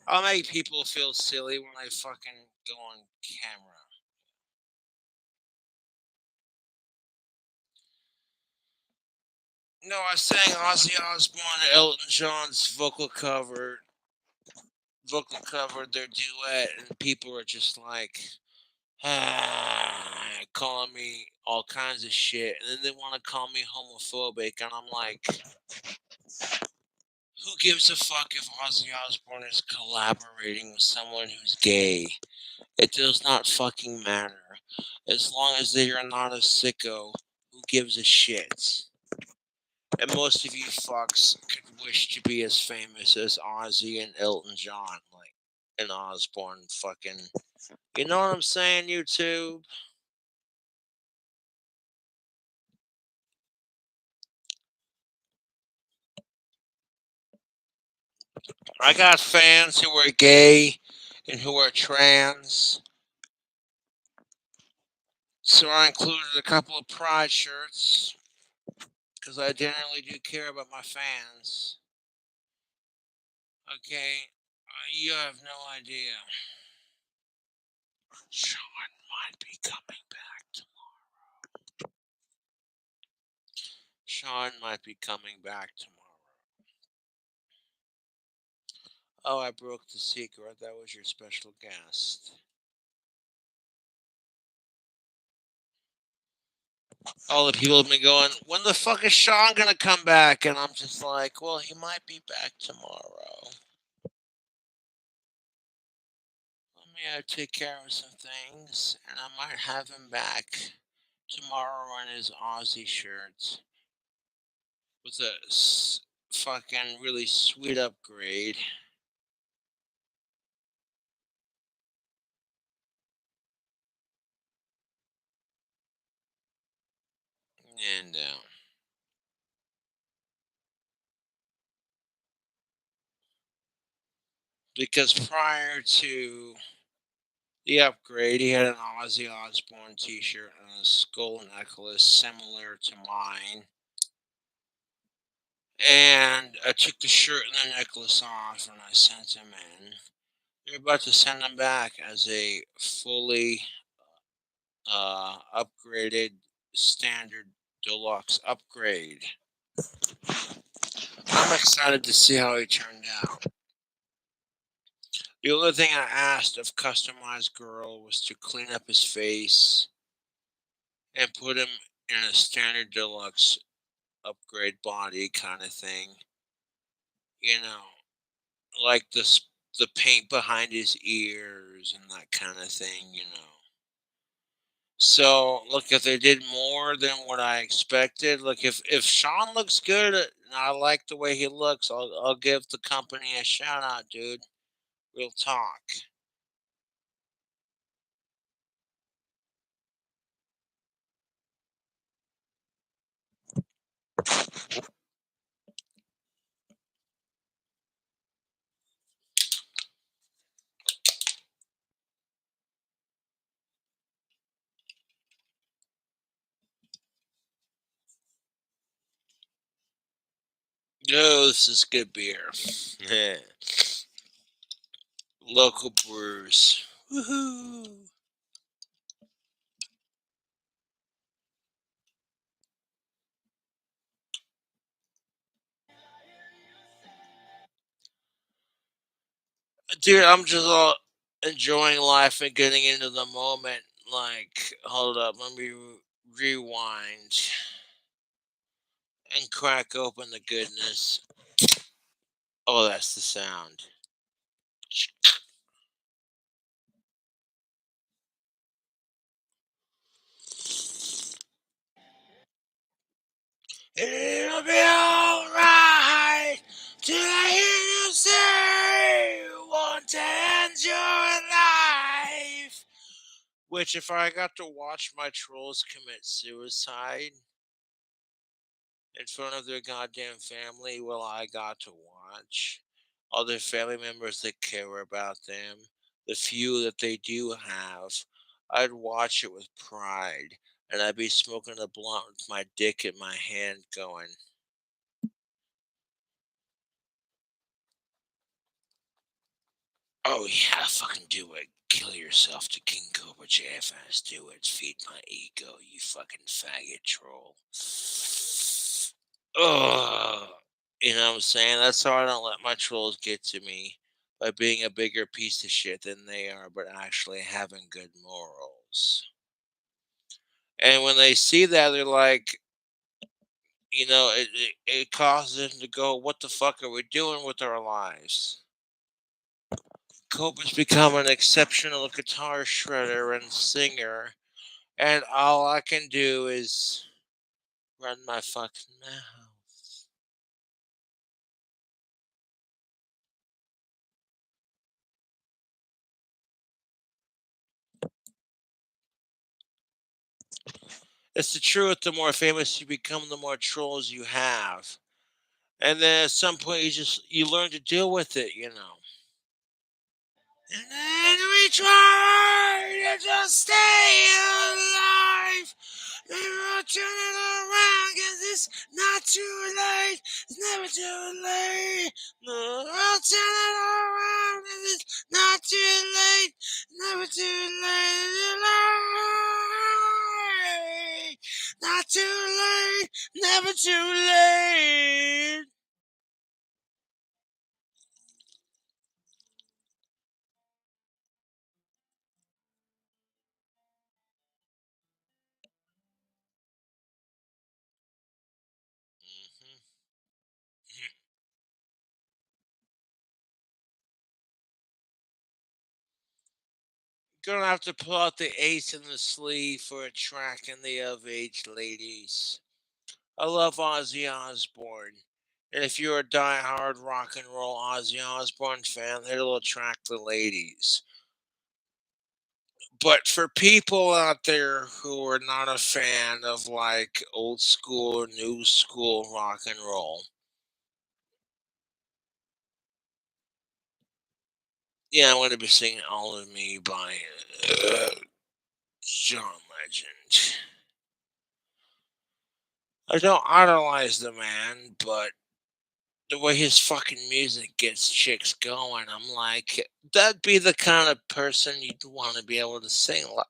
I'll make people feel silly when I fucking go on camera. No, I sang Ozzy Osbourne and Elton John's vocal covered their duet, and people are just like, calling me all kinds of shit, and then they want to call me homophobic, and I'm like, Who gives a fuck if Ozzy Osbourne is collaborating with someone who's gay? It does not fucking matter. As long as they are not a sicko, who gives a shit? And most of you fucks could wish to be as famous as Ozzy and Elton John, like, and Osbourne fucking. You know what I'm saying, YouTube? I got fans who are gay and who are trans. So I included a couple of pride shirts because I generally do care about my fans. Okay, you have no idea. Sean might be coming back tomorrow. Sean might be coming back tomorrow. Oh, I broke the secret. That was your special guest. All the people have been going, when the fuck is Sean gonna come back? And I'm just like, well, he might be back tomorrow. Let me take care of some things, and I might have him back tomorrow in his Aussie shirt with a fucking really sweet upgrade. And because prior to the upgrade, he had an Ozzy Osbourne t-shirt and a skull necklace similar to mine. And I took the shirt and the necklace off and I sent him in. They're about to send him back as a fully upgraded standard deluxe upgrade. I'm excited to see how he turned out. The only thing I asked of Customized Girl was to clean up his face and put him in a standard deluxe upgrade body kind of thing. You know, like the paint behind his ears and that kind of thing. So look, if they did more than what I expected, look, if Sean looks good and I like the way he looks, I'll give the company a shout out, dude. Real talk. Oh, this is good beer. Yeah. Local brewers. Woohoo! Dude, I'm just all enjoying life and getting into the moment. Like, hold up, let me rewind and crack open the goodness. Oh, that's the sound. It'll be alright till I hear you say you want to end your life. Which, if I got to watch my trolls commit suicide in front of their goddamn family, well, I got to watch all their family members that care about them, the few that they do have. I'd watch it with pride, and I'd be smoking a blunt with my dick in my hand, going, "Oh yeah, fucking do it. Kill yourself to King Cobra JFS. Do it. Feed my ego, you fucking faggot troll." Ugh. You know what I'm saying? That's how I don't let my trolls get to me, by being a bigger piece of shit than they are, but actually having good morals. And when they see that, they're like, it causes them to go, what the fuck are we doing with our lives? Coba's become an exceptional guitar shredder and singer, and all I can do is run my fucking mouth. It's the truth. The more famous you become, the more trolls you have. And then at some point, you learn to deal with it. And then we try to just stay alive. And we'll turn it around, 'cause it's not too late. It's never too late. No, we'll turn it around, 'cause it's not too late. Never too late. Not too late. Never too late. Mhm. Gonna have to pull out the ace in the sleeve for attracting the of-age ladies. I love Ozzy Osbourne. And if you're a die-hard rock and roll Ozzy Osbourne fan, it'll attract the ladies. But for people out there who are not a fan of like old school or new school rock and roll, yeah, I'm going to be singing All of Me by John Legend. I don't idolize the man, but the way his fucking music gets chicks going, I'm like, that'd be the kind of person you'd want to be able to sing like.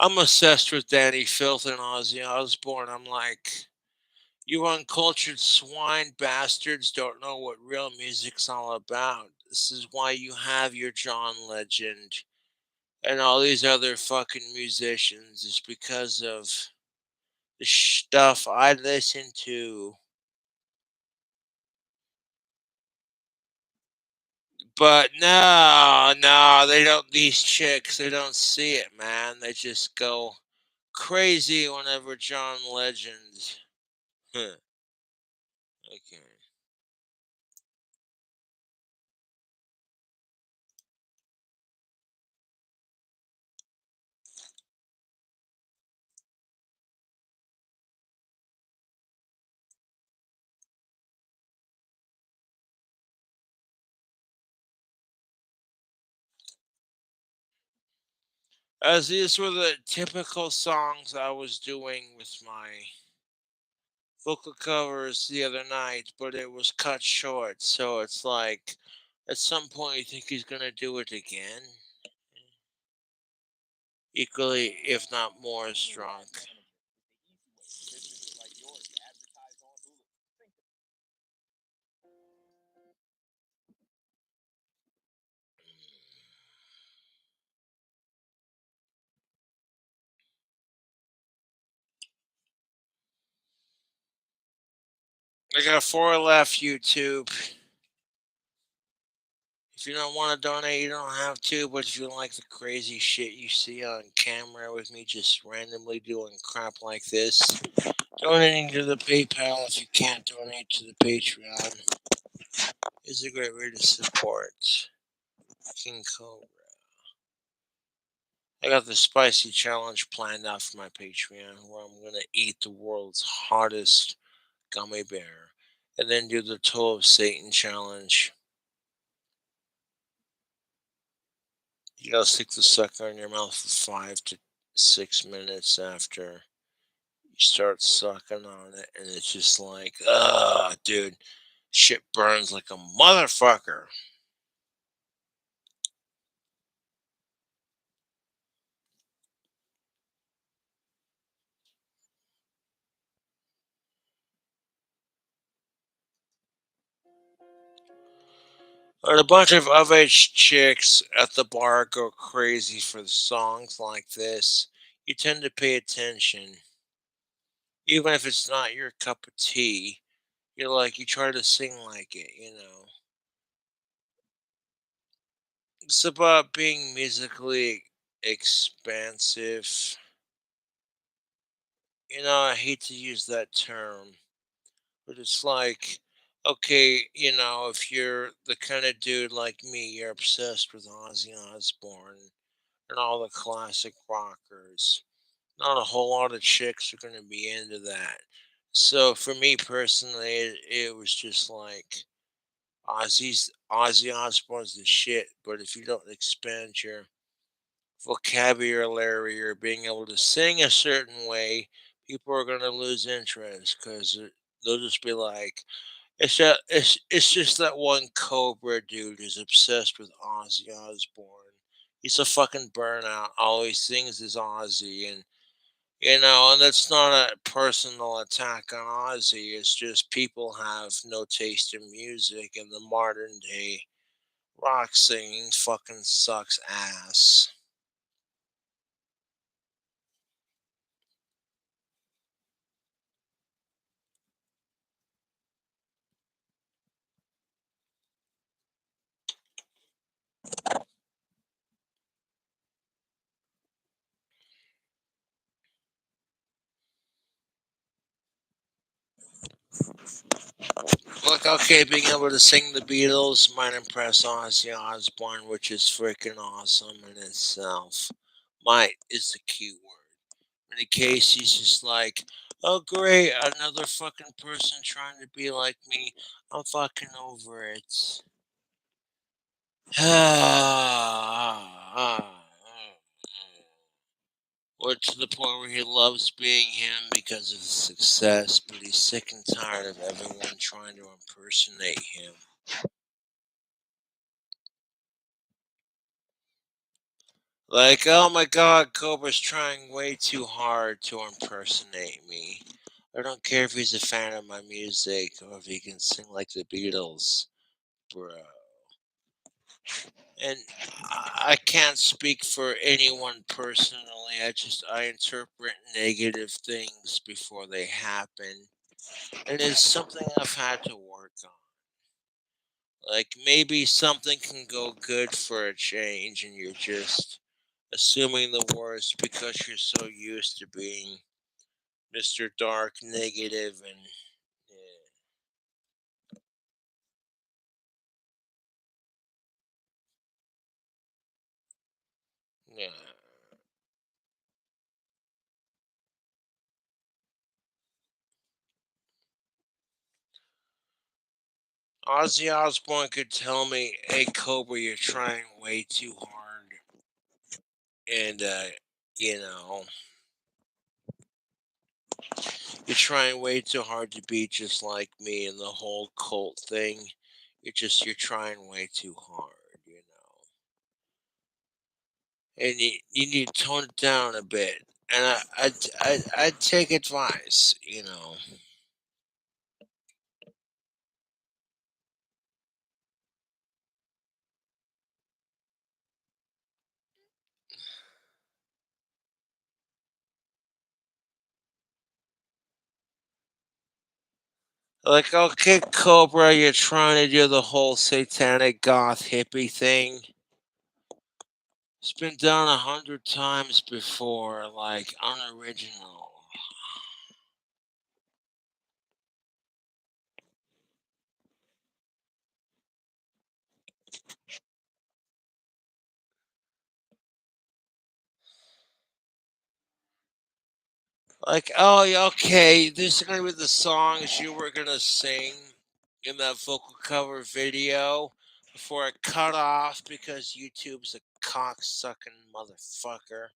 I'm obsessed with Danny Filth and Ozzy Osbourne. I'm like, you uncultured swine bastards don't know what real music's all about. This is why you have your John Legend and all these other fucking musicians. It's because of the stuff I listen to. But no, no, they don't. These chicks, they don't see it, man. They just go crazy whenever John Legend. Huh, okay. As these were the typical songs I was doing with my vocal covers the other night, but it was cut short. So it's like, at some point, you think he's gonna do it again, equally, if not more, strong. I got four left, YouTube. If you don't want to donate, you don't have to. But if you like the crazy shit you see on camera with me just randomly doing crap like this, donating to the PayPal if you can't donate to the Patreon is a great way to support King Cobra. I got the spicy challenge planned out for my Patreon where I'm going to eat the world's hottest gummy bear and then do the Toe of Satan challenge. You gotta stick the sucker in your mouth for 5 to 6 minutes after you start sucking on it, and it's just like, dude, shit burns like a motherfucker. When a bunch of of-age chicks at the bar go crazy for the songs like this, you tend to pay attention. Even if it's not your cup of tea, you try to sing like it. It's about being musically expansive. I hate to use that term, but it's like, okay, if you're the kind of dude like me, you're obsessed with Ozzy Osbourne and all the classic rockers. Not a whole lot of chicks are going to be into that. So for me personally, it was just like Ozzy Osbourne's the shit. But if you don't expand your vocabulary or being able to sing a certain way, people are going to lose interest because they'll just be like, it's just that one Cobra dude who's obsessed with Ozzy Osbourne. He's a fucking burnout. All he sings is Ozzy, and that's not a personal attack on Ozzy. It's just people have no taste in music, and the modern day rock singing fucking sucks ass. Like, okay, being able to sing the Beatles might impress Ozzy Osbourne, which is freaking awesome in itself. Might is the key word. In the case, he's just like, oh great, another fucking person trying to be like me. I'm fucking over it. Or to the point where he loves being him because of his success, but he's sick and tired of everyone trying to impersonate him. Like, oh my god, Cobra's trying way too hard to impersonate me. I don't care if he's a fan of my music or if he can sing like the Beatles, bro. And I can't speak for anyone personally. I interpret negative things before they happen. And it's something I've had to work on. Like, maybe something can go good for a change and you're just assuming the worst because you're so used to being Mr. Dark Negative and yeah. Ozzy Osbourne could tell me, "Hey Cobra, you're trying way too hard," and you know, you're trying way too hard to be just like me and the whole cult thing. You're trying way too hard. And you need to tone it down a bit. And I'd take advice. Like, okay, Cobra, you're trying to do the whole satanic goth hippie thing. It's been done 100 times before, like unoriginal. Like, oh, yeah, okay, this is gonna be the songs you were gonna sing in that vocal cover video before it cut off because YouTube's a cocksucking motherfucker.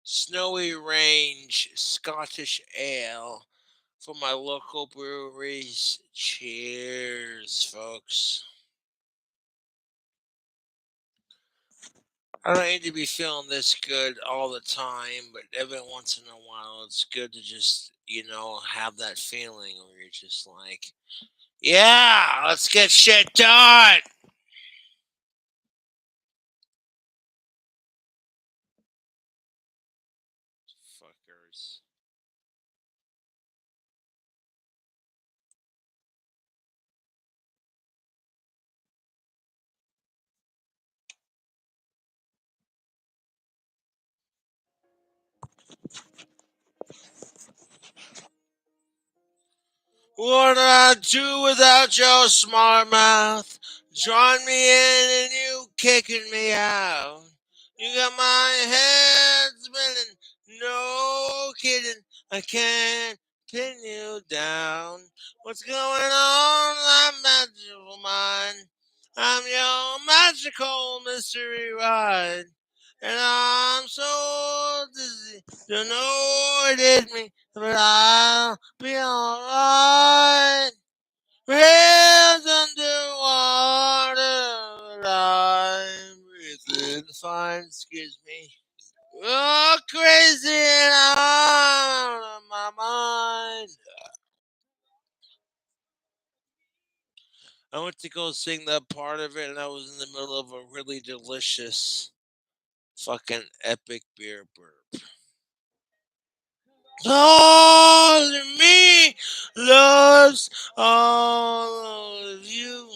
Snowy Range, Scottish Ale, from my local breweries. Cheers, folks. I don't need to be feeling this good all the time, but every once in a while, it's good to just, have that feeling where you're just like, yeah, let's get shit done. Fuckers. What I do without your smart mouth? Drawing me in and you kicking me out. You got my head spinning, no kidding. I can't pin you down. What's going on, my magical mind? I'm your magical mystery ride. And I'm so dizzy, don't know what hit me, but I'll be alright. Hands underwater, but I'm breathing fine, excuse me. Oh, crazy and out of my mind. I went to go sing that part of it, and I was in the middle of a really delicious, fucking epic beer burp. All of me loves all of you.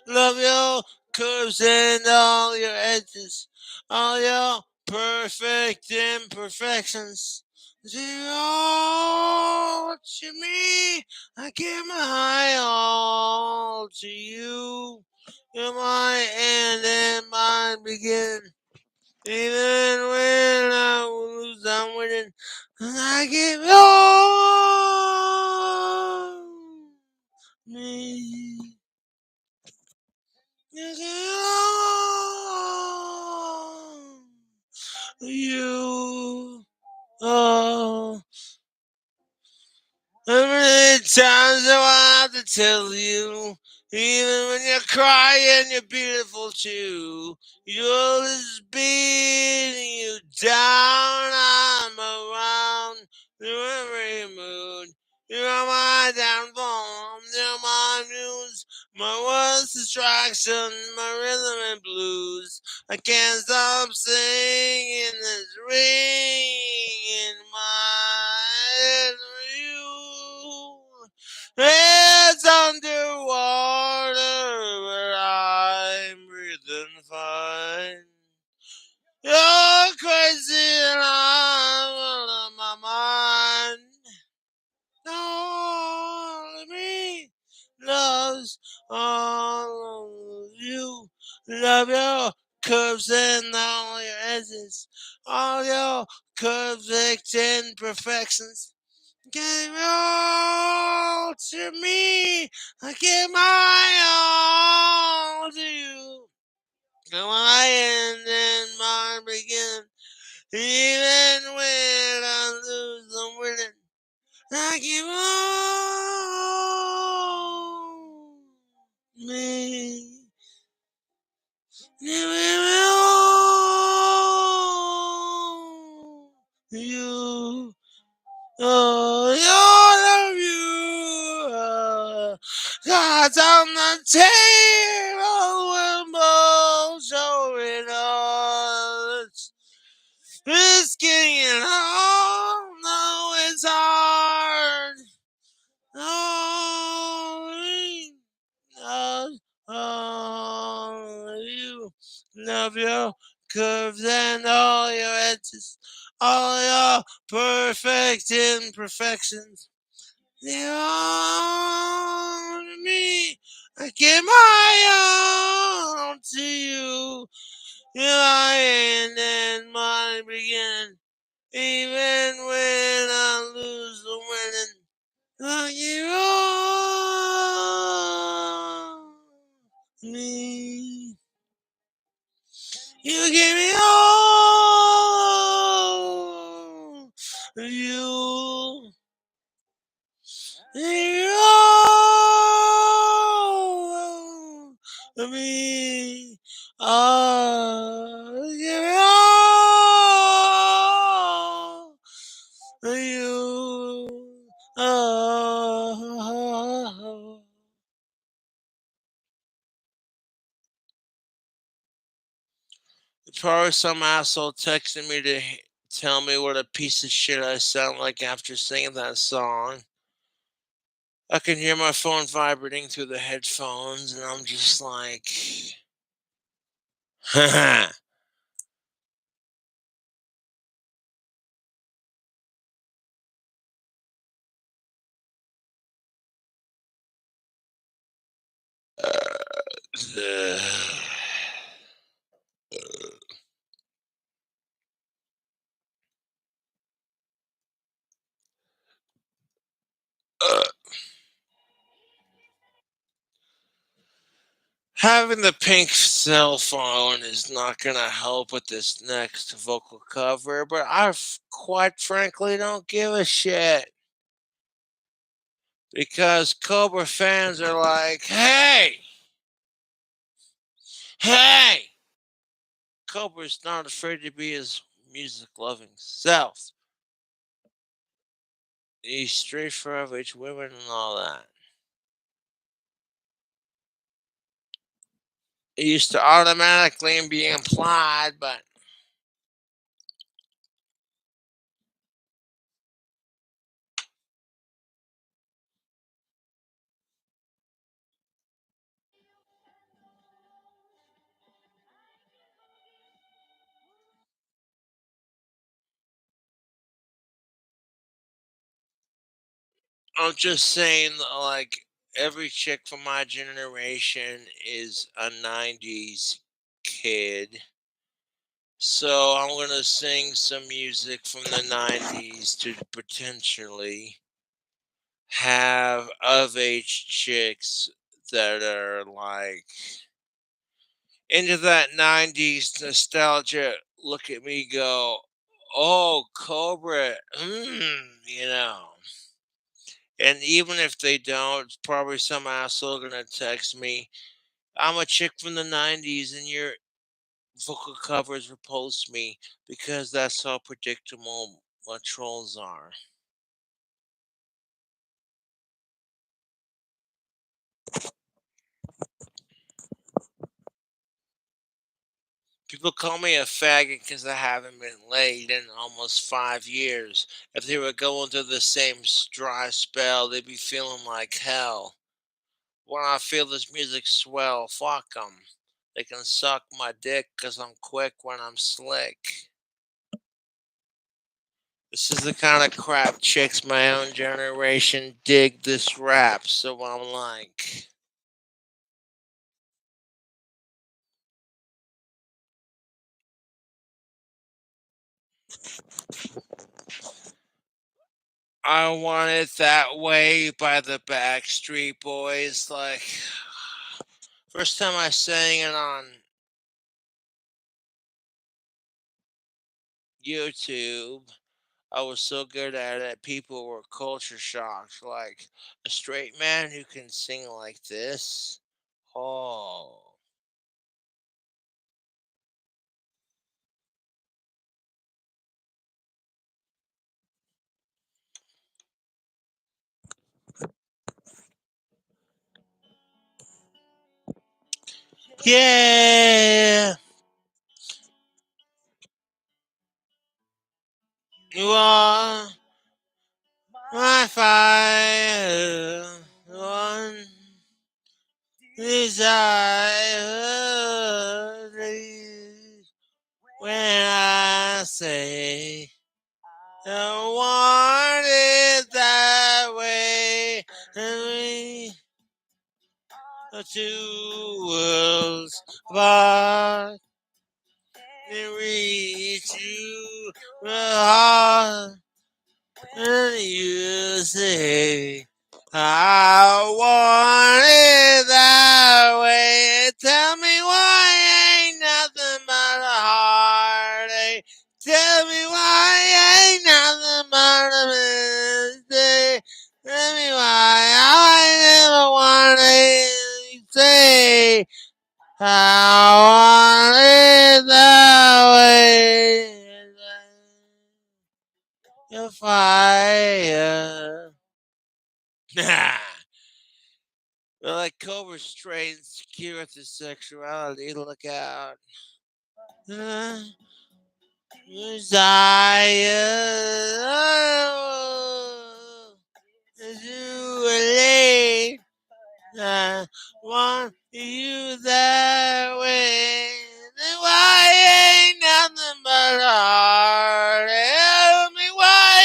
Love your curves and all your edges, all your perfect imperfections. Do all to me. I give my all to you. You're my end and my beginning. Even when I lose, I'm winning. And I give it all me. You give it all you. Oh. How many times do I have to tell you? Even when you're crying, you're beautiful too. You're just beating you down. I'm around through every mood. You're my downfall. You're my muse. My worst distraction. My rhythm and blues. I can't stop singing this ring in my head for you. It's underwater, but I'm breathing fine. You're crazy and I'm out of my mind. All of me loves all of you. Love your curves and all your edges, all your perfect imperfections. Give it all to me. I give my all to you. Come I end and mine begin. Even when I lose, I'm winning. I give all me. Give it all you. Oh, all of you. God's on the table when both showing us. It's getting hard. No, it's hard. Oh, you love your curves and all your edges, all your perfect imperfections. They're all to me. I give my all to you. You're my end and my beginning. Even when I lose the winning. You are me. You give me all you. all of me. Give it all of you. Oh. Probably some asshole texting me to tell me what a piece of shit I sound like after singing that song. I can hear my phone vibrating through the headphones, and I'm just like, haha. Having the pink cell phone is not going to help with this next vocal cover, but quite frankly don't give a shit. Because Cobra fans are like, hey, hey! Cobra's not afraid to be his music loving self. He's straight for average women and all that. It used to automatically be implied, but I'm just saying, like, every chick from my generation is a 90s kid. So I'm going to sing some music from the 90s to potentially have of age chicks that are like into that 90s nostalgia look at me go, oh, Cobra, you know. And even if they don't, probably some asshole gonna text me, I'm a chick from the 90s and your vocal covers repulse me because that's how predictable what trolls are. People call me a faggot because I haven't been laid in almost 5 years. If they were going through the same dry spell, they'd be feeling like hell. When I feel this music swell, fuck 'em. They can suck my dick because I'm quick when I'm slick. This is the kind of crap chicks my own generation dig this rap, so I'm like, I Want It That Way by the Backstreet Boys. Like, first time I sang it on YouTube, I was so good at it, people were culture shocked. Like, a straight man who can sing like this? Oh. Yeah! You are my fire, one desire. When I say I want it that way, and we are two worlds apart, and reach you the heart, and you say I want it that way. Tell me why ain't nothing but a heartache. Tell me why ain't nothing but a mistake. Tell me why Well, like Cobra straight and secure with his sexuality. Look out. Desire. I want you that way. Then why ain't nothing but heart? Tell me why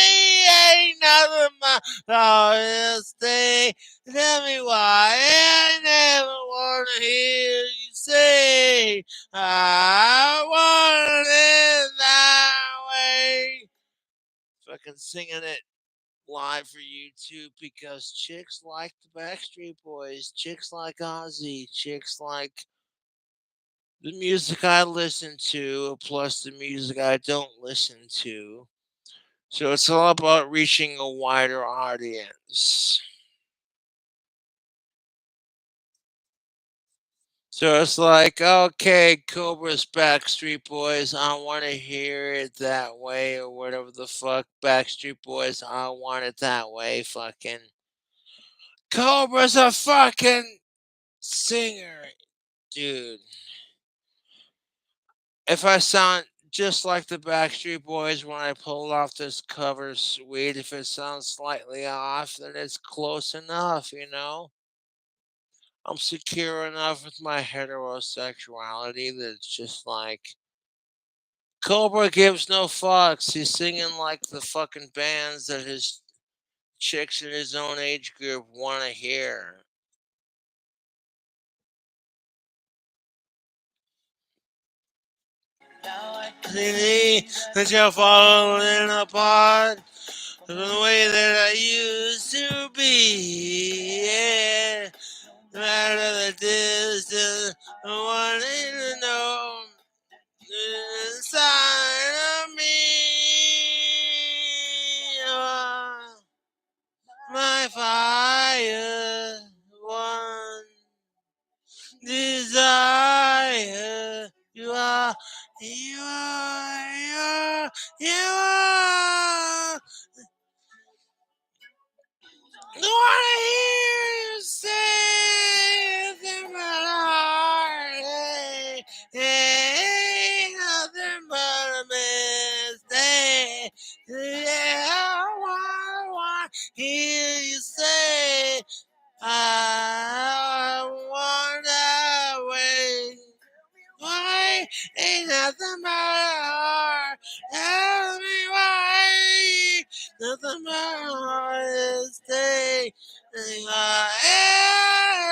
ain't nothing but heart. Stay. Tell me why I never want to hear you say I want it that way. Fucking singing it live for YouTube because chicks like the Backstreet Boys, chicks like Ozzy, chicks like the music I listen to, plus the music I don't listen to. So it's all about reaching a wider audience. So it's like, okay, Cobra's Backstreet Boys, I want to hear it that way, or whatever the fuck. Backstreet Boys, I want it that way. Fucking Cobra's a fucking singer, dude. If I sound just like the Backstreet Boys when I pull off this cover suite, if it sounds slightly off, then it's close enough, you know? I'm secure enough with my heterosexuality that it's just like Cobra gives no fucks. He's singing like the fucking bands that his chicks in his own age group want to hear. See that you're falling apart from the way that I used to be. Yeah, no matter the distance, I wanted to know inside of me. You are my fire, one desire. You are. I wanna hear you say nothing but heart. Ain't nothing but a mistake. Yeah, I wanna hear you say I want that way. Why ain't nothing but a heart? Tell me why nothing but a heart is stay. I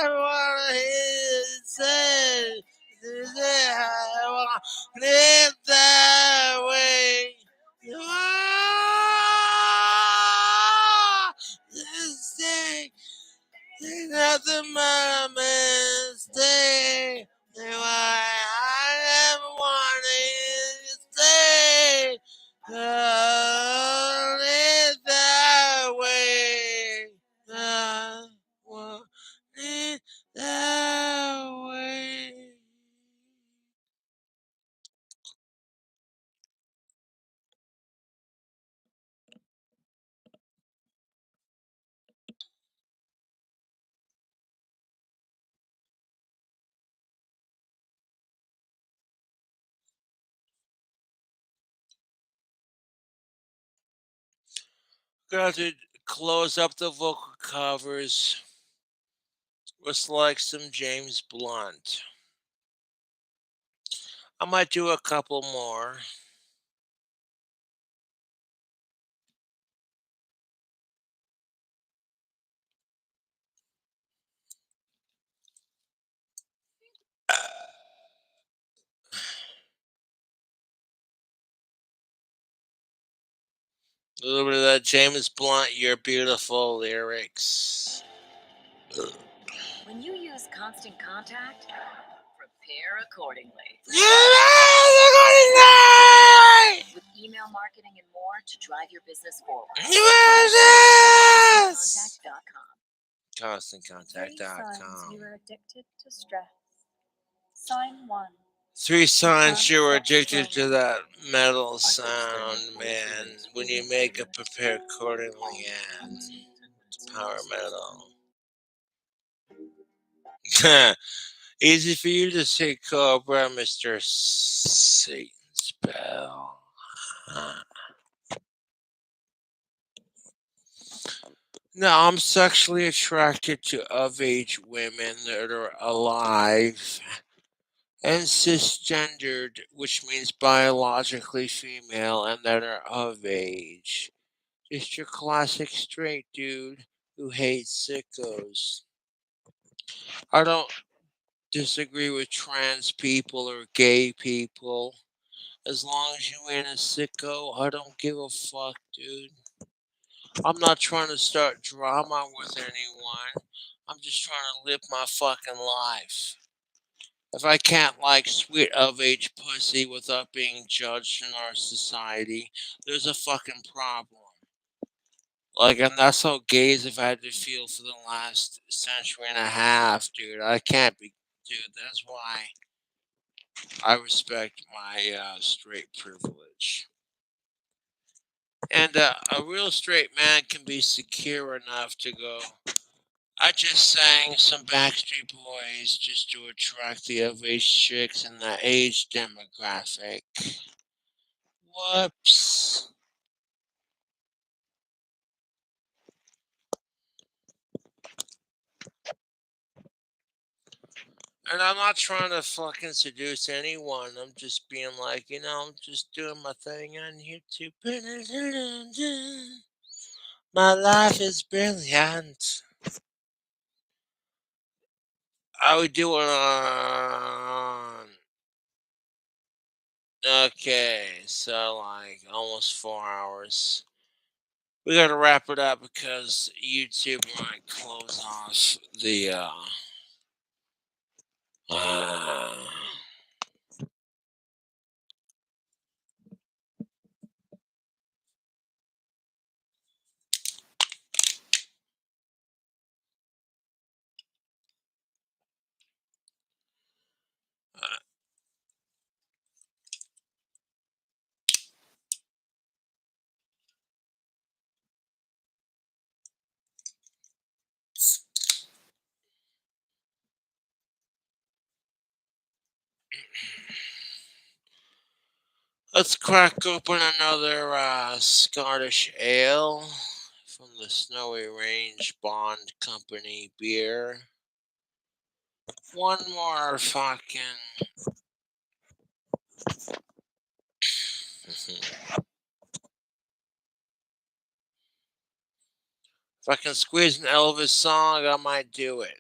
wanna hear you say, I wanna live that way. You are this thing. Ain't nothing but a mistake. That's why I never wanted to stay. It that way. I want it that way. Got to close up the vocal covers with like some James Blunt. I might do a couple more. A little bit of that James Blunt, "You're Beautiful" lyrics. When you use Constant Contact, prepare accordingly. With email marketing and more to drive your business forward. ConstantContact.com. Signs you are addicted to stress. Sign 1. 3 signs you're addicted to that metal sound, man. When you make it, prepare accordingly, and power metal. Easy for you to say, Cobra, Mr. Satan's Bell. No, I'm sexually attracted to of-age women that are alive and cisgendered, which means biologically female and that are of age. Just your classic straight dude who hates sickos. I don't disagree with trans people or gay people. As long as you ain't a sicko, I don't give a fuck, dude. I'm not trying to start drama with anyone. I'm just trying to live my fucking life. If I can't like sweet of age pussy without being judged in our society, there's a fucking problem. Like, and that's how gays have had to feel for the last century and a half, dude. I can't be, dude. That's why I respect my straight privilege. And a real straight man can be secure enough to go, I just sang some Backstreet Boys just to attract the of-age chicks in the age demographic. Whoops. And I'm not trying to fucking seduce anyone. I'm just being like, I'm just doing my thing on YouTube. My life is brilliant. How we doing on? Okay, so like almost 4 hours. We gotta wrap it up because YouTube might close off the uh, let's crack open another Scottish ale from the Snowy Range Bond Company beer. One more fucking. If I can squeeze an Elvis song, I might do it.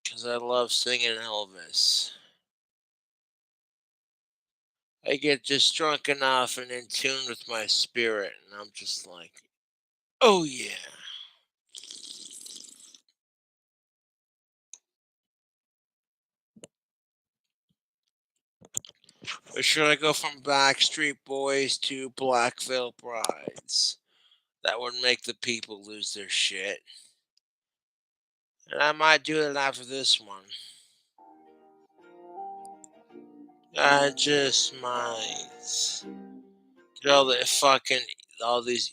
Because I love singing Elvis. I get just drunk enough and in tune with my spirit, and I'm just like, oh yeah. Or should I go from Backstreet Boys to Black Veil Brides? That would make the people lose their shit. And I might do it after this one. I just might. Get all these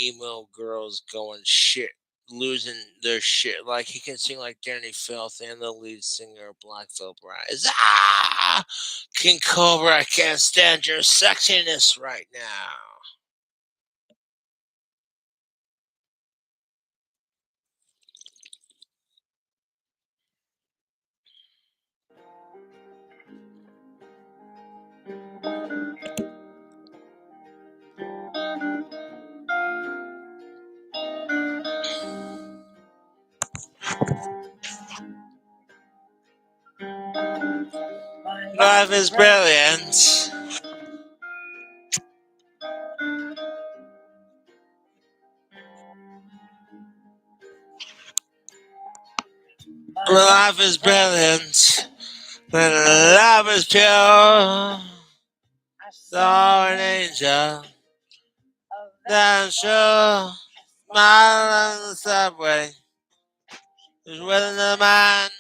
emo girls going shit, losing their shit. Like he can sing like Danny Filth and the lead singer of Black Veil Brides. King Cobra, I can't stand your sexiness right now. Life is brilliant. Life is brilliant. Love is pure. Saw an angel. Then sure. Smile on the subway. Is with a man.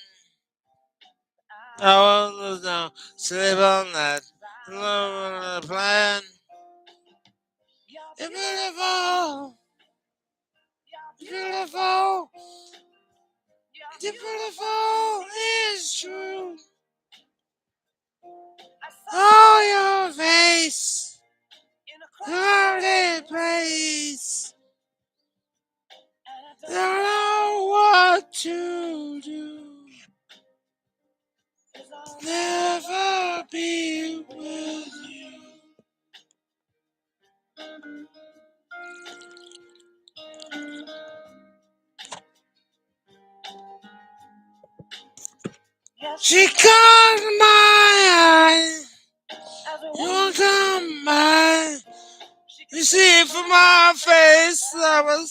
I will now sleep on that plan. You're beautiful, beautiful, beautiful is true. Oh, your face, crowded place. Don't know what to do. Never be with you. She caught my eye. You won't come by. You see it from my face. I was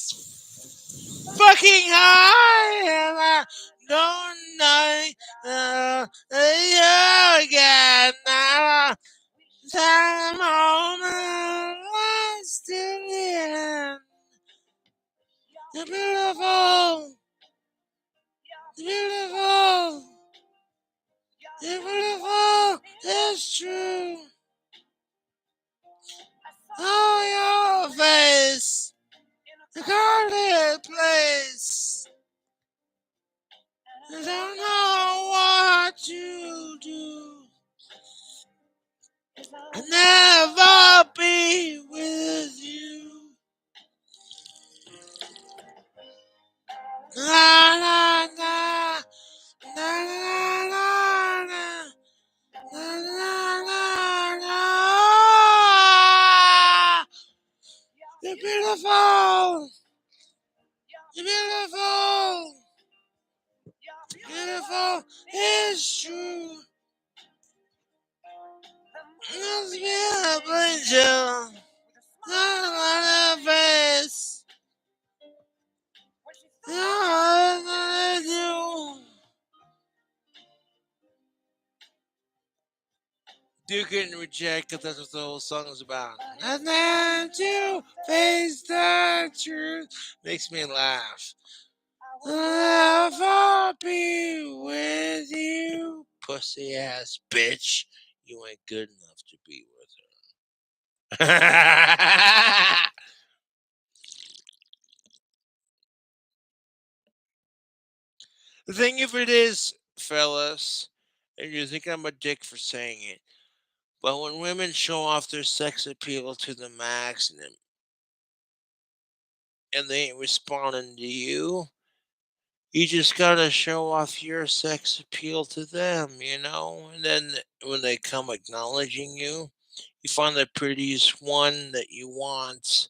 fucking high, and I don't know you again now. Time on last in the end. You're beautiful, beautiful, you're beautiful. It's true. Oh, your face, the guarded place. I don't know what to do. I'll never be with you. La la la, la la la la, la la la la. You're beautiful, you're beautiful, beautiful is true. Must be a angel, not on her face. I do. Duke couldn't reject because that's what the whole song is about. And then to face the truth makes me laugh. I'll never be with you, pussy ass bitch. You ain't good enough to be with her. The thing of it is, fellas, and you think I'm a dick for saying it, but when women show off their sex appeal to the max and they ain't responding to you, you just gotta show off your sex appeal to them, you know? And then when they come acknowledging you, you find the prettiest one that you want.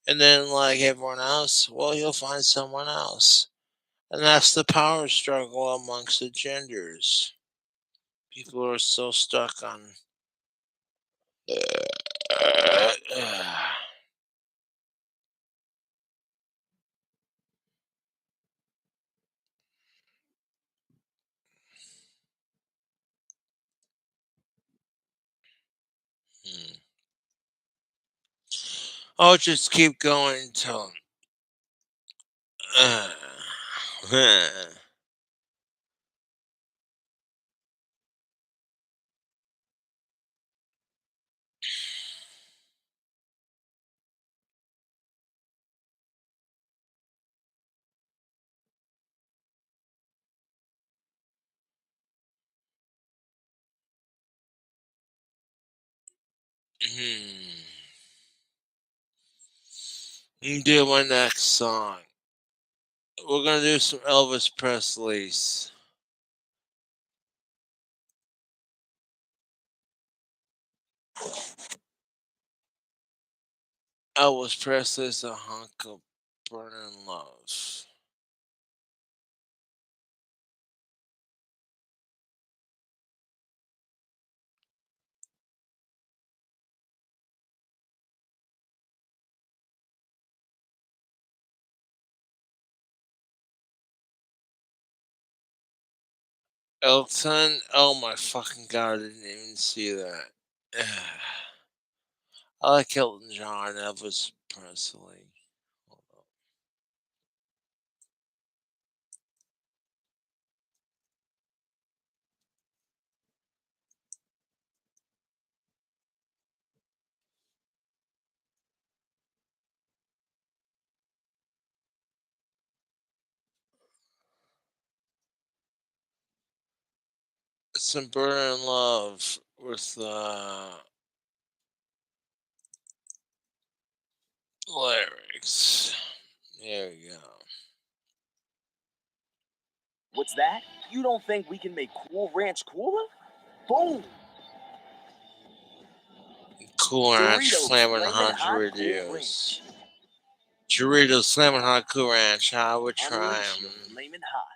And then, like everyone else, well, you'll find someone else. And that's the power struggle amongst the genders. People are so stuck on. I'll just keep going until. Do my next song. We're gonna do some Elvis Presley's. Elvis Presley's A Hunk of Burning Love. Elton, oh my fucking god, I didn't even see that. I like Elton John, Elvis Presley. Hold on. some Burning Love with lyrics. There we go. What's that? You don't think we can make Cool Ranch cooler? Boom! Cool Ranch Doritos Flamin' Flamin' Hot Hot Cool Doritos. Ranch. Doritos Flamin' Hot Cool Ranch. I would try Unleash your them. flamin' hot.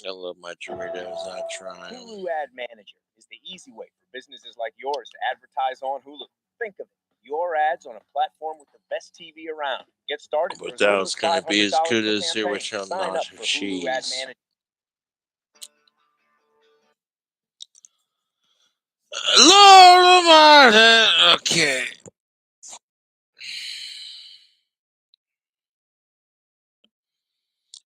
I love my Doritos. I try them. Hulu Ad Manager is the easy way for businesses like yours to advertise on Hulu. Think of it. Your ads on a platform with the best TV around. Get started for But as that little was as going to be as $500 good per as the campaign. original Sign up nacho for Hulu Ad cheese. Manager. Lord Almighty. Okay.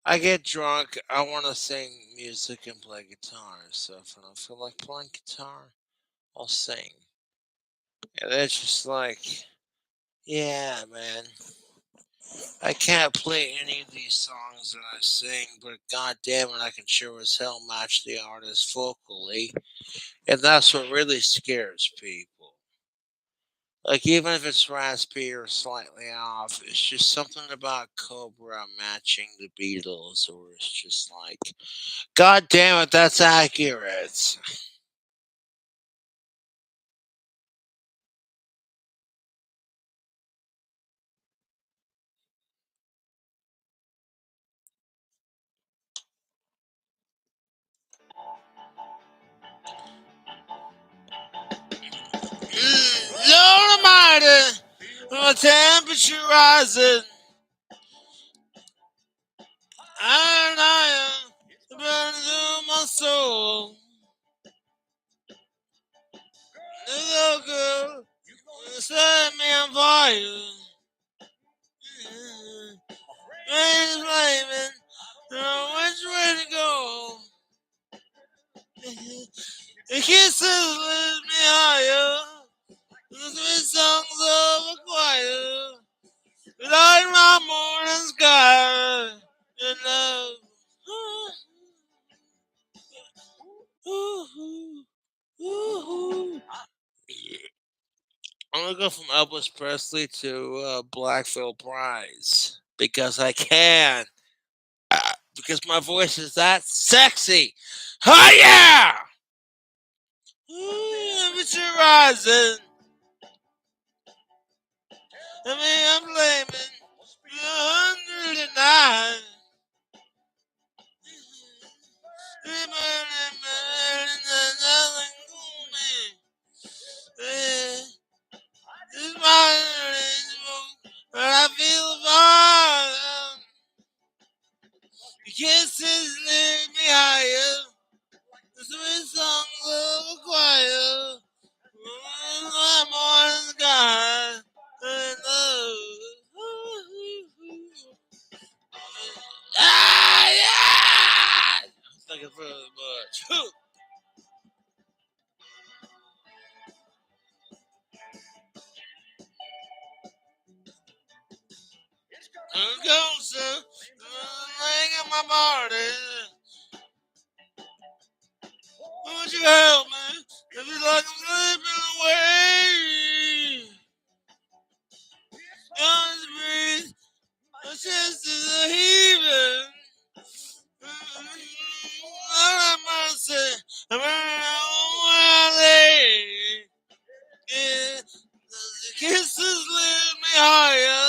I get drunk. I want to sing music and play guitar. So if I don't feel like playing guitar, I'll sing. And it's just like, yeah, man. I can't play any of these songs that I sing, but god damn it, I can sure as hell match the artist vocally. And that's what really scares people. Like, even if it's raspy or slightly off, it's just something about Cobra matching the Beatles, or it's just like, god damn it, that's accurate. Lord Almighty, my temperature rising. I am burning through my soul. Little girl, set me on fire. Rain is flaming, which way to go? The kisses lift me higher. The sweet songs of a choir. Light my morning sky in love. I'm gonna go from Elvis Presley to Blackville Prize because I can. Because my voice is that sexy. Oh yeah! Temperature rising. I mean, I'm blaming 109. Nothing cool me. It's my but I feel fine. The kisses lift me higher. The sweet songs of a choir. My morning sky and love. Ah, yeah! Thank you very much. I'm going, sir. Laying in my body. Would you help me? If it's like I'm slipping away. Don't breathe. My chest is a heaving. Lord have mercy. I'm running out where I lay. Yeah. The kisses lift me higher.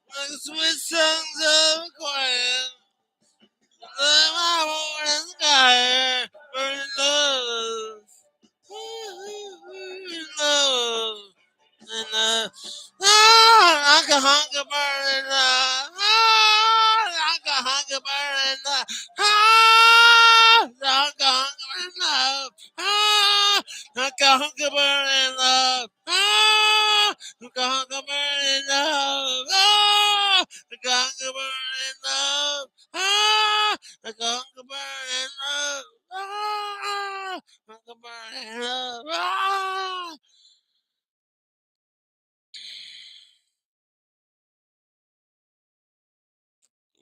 Like sweet songs of a choir. Like my morning sky. Burning love. Love. And like a hunger burning love. Like a hunger burning love. Like a hunger burning love. Like a hunger burning love. Like a hunger burning love. Like a hunger burning love. Like a hunger burning love. Hunger burning love.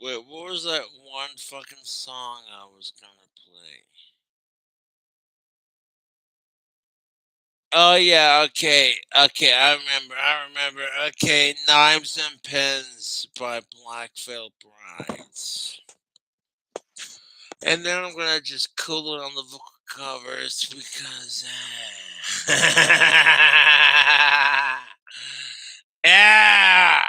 Wait, what was that one fucking song I was gonna play? Oh yeah, okay, I remember. Okay, Knives and Pens by Black Veil Brides. And then I'm gonna just cool it on the vocal covers because yeah.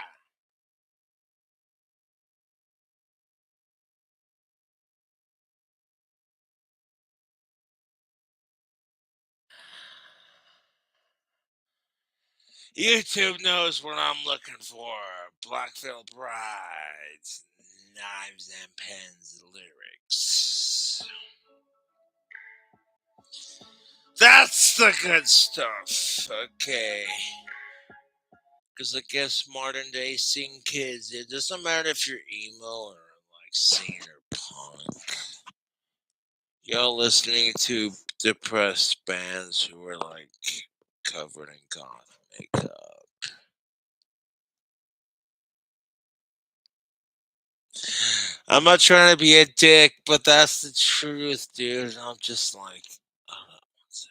YouTube knows what I'm looking for. Black Veil Brides, Knives and Pens lyrics. That's the good stuff. Okay. Because I guess modern day scene kids, it doesn't matter if you're emo or like scene or punk. Y'all listening to depressed bands who are like covered in goth makeup. I'm not trying to be a dick, but that's the truth, dude. I'm just like, hold on one second.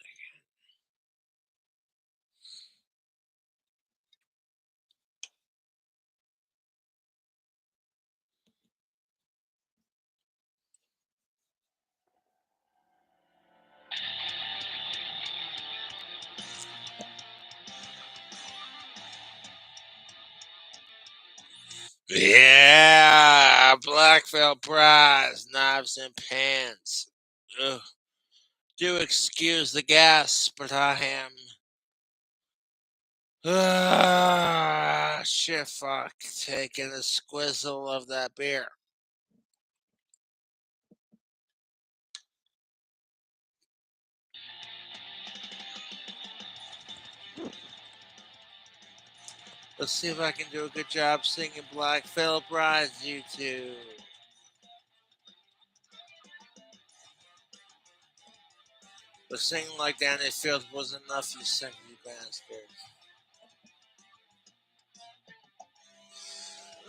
Yeah, Black Veil Brides, Knives and Pants. Ugh. Do excuse the gas, but I am. Shit, fuck. Taking a squizzle of that beer. Let's see if I can do a good job singing Black Veil Brides, you two. But singing like Danny Fields wasn't enough, you sexy bastard.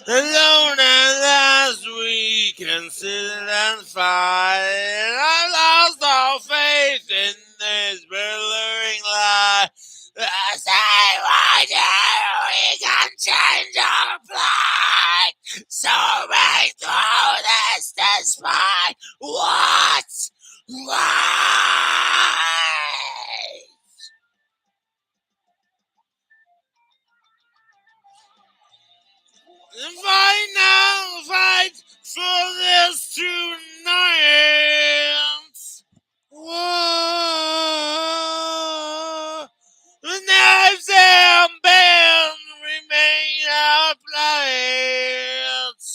Alone and last week, considered and fight. I lost all faith in this blurring lie. I say one day we can change our plight. So make through this despite what? Why? Fight now, fight for this tonight. Whoa. The knives and bands remain our plans.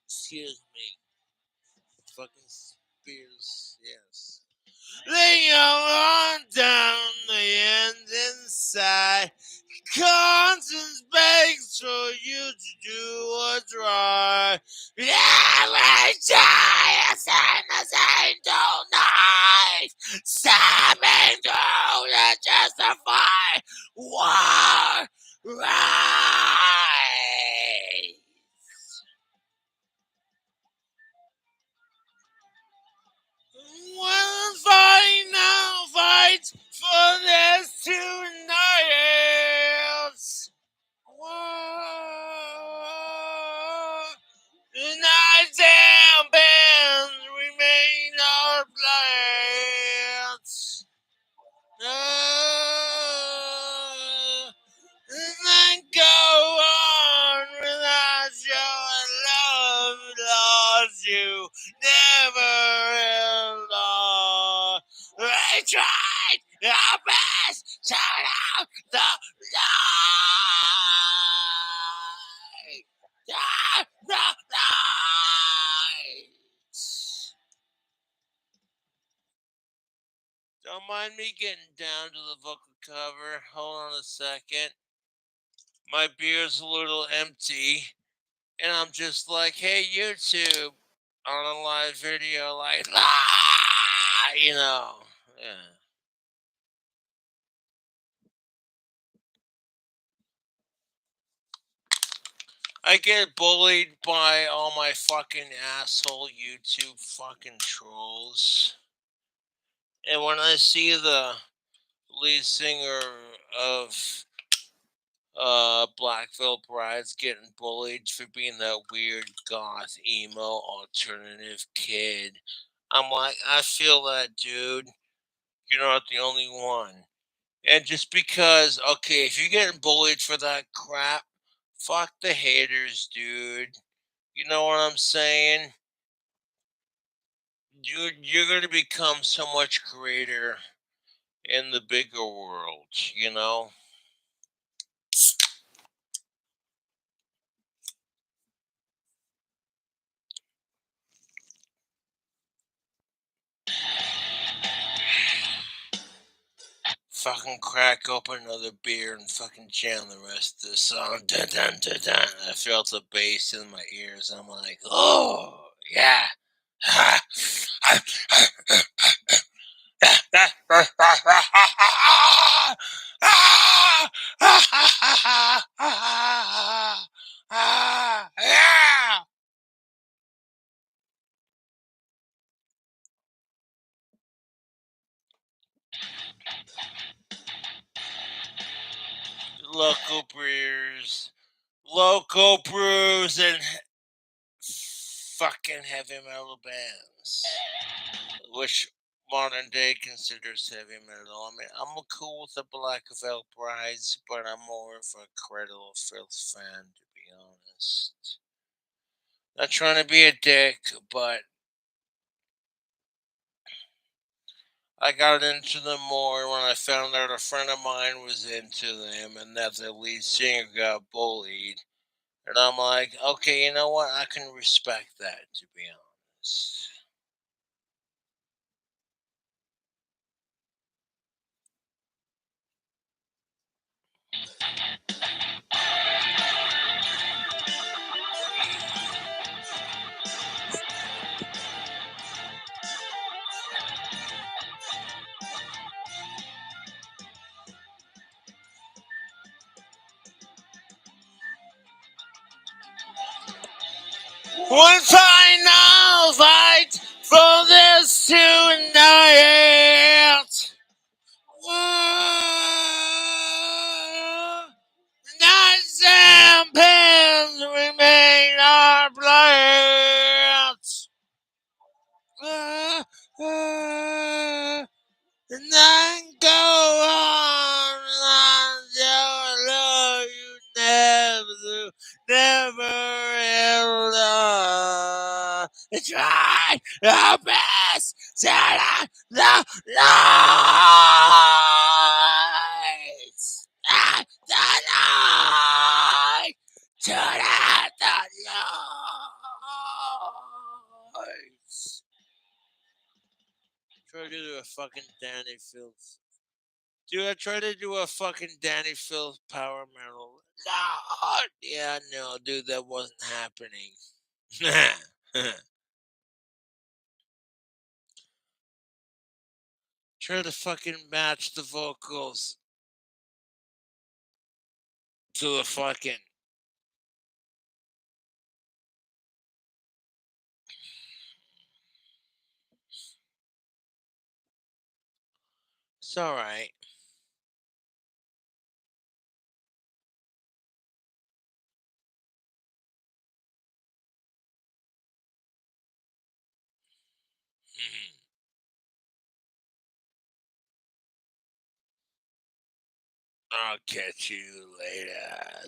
Excuse me. Fucking Spears, yes. Lay your on down the end inside. Conscience begs for you to do what's right. Every giant and the same night. Stabbing through to justify war right. One fight now, fight for this tonight. Whoa. Nights and bands remain our plans. Then go on without your love, lost you never held on. We tried our best, turn out the light. The light. Don't mind me getting down to the vocal cover. Hold on a second. My beer's a little empty. And I'm just like, hey, YouTube, on a live video, like, you know. Yeah. I get bullied by all my fucking asshole YouTube fucking trolls. And when I see the lead singer of Black Veil Bride's getting bullied for being that weird goth emo alternative kid. I'm like, I feel that, dude. You're not the only one. And just because, okay, if you're getting bullied for that crap, fuck the haters, dude. You know what I'm saying? You're going to become so much greater in the bigger world, you know? Fucking crack open another beer and fucking jam the rest of the song. Dun, dun, dun, dun. I felt the bass in my ears. I'm like, oh, yeah. Yeah. Local brews, and fucking heavy metal bands, which modern day considers heavy metal. I mean, I'm cool with the Black Veil Brides, but I'm more of a Cradle of Filth fan, to be honest. Not trying to be a dick, but I got into them more when I found out a friend of mine was into them and that the lead singer got bullied. And I'm like, okay, you know what? I can respect that, to be honest. One final fight for this tonight. Knights and pins remain our blades. And then go on until you never ever try your best to light the lights. The light. Turn out the lights. Try to do a fucking Danny Fields. Dude, I tried to do a fucking Danny Fields power metal. No, yeah, no, dude, that wasn't happening. Try to fucking match the vocals to the fucking. It's alright. I'll catch you later.